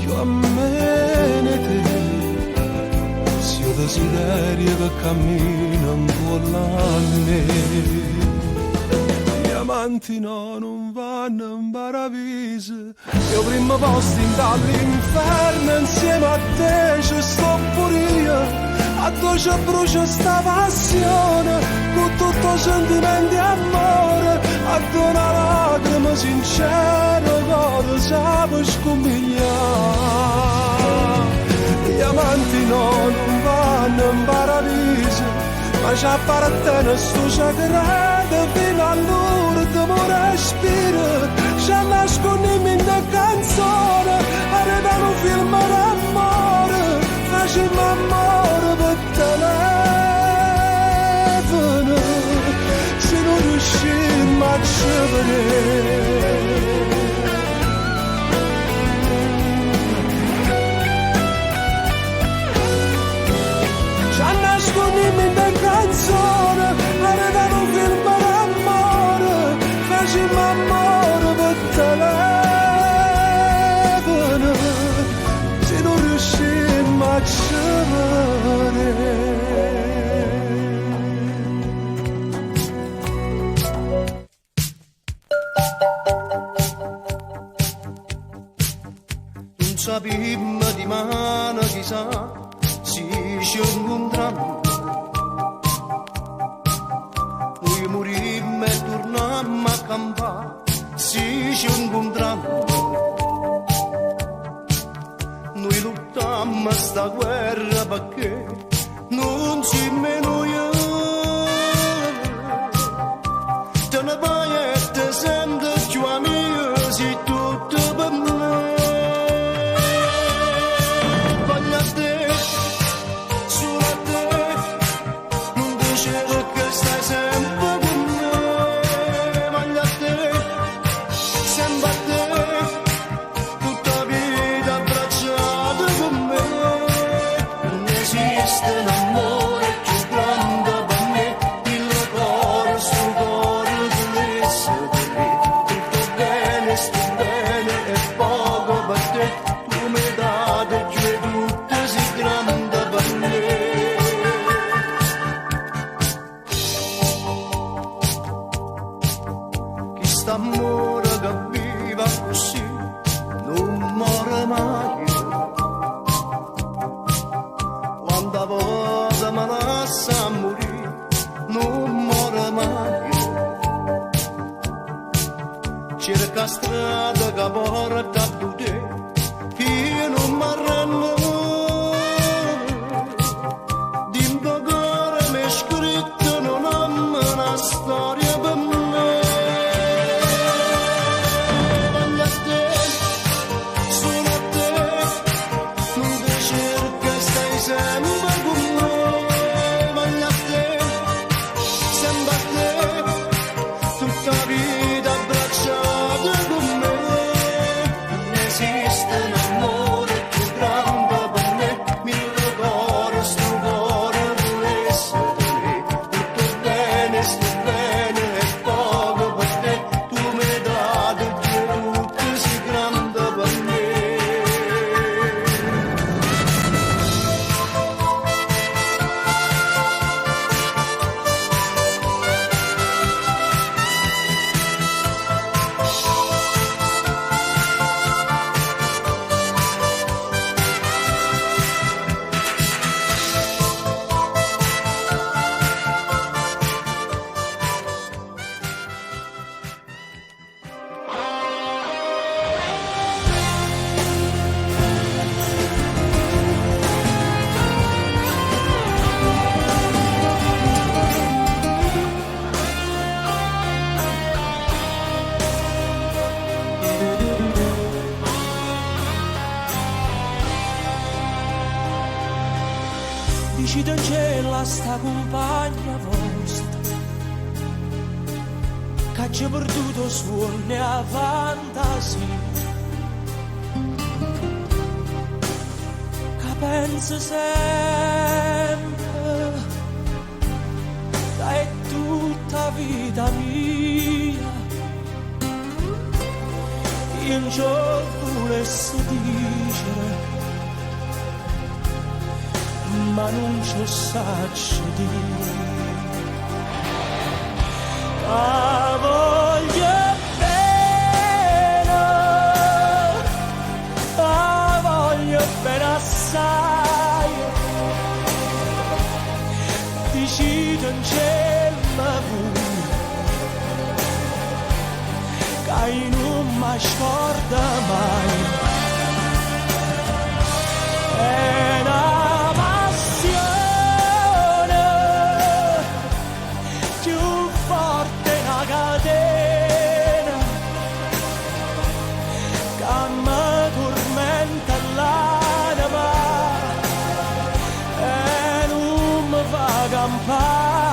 F: io a me e te, se io desiderio che cammino intorno a me. Amanti no, non vanno in paradiso, io primo posto in dall'inferno insieme a te ci sto pure io, a te ci brucia sta passione, con tutto sentimento e amore, a te una lacrima sincera, cuore sa per scomigliare. Gli amanti no, non vanno in paradiso, ma ci appartiene sto segreto fino all'ultimo respiro. Ci nascondiamo in una canzone, arredano un film d'amore, facciamo amore per telefono, se non riusciamo a vedere. Ci nascondiamo in una canzone, arredano un film d'amore, facciamo amore per telefono, se non riusciamo a vedere.
D: Non sappiamo di mano chissà si ci incontrammo, noi morimmo e tornammo a campare, si ci incontrammo, noi luttammo sta guerra perché non si meno io, te ne vai e te sento più amico, si tutto per me. Amore che viva così non muore mai. Quando volta me lascia morire non muore mai. Cerca strada che porta a te fino non mi arrendo. Dimmi che mi è scritto non amo una storia per me.
G: parla sta compagna vostra che ci ha perduto suoni a fantasia, che pensa sempre che è tutta vita mia, io non ci volessi dire ma non ci saccio dire. Ah, voglio bene assai, decido in cielo che non mi scorda mai. È una passione più forte una catena che mi tormenta l'anima e non mi fa campare.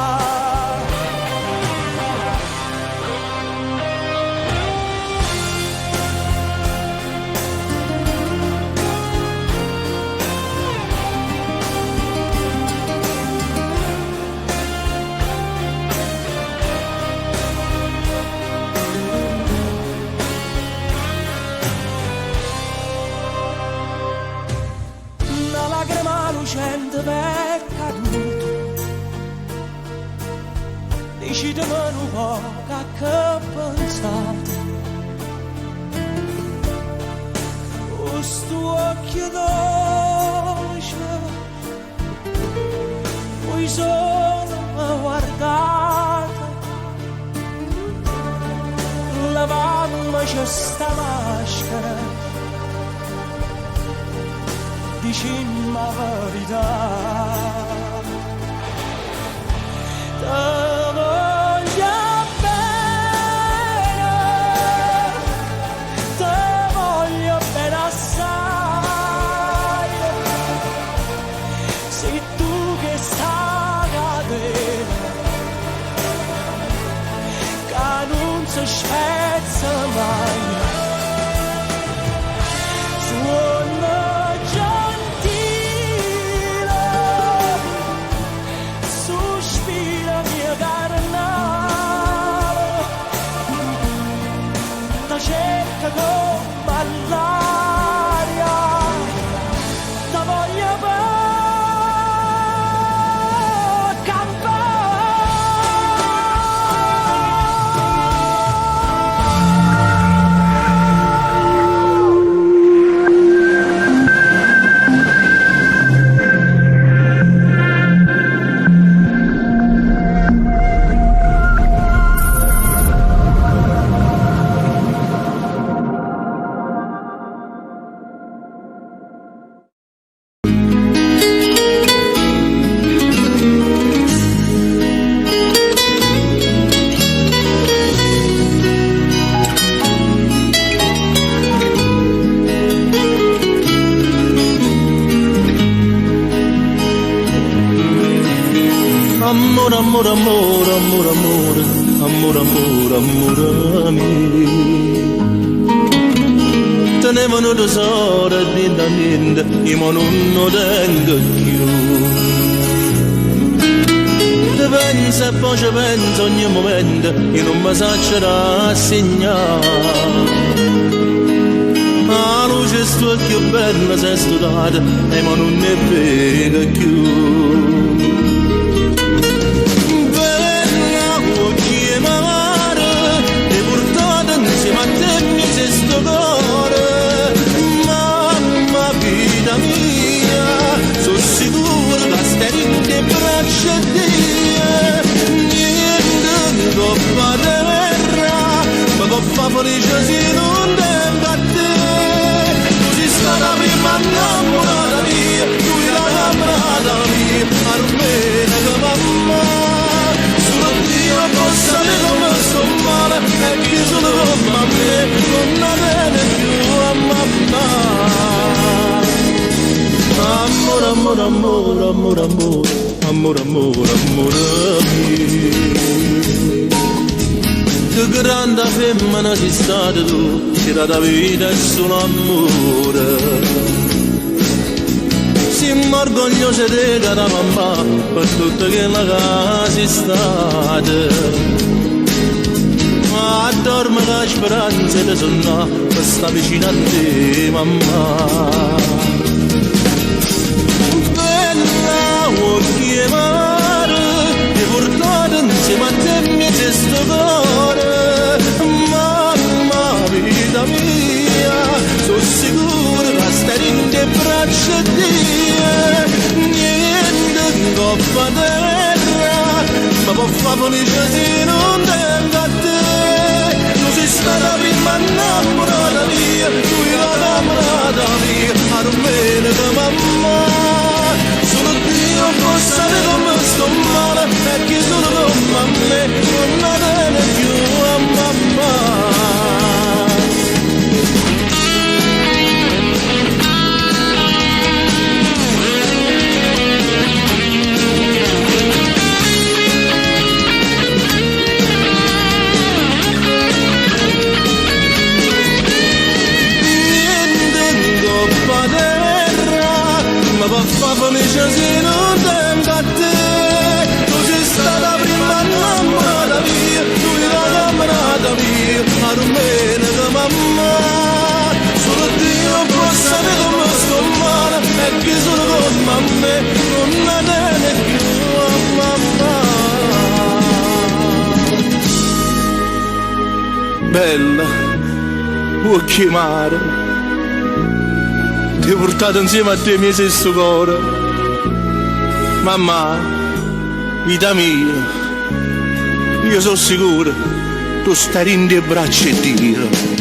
G: Lucente è caduto, decidimi un po' che pensate. Questo occhio dolce, poi solo mi guardate, lavammoci sta maschera, dicimmi la verità. Te voglio bene assai, sei tu che stai cadendo, che non si spezza mai. Suona cerca come l'aria, la voglio amore, amore, amore, amore, amore, amore, amore, amore mio. Tenevano tesoro e niente, io non tengo più. Te penso e poi ci penso ogni momento, io non mi saccio rassegnare. La luce sto più bella se è studata, e ma non ne frega più. Insieme a te mi sei sto cuore, mamma vita mia, sono sicuro che stai in te braccia die, niente troppa terra, ma può fa felice se non vengo a te, tu sei stata prima innamorata mia, tu sei la innamorata mia, almeno che mamma, solo Dio possa sapere come sto male, e che sono come a me, non la bene più a mamma. Amore, amore, amore, amore, amore,
F: amore, amore, amore mio. Che grande femmina sei stata tu, c'era da vita e solo amore. Siamo orgogliosi di cara mamma per tutto che la casa è stata. Ma dorme la speranza di sonnare per sta vicino a te, mamma. Bella vuoi chiamare, ti portare insieme a te il mio stesso cuore. Mamma, vita mia, sono sicuro che stai in te braccia di niente coppa terra, ma può fare felice se non tengo a te. Tu sei stata prima innamorata mia, tu eri innamorata mia, a non bene che mamma. Solo Dio può sapere come sto male, perché solo con me non la tiene più a mamma. Papà felice se non tengo a te. Tu sei stata prima innamorata mia, tu eri innamorata mia, a non bene che mamma. Solo Dio può sapere come sto male, perché sono con me non la tiene più a mamma. Bella, vuoi chiamare? Ti ho portato insieme a te il mio stesso cuore. Mamma, vita mia, io sono sicuro tu stai in le braccia di Dio.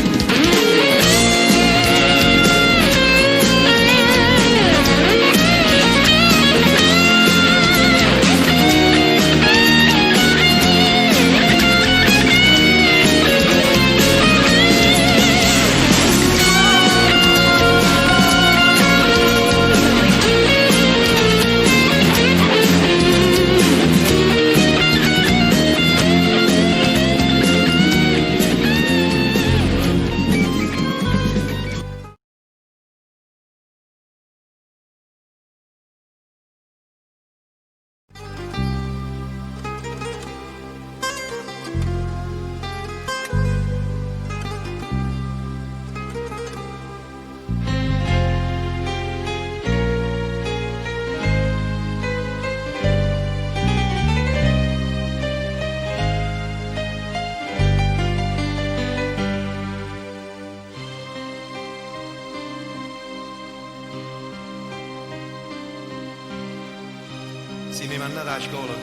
C: Se mi mandate a scuola,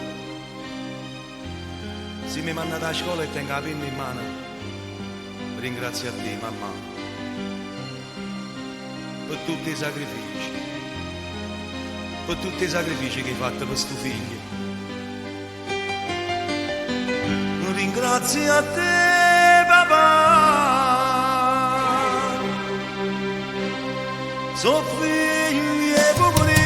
C: se mi mandate a scuola e tengo la penna in mano, ringrazio a te, mamma, per tutti i sacrifici che hai fatto per questo figlio. Ringrazio a te, papà, so figli e popoli.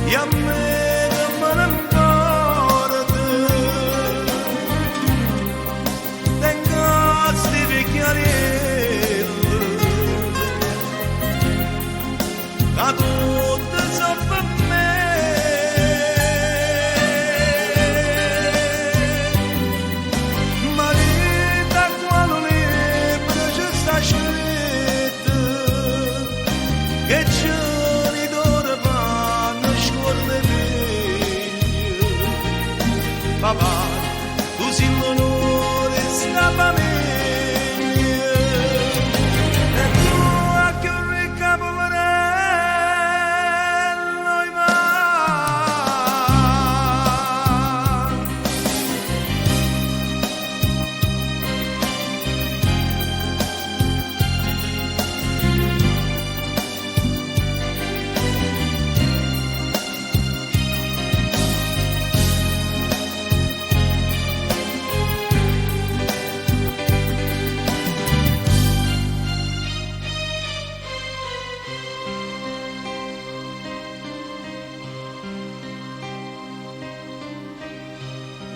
C: E a me non me ne importa, tengo sti vecchiarelli, da tutte so per me. Marita quando libro ci sta scritto, che giorni d'ora fanno scorrere.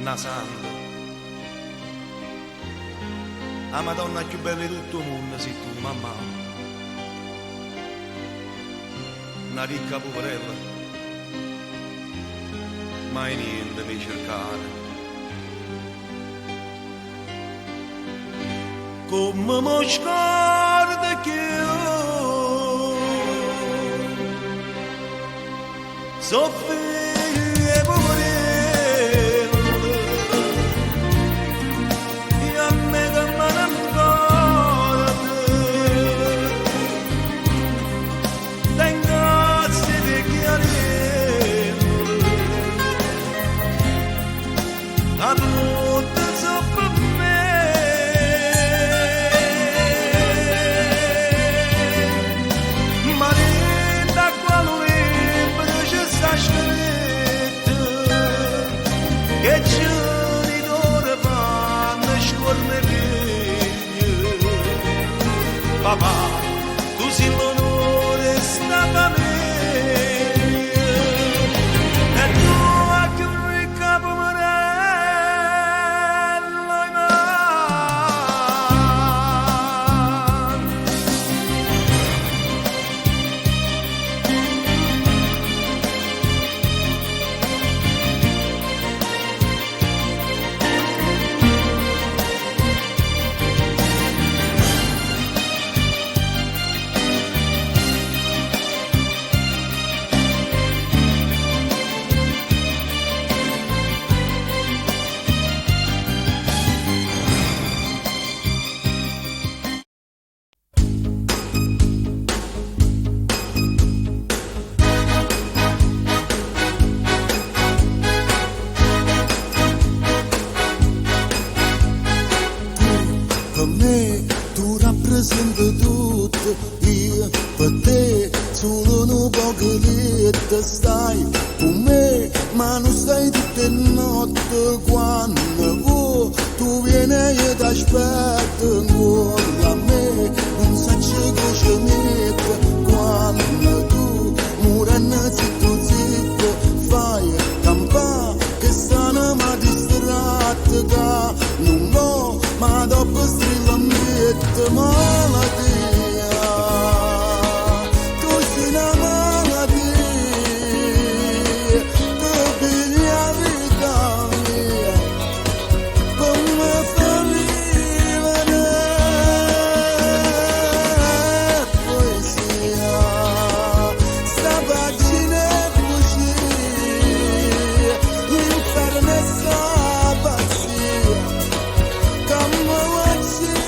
A: Donna Santa. La Madonna più bella di tutto il mondo sei tu, mamma. Una ricca poverella, mai niente mi cercare. Come mi scorda che io so figlia e poverella, e a me che me ne ancora tengassi di chiarire a tutte sopra me. Marita qual libro ci sta scritto che giorni d'ora fanno scorne figli. Papà, tu sei l'onore stata mia e tu a che ricca pomerella in mano.
I: Per me tu rappresenti tutto, io per te solo un poco lì stai con me, ma non stai tutte notte quando vuoi, tu vieni e io ti aspetto ancora a me, non sai che ci mette quando tu muorenno zitto fai campare che stanno ma distratta che non vo ma dopo strilla mette malattia, tu sei una malattia, tu vieni a vita mia, come fa vivere poesia, sta pagina è così, l'inferno è sta pazzia. Come uccide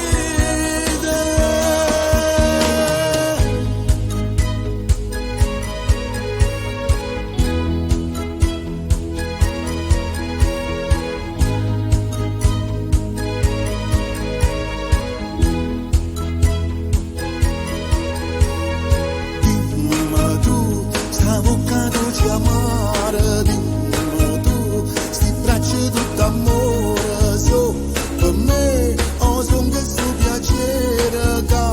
I: dimmi tu, sta bocca dolce amare, dimmi tu, sti braccia tutto amore, so per me, ho son che su piacere che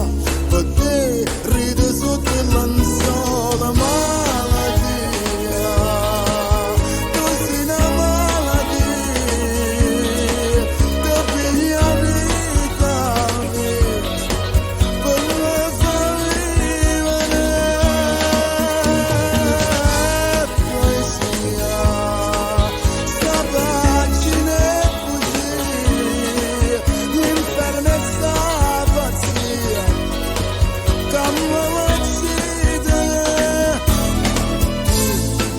I: per te ride sotto il lenzuolo malattia, tu sei una malattia, che piglia vita mia, per me fa vivere poesia, sta pagina è così, l'inferno è sta pazzia, come uccide.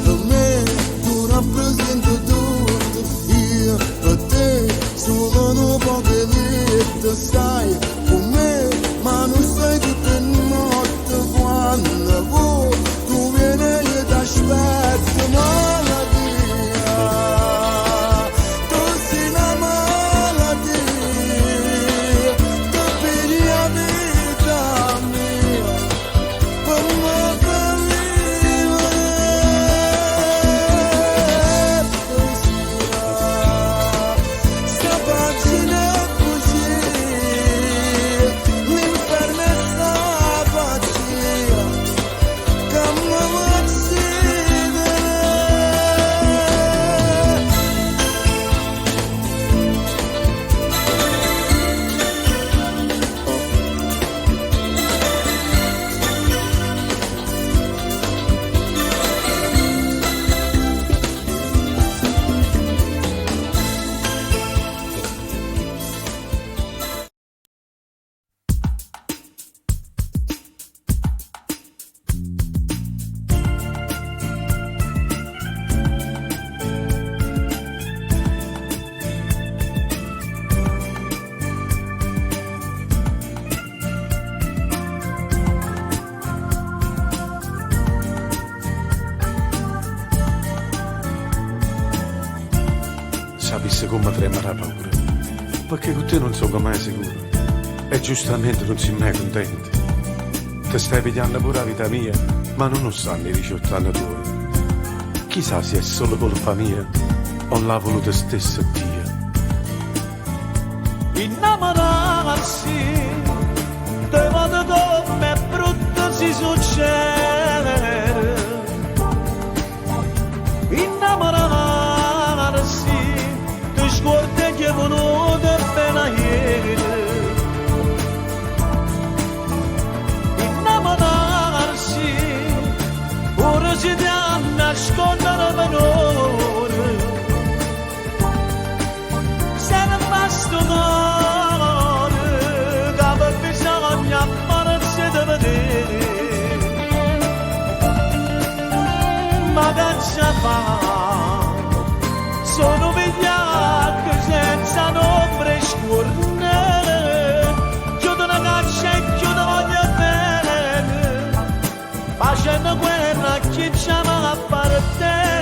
I: Per me tu rappresenti tutto, io per te solo un po' che lì stai con me, ma non stai tutte notte quando vuoi, tu vieni e io ti aspetto malattia, tu sei una malattia, tu piglia vita mia, come fa vivere poesia, sta pagina è così,
C: sapesse come tremare la paura, perché con te non sono mai sicuro, e giustamente non si mai contenti. Ti stai pigliando pure la vita mia, ma non lo sanno i 18 anni tuoi. Chissà se è solo colpa mia, o l'ha voluto stesso Dio.
F: Innamorarsi, te vado come brutto si succede. Innamorarsi, ti scordi che è venuto appena ieri. Innamorarsi, ora si dà a nascondere valore. Se ne basta cuore, che per bisogna ammarsi di vedere. Ma che ci fa? Sono vigliacchi senza nombre scorne. Chiudo una caccia e chiudo voglio bene, facendo guerra a chi ci appartiene.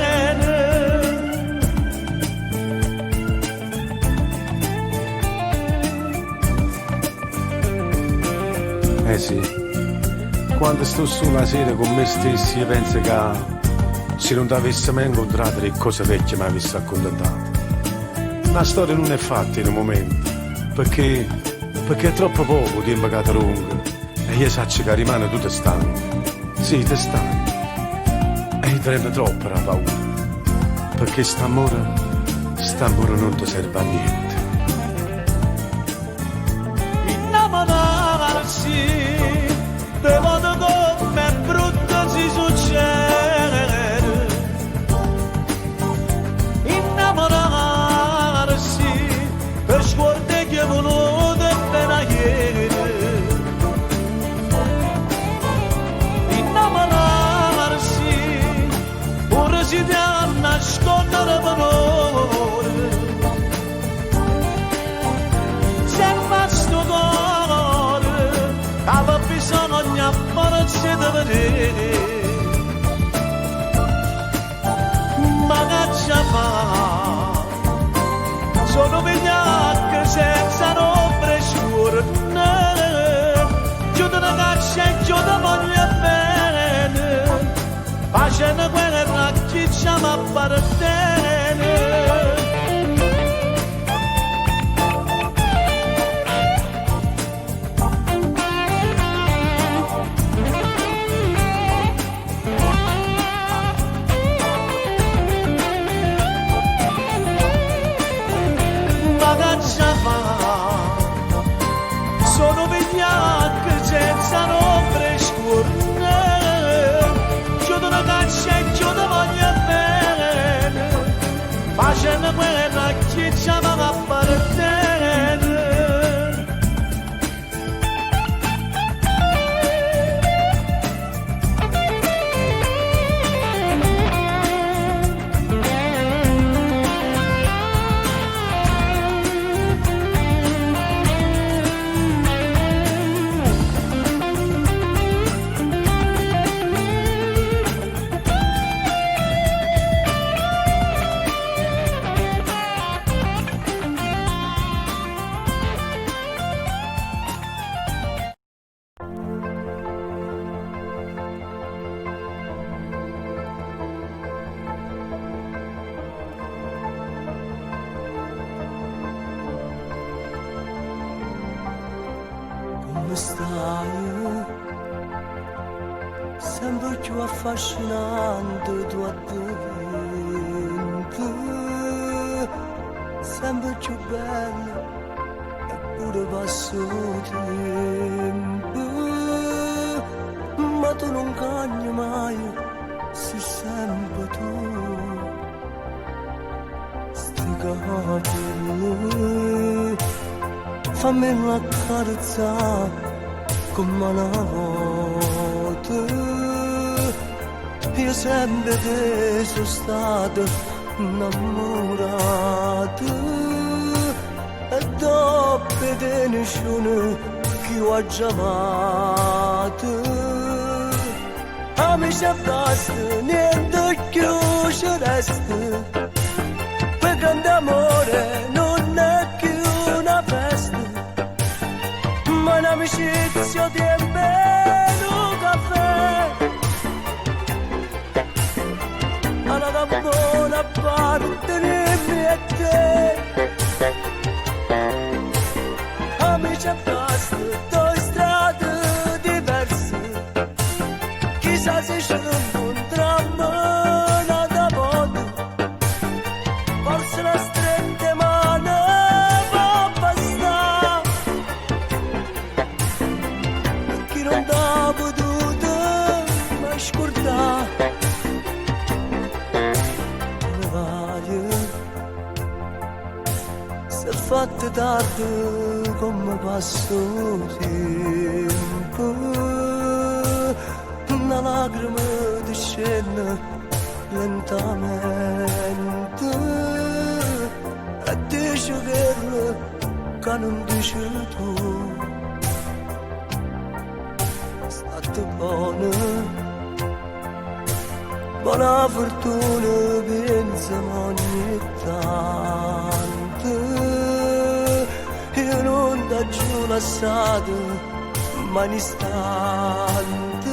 C: Eh sì, quando sto sulla sera con me stessi io penso che se non ti avessi mai incontrato le cose vecchie mi avessi accontentato. Una storia non è fatta in un momento, perché è troppo poco tempo che ti lungo, e io so che rimane tutto stanco. Sì, ti stanco. E io prendo troppo la paura, perché st'amore non ti serve a niente.
F: Innamorarsi, te vado come brutto si succede. Innamorarsi, per scordi che è venuto appena ieri. Innamorarsi, ora si dà a nascondere valore. Se basta cuore, aveva bisogno ammarsi di vedere. Ma che ci fa? Sono vigliacchi senza nombre scorne. Chiudo una caccia e chiudo voglio bene, facendo guerra a chi ci appartiene. Sono vigliacchi senza nombre scorne. Chiudo una caccia e chiudo voglio bene, facendo guerra a chi ci appartiene. Come stai? Sempre più affascinante tua dentro, sempre più bella, eppure passa il tempo. Ma tu non cambi mai, sei sempre tu. Sti capelli, fammi accarezzare come una volta. Io sempre te sono stato innamorato, e dopo te nessuno che ho già amato. Amici basta, niente più ci resta, per grande amore
G: amicizia di un caffè alla da buona parte di me e te amici e basta due strade diverse chissà se ci incontriamo da volta forse la strette mano va basta per chi non t'ha potuto mai scordare ne vale se è fatto tardi come passo tempo una lacrima ti scende lentamente e dice quello che non dici tu state buona fortuna pensiamo ogni tanto io non da giù lasciato ma un istante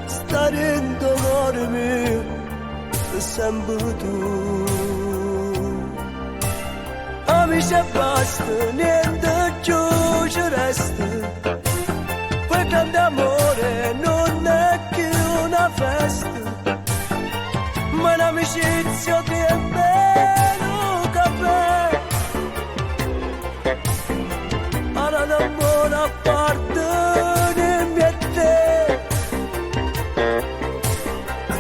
G: stare in cuore mio per sempre tu amici e basta niente più ci resta quel grande amore non è che una festa ma un'amicizia che è bello caffè alla da buona parte di me e te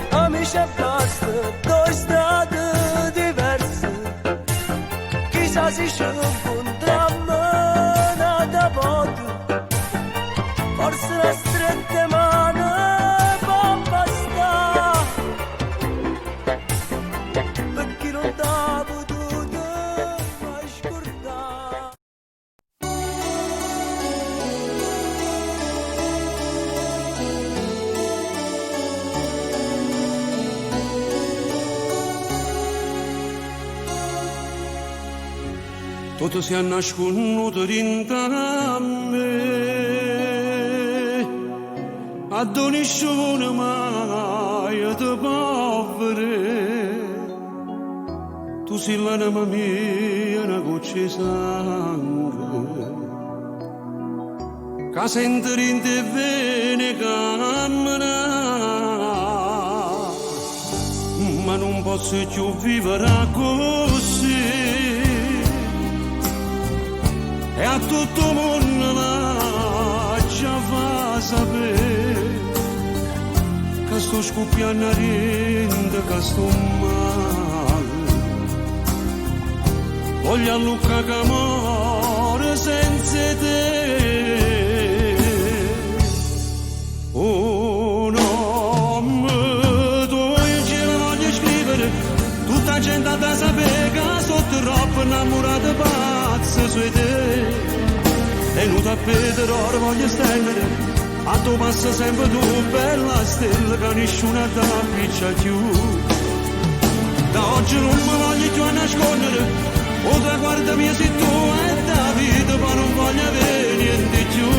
G: amici e basta due strade diverse chissà se ci incontriamo da volta forse la strette mano va basta per chi non t'ha potuto mai scordare. Tutto si è nasconuto dentro a me ad ogni scione mai ti povere tu sei l'anima mia una goccia di sangue che sente in te vene cammina ma non posso più vivere così e a tutto il mondo la già fa sapere che sto scoppiando a rende che sto male voglio a Lucca che muore senza te oh no tu in giro voglio scrivere tutta la gente da sapere che sono troppo innamorata pazza su te e non t'appetere ora voglio stendere a tu passa sempre tu bella stella che nessuno ti appiccia più da oggi non mi voglio più a nascondere o tu guardami se tu è da vita ma non voglio avere niente più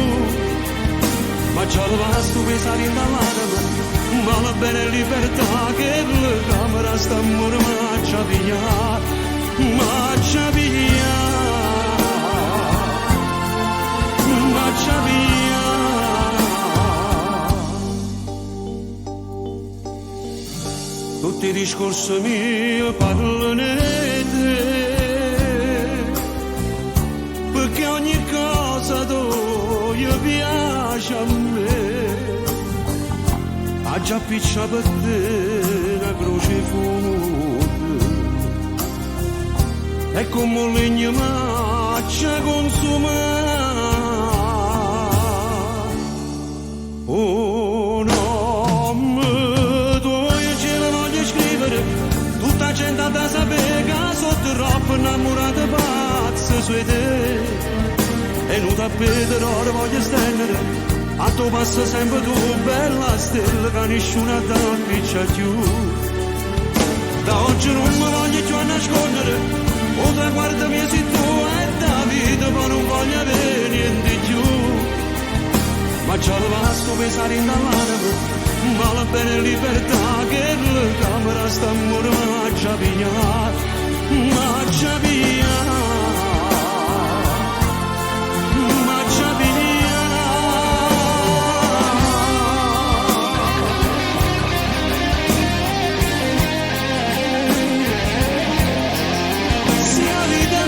G: ma già lo basta pensare in dall'anima ma la bene libertà che la camera sta mormaccia via marcia via marcia via tutti i discorsi miei parlano di te perché ogni cosa tu io piace a me ha già piccia per te una croce fuoco e come un legno maccia consuma oh no tu io ce la voglio scrivere tutta la gente da sapere che sono troppo innamorata pazza su te e non t'appetere ora voglio stendere a tu passa sempre tu bella stella che nessuno ti appiccia più da oggi non mi voglio più a nascondere o guardami se tu è da vita ma non voglio avere niente più ma già lo lascio pesare in l'anima, ma la bene libertà che la camera sta mormaggia via, maggia via, maggia via. Sia vita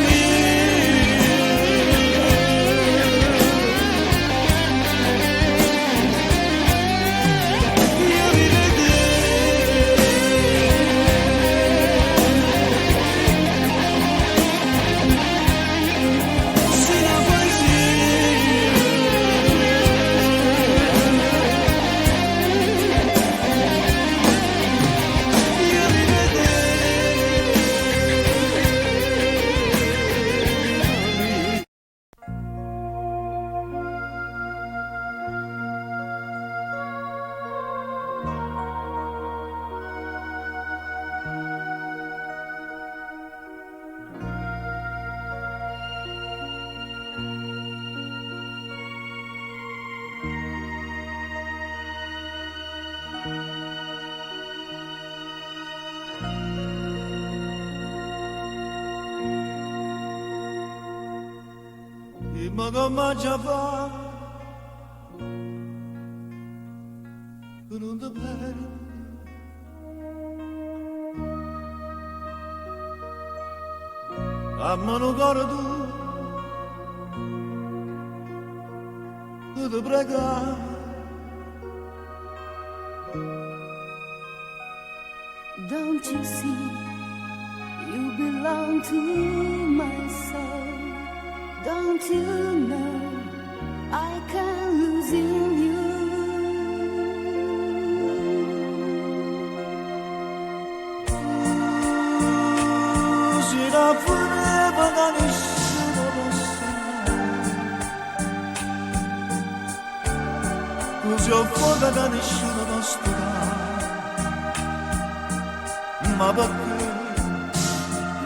E: ma come già fa che non ti perdi a mano cuore tu che ti prega
H: Don't you see you belong to my soul? Don't you know I can't lose in you?
E: Si la voleva da nessuno lo sa, così ho fuoco da nessuno lo sta, ma perché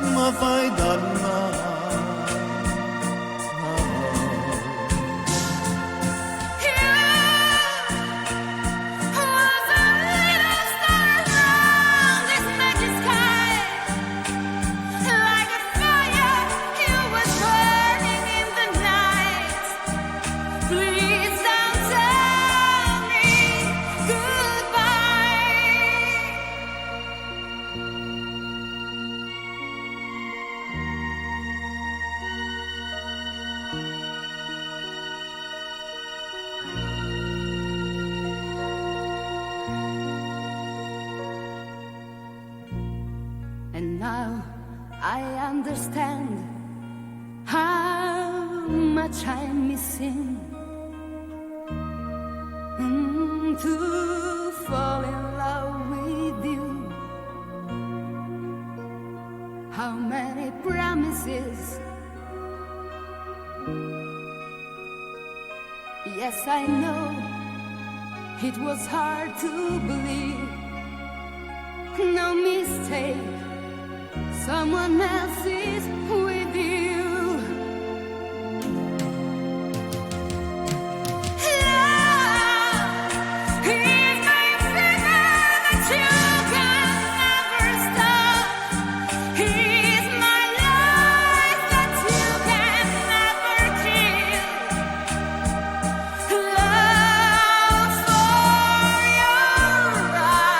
E: mi fai dannare?
H: And now I understand how much I'm missing to fall in love with you. How many promises? Yes, I know it was hard to believe. No mistake, someone else is with you. Love is my fever that you can never stop. He's my life that you can never kill. Love for your eyes.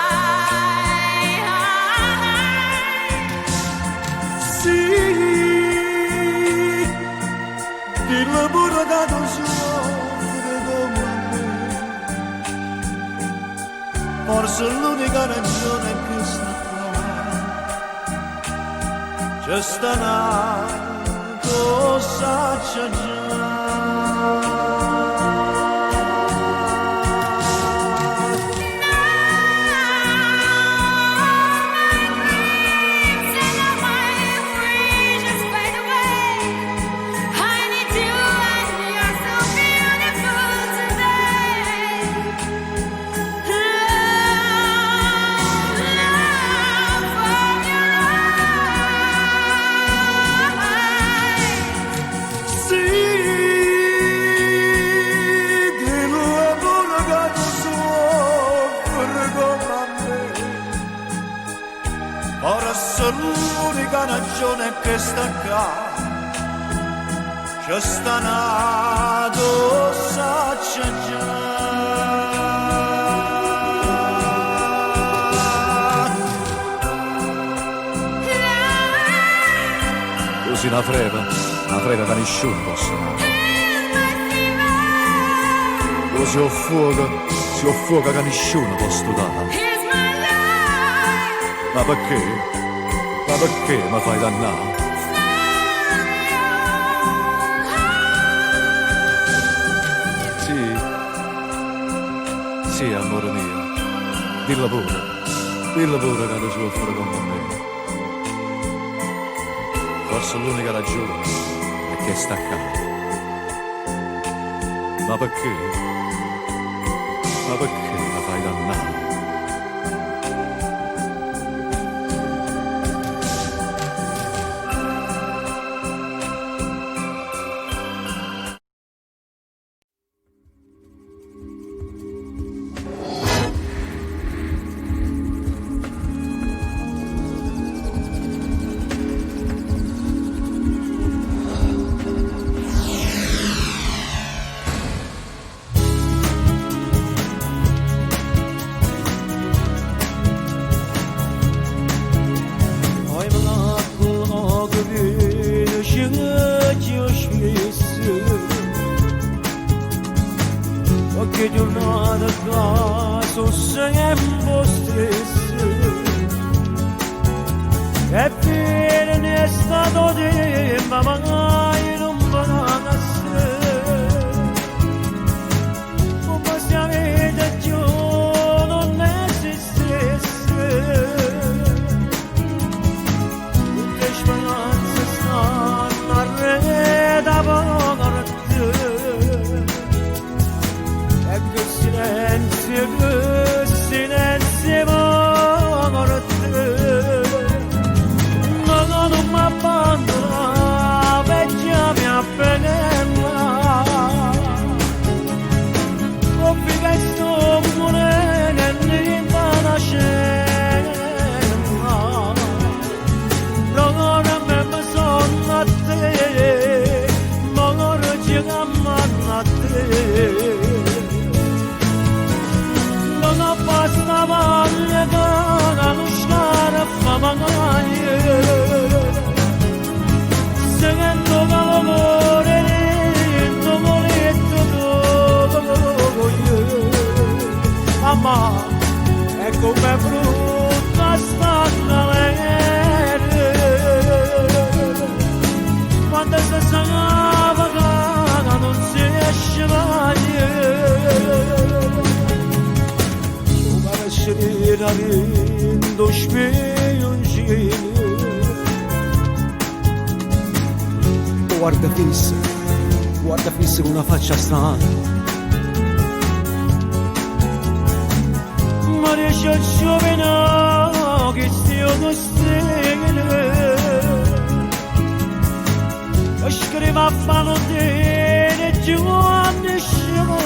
E: Sì, il lavoro che tu soffri come me, forse l'unica ragione che sta qua, c'è sta una cosa c'è già. Sì, ora l'unica ragione che sta qua c'è sta nato saccia già.
J: Così una freva da nessuno posso amare. Così ho fuoco che nessuno può studare. Ma perché? Ma perché mi fai dannare? Sì, amore mio, dillo pure che lo soffro come me. Forse l'unica ragione è che sta qua. Ma perché? Ma perché la fai dannare?
G: Che giornata qua sono sempre stesse e fine ne è stato tempo ma mai non banasse un passiamento giù non esistesse tutte speranze stanno a re da morte. Silenzio morte ma non mi abbandona vecchia mia appena coppi che sto morendo in vana scena non me sono a te ma ora ci chiamano a te. Basta valle da lusciare fa magari seguendo l'amore lento voletto mamma è come brutta stanno quando si sanava non si esce mai. Rindo spioncino guarda fisso con una faccia strana ma riesce a giovane che stiamo stile e scrive a mano te giù a nessuno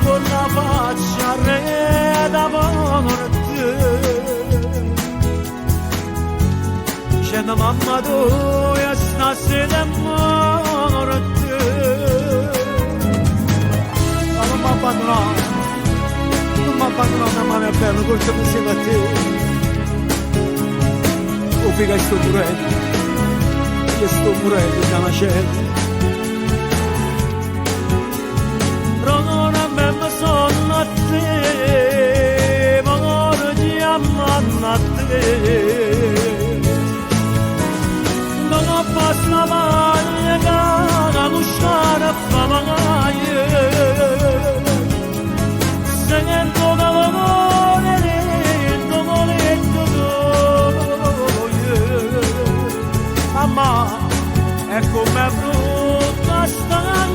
G: con la faccia re da morte c'è una mamma tua stasera morte ma non mi abbandonare una mano bella colta insieme a te o figa sto morendo da una cella ma sono a te, ma ora ti amano a te. Non ho basta mai da lusciare fa mai. Sento l'amore lento, voletto mamma, è come brutta stanca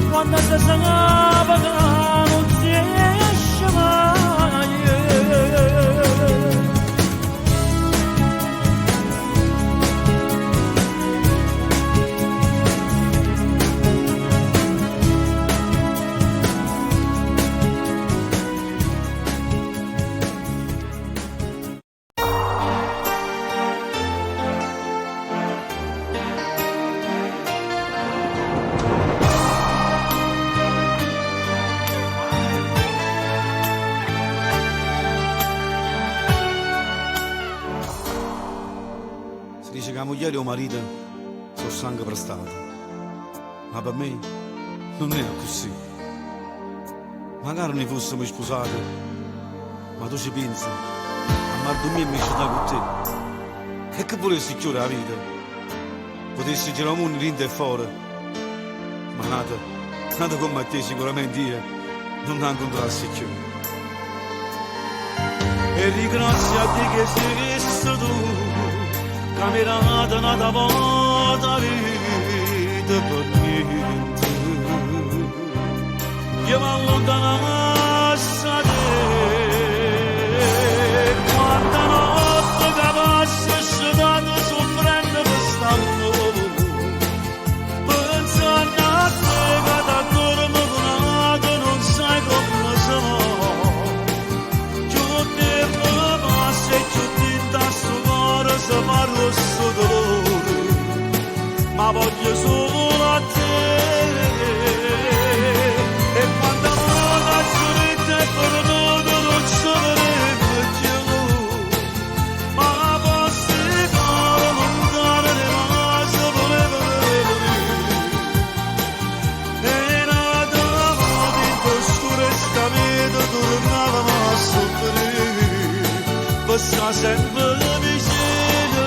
G: quando si sanava non si esce mai.
J: moglie e il marito sono sangue prestato. Ma per me non è così. Magari ne fossimo sposati, ma tu ci pensi, a Mardomia mi ci dà con te. E che volessi chiudere la vita? Potessi girare il mondo dentro e fuori. Ma nata come te sicuramente io non la incontrassi più.
A: E ringrazio a te che sei tu, camerata nata volta vita per niente. Io mi allontanassi da te, quanta notte che passa scivolando soffrendo per st'anno, pensando a te che t'ancora mi conosco, non sai come sono. Giù tempo passa e giù tinta sto cuore se fa rosso dolore, ma voglio solo a te. E quando la solita è perduta non sapremo più, ma posso fare lontano le mani volevo e nada di scure sta vita tornavamo a soffrire, passa sempre vicino.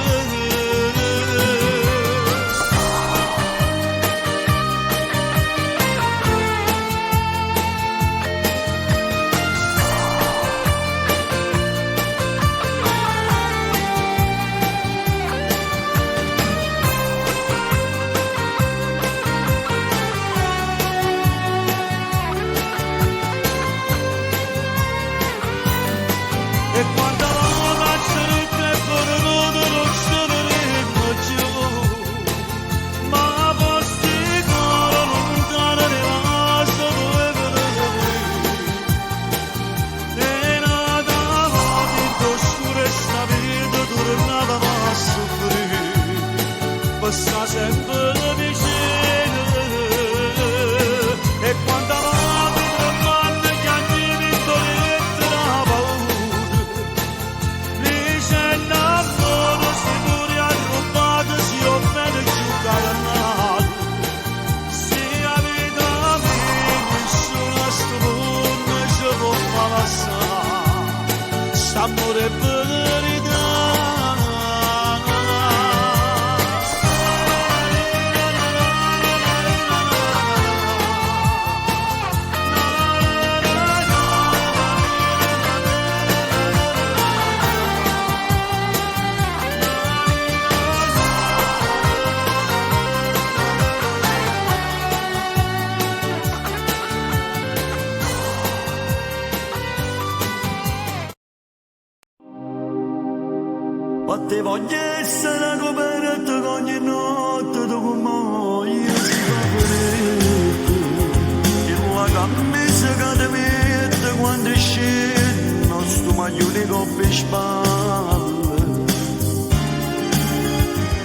A: E quando la cerca è perduta non sapremo più, ma posti cuore lontano le mani volevo e nada di scure sta vita tornavamo a soffrire, passa sempre vicino. E quando la vita che anni vittorietta la paura, Lì nascono sicuri arrubati, si offende giocare a nato. Se la vita mia nessuno a sto mondo ci può far passare, st'amore è verità.
E: Ma te voglio essere coperta ogni notte tu con me io scoperete che la camisa che ti mette quando scendono sto maglione coppe spalle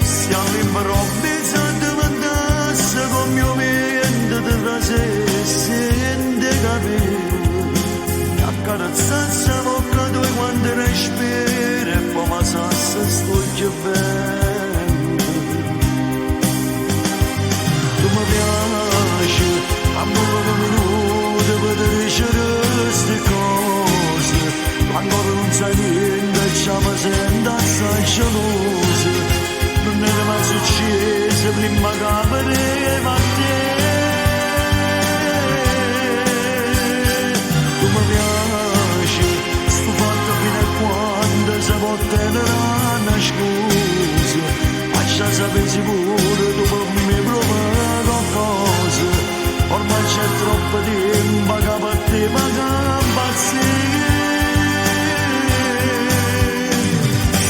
E: se all'improvviso ti mandasse con mio vento ti trasesse e ti capivo accarezzasse la bocca tua quando respiri e poi mi sassa sto bene. Tu mi piaci, amore minuto per dicere queste cose, ancora non sai niente e ci mi sento assai gelosa, non è mai successo prima che vedevo a te. Tu mi piaci, sto fatto fino a quando si può tenere una scusa, lascia sapere sicuro tu per me provare qualcosa, ormai c'è troppo tempo che per te mi impazzire.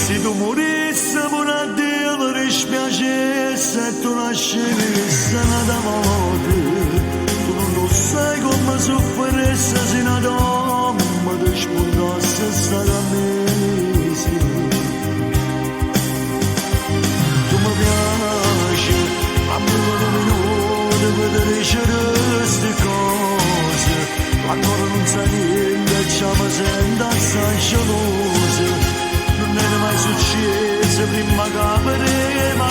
E: Se tu morissi pure a Dio mi dispiacesse e tu nascessi una morte, tu non lo sai come sofferesse se una donna ti spuntasse sta camisa. Tu mi piaci, amore minuto per dicere queste cose, ancora non sai niente e ci mi sento assai gelosa, non è mai successo prima che vedevo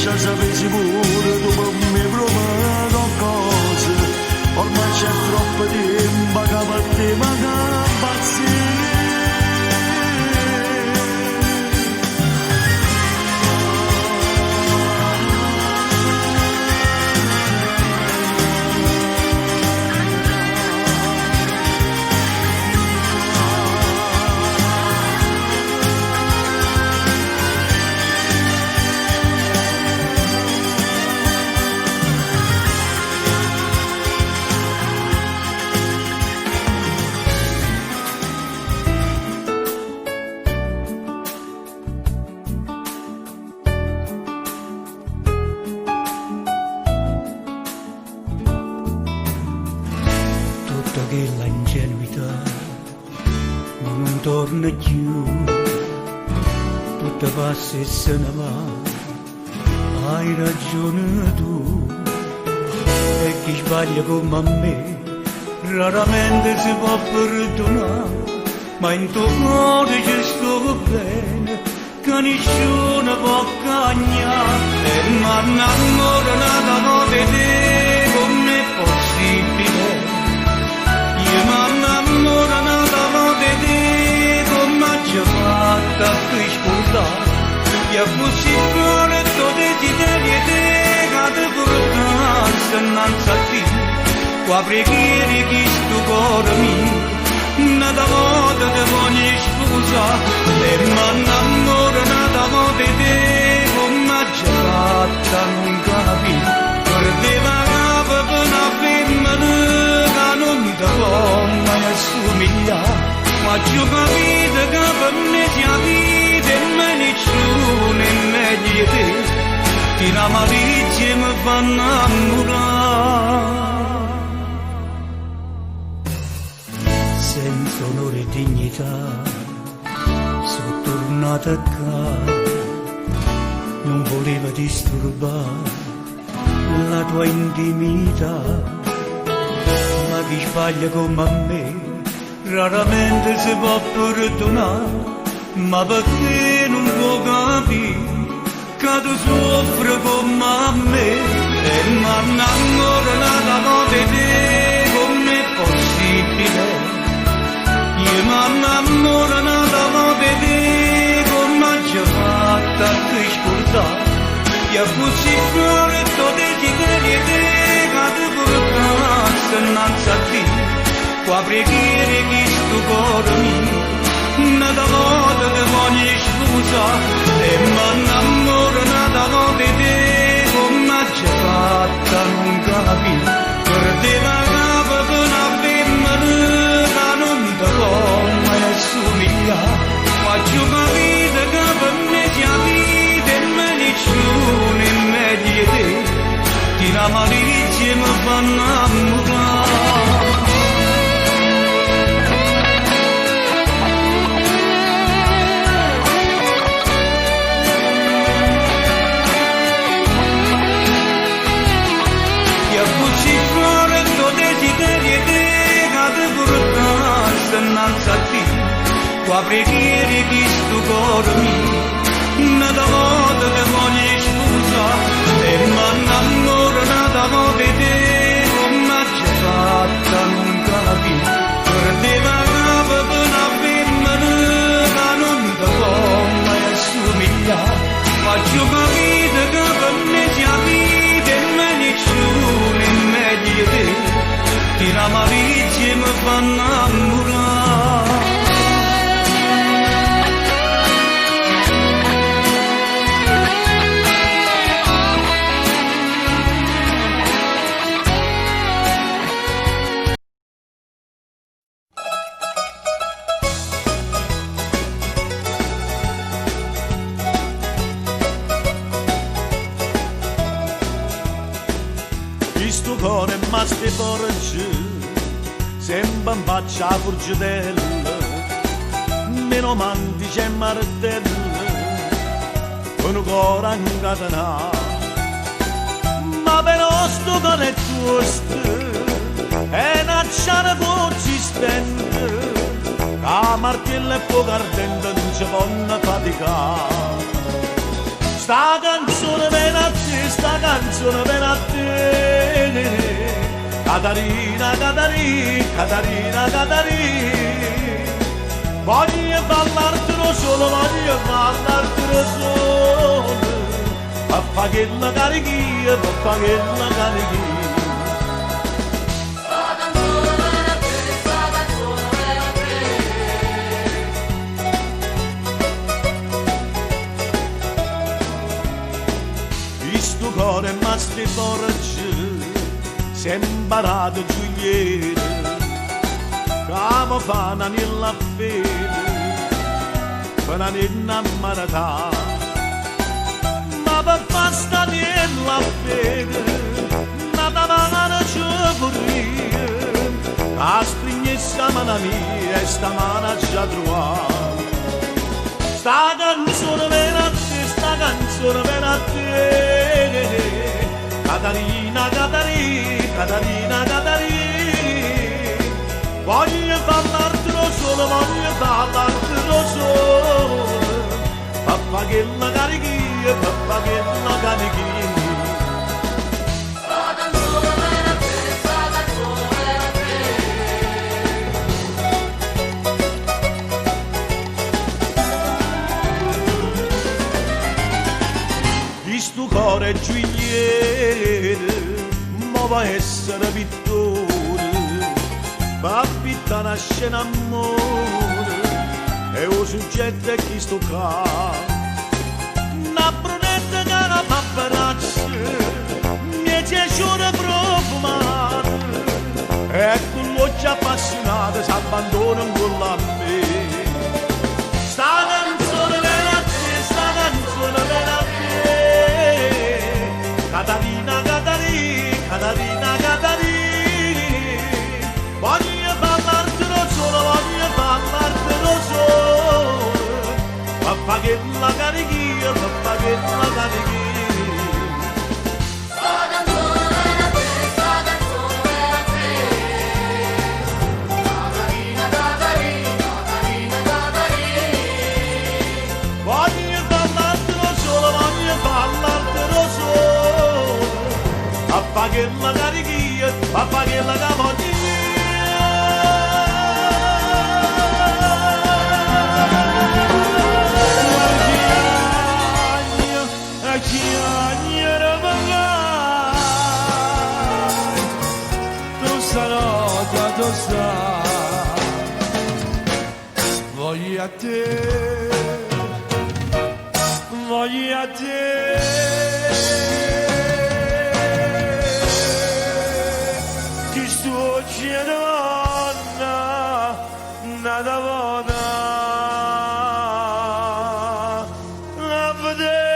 E: lascia sapere pure tu per me proprio qualcosa. Ormai c'è troppo tempo che per te manca pazzire.
F: Quella ingenuità non torna più, tutta passa e se ne va, hai ragione tu, e chi sbaglia come me raramente si può perdonare, ma in tuo cuore ci sto bene, che nessuno può cagnare, e mi innamoro nata di te, come è possibile? Io mi innamoro nata di te, come ci ha fatto a scusare, e così buono tuo desiderio di te, che ti portasse innanzi a te, qua preghiere che sto cuore mio, nata volta ti voglio scusare, e mi innamoro nata di te, come ci ha fatto a non capire, perdeva capo per una femmina, non ti può mai assomigliare, ma ci ho capito che per me sia vita e me nessuno è meglio di te, che la malizia mi fa innamorare. Senza onore e dignità sono tornato a casa, non volevo disturbare la tua intimità, ma chi sbaglia come me raramente si può perdonare, ma perché non può capire che tu soffri come me, e mi innamoro nata di te, come è possibile? Io mi innamoro nata di te, come ci ha fatto a scordare, e così cuore tuo desiderio di te, che ti portasse innanzi a te, qua preghiere che sto cuore mio, nata volta ti voglio scusare, e mi innamoro nata di te, come ci ha fatto a non capire, perdeva capo per una femmina, che non ti può mai assomigliare, ma ci ho capito che per me sia vita e me nessuno è meglio di te, che la malizia mi fa innamorare. Innanzi a te, qua preghiere che sto cuore mio, nata volta ti voglio scusare, e mi innamoro nata di te, come ci ha fatto a non capire, perdeva capo per una femmina, che non ti può mai assomigliare, ma ci ho capito che per me sia vita e me nessuno è meglio di te, che la malizia mi fa innamorare.
E: Questo cuore ma sti porge, sempre in faccia a furgitella, meno manti c'è martella, un cuore incatenato, ma però sto cuore è giusto, e una ciara voce spende, la martella e fuoco ardente non ci fanno faticare, sta canzone viene a
A: sta canzone per a te. Catarina, Catarina, Catarina, Catarina, voglio parlartelo solo, voglio parlartelo solo, papà che la carichia, papà che la carichia. Questo cuore ma sti forge, si è imparato Giulietta, come fa una nella fede, per una innamorata, ma per fare sta nella fede, nata mano ci vorrei, a stringere sta mano mia e sta mano già trovata. Sta canzone per a te, sta canzone per a te, Catarina, Catarina, Catarina, Catarina, voglio parlartelo solo, voglio parlartelo solo, papà che la carichia, papà che la carichia. Questo cuore Giulietta, ma va essere pittore, va pittare una scena amore, e il soggetto è questo qua. Una brunetta che una paparazza, mi piaciuta profumata, e con l'occhio appassionato si abbandona con la me. Sta canzone per a te, sta canzone per a te, Catarina, Catarina, Catarina, Catarina, voglio parlartelo solo, voglio parlartelo solo, papà che la carichia, papà che la carichia. Voglio parlartelo solo, voglio parlartelo solo, papà che la carichia, papà che la cavonia.
F: Tu stanotte, tu sai, voglio a te, voglio a te, che sto chiedendo nada buona a vedere.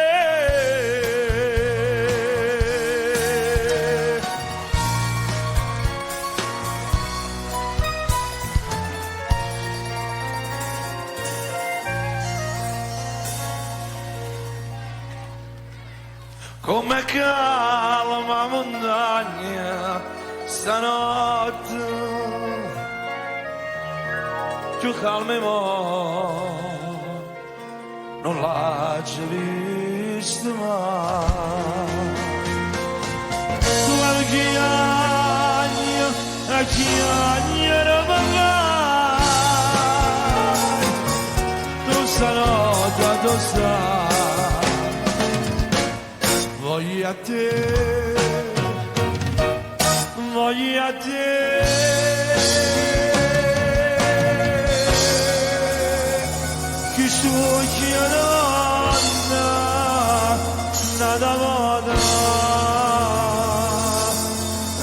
F: Come calma montagna stanotte, più calma non l'ha vista mai. Tu a chi era vai, tu stanotte tu sai. Voglio a te, voglio a te, che sto chiedendo nada moda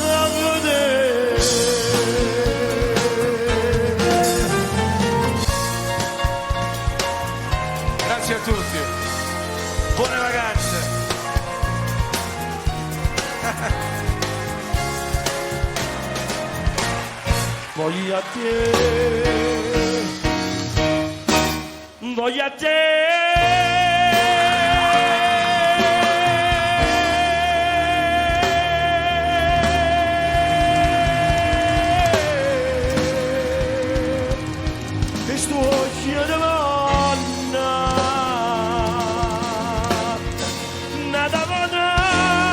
F: a vedere. Grazie a tutti, buone vacanze. Voglio a te, voglio a te. E sto chiedendo nada buona.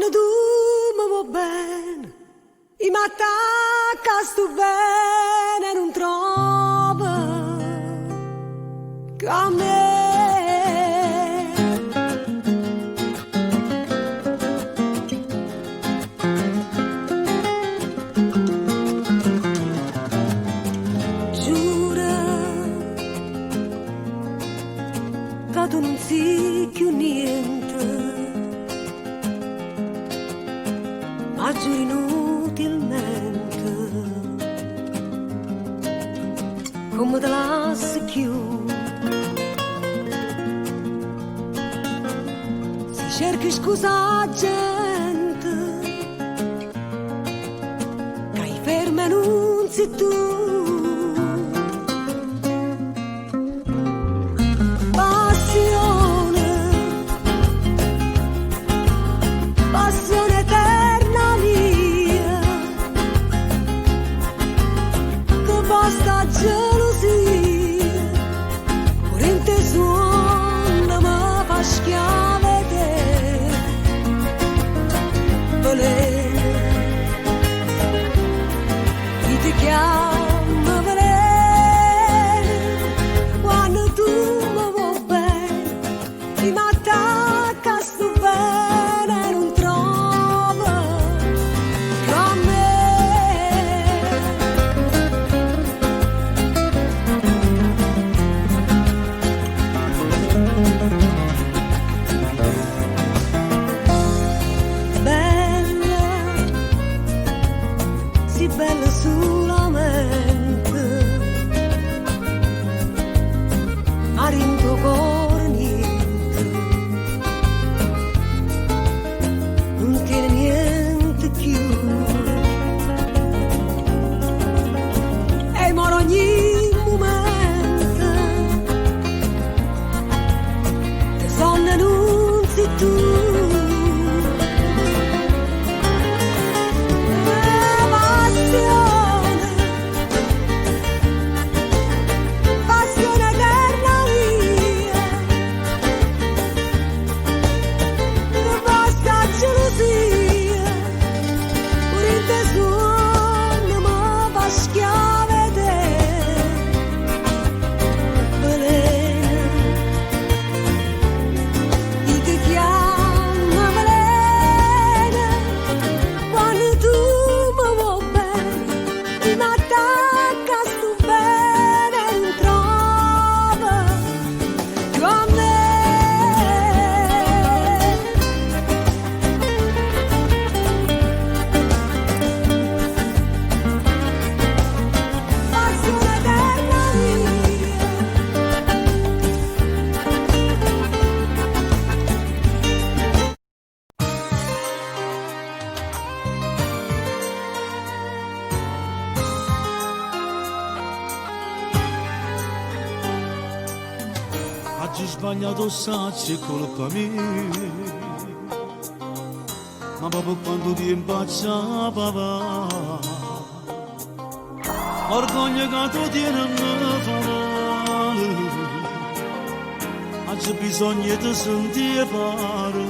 H: tu mi vuoi bene, i m'attacca sto bene, non trova che a me. Giura che tu non sei più niente, ma giuri inutilmente, come te lasci più. Si cerchi scusa a gente, che hai ferma non sei tu. Passione eterna mia, che basta gelosia, pure in te suona ma fa schiave te, veleno, chi ti chiama veleno, quando tu mi vuoi bene, ti m'attacca sto bene, non trova che a me. Bella, sì bella solamente, a rinto cuore niente, non tiene niente più, e moro ogni momento, te sonno non sei tu. Passione eterna mia, che basta gelosia, pure in te suona ma va schiave te, veleno, chi ti chiama veleno, quando tu mi vuoi bene, ti m'attacca sto bene, non trova più a me. Passione eterna mia,
B: Oggi ho sbagliato sacci è colpa mia, ma proprio quando ti impacciava va, orgoglio che tu tieni a me fa male, oggi bisogna di sentire parlare,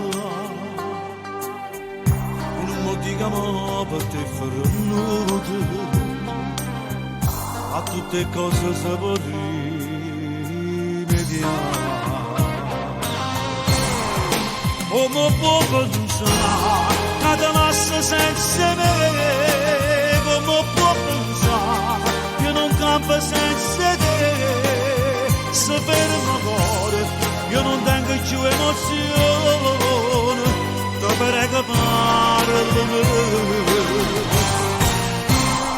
B: non mi dica ma per te fermato, a tutte cose si può rimediare. Come può pensare che ti lascia senza me? Come può pensare che non campa senza te? Se ferma cuore, io non tengo più emozione, ti prego parlami.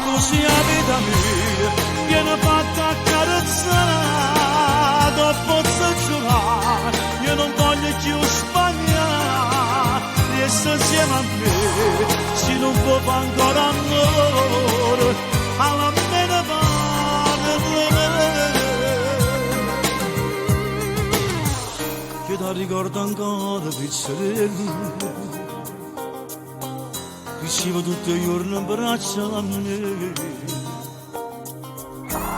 B: Così la vita mia viene fatta accarezzare, dopo giurare, io non voglio più sbagliare, resta insieme a me, se non può fare ancora amore, alla meno parla, che ti ricordo ancora pizzerello, riuscivo tutti i giorni in braccio a me,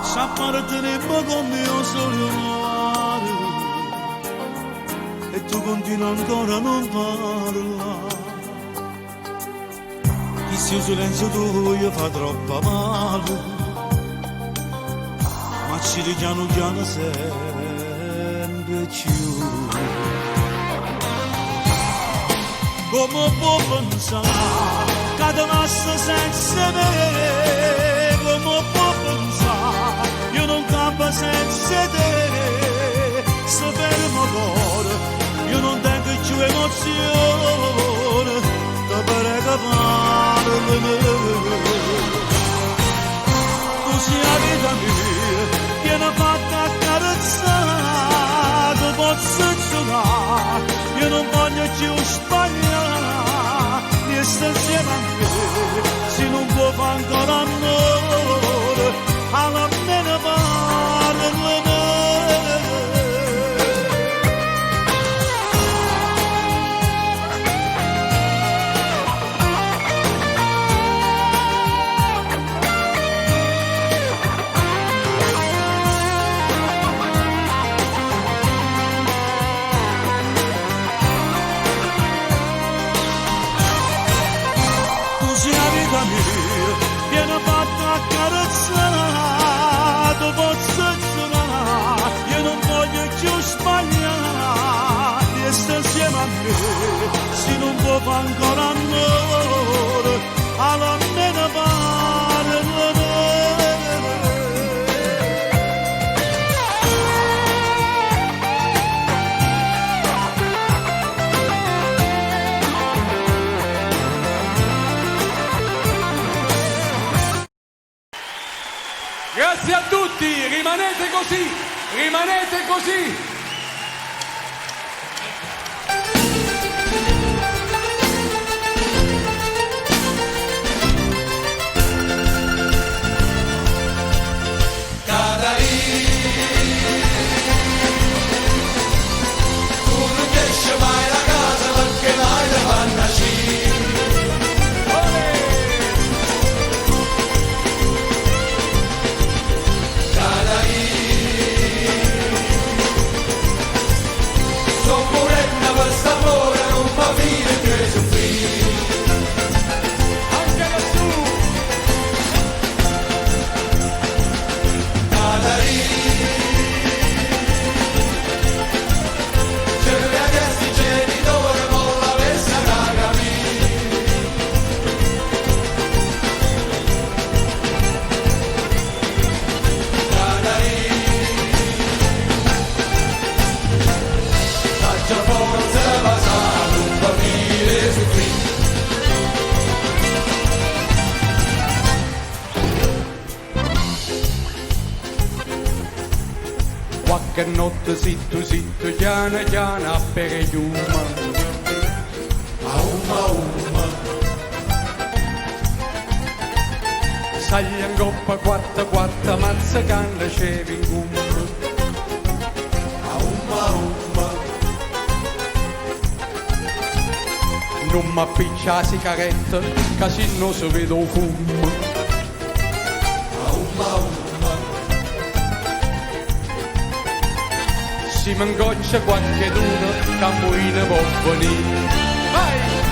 B: s'appartenemmo come io solo mare, e tu continui ancora a non parlare.
J: questo silenzio tuo fa troppo male, ma ci piano piano sempre più. Come può pensare che ti lascio senza me? Come può pensare io non campo senza te? Se fermo cuore io non tengo più emozione, ti prego parlami. Tu sei la vita mia, vieni fatta accarezzare, tu posso giocare, io non voglio più sbagliare, resta insieme a me, se non può fare ancora amore, almeno parlami. Viene fatto accarezzato, posso giurare, io non voglio più sbagliare, resta insieme a me, se non può fare ancora amore, almeno parlami.
K: Grazie a tutti, rimanete così, rimanete così. Qualche notte zitto zitto, piano piano, per il fiume. Saglia in coppa, quatta quatta, mazza canna, c'eri in gumma. Non mi appiccia la sigaretta, che se no si vede il fumo. Si mi ingoccia qualche d'uno, che poi ne può venire. Vai!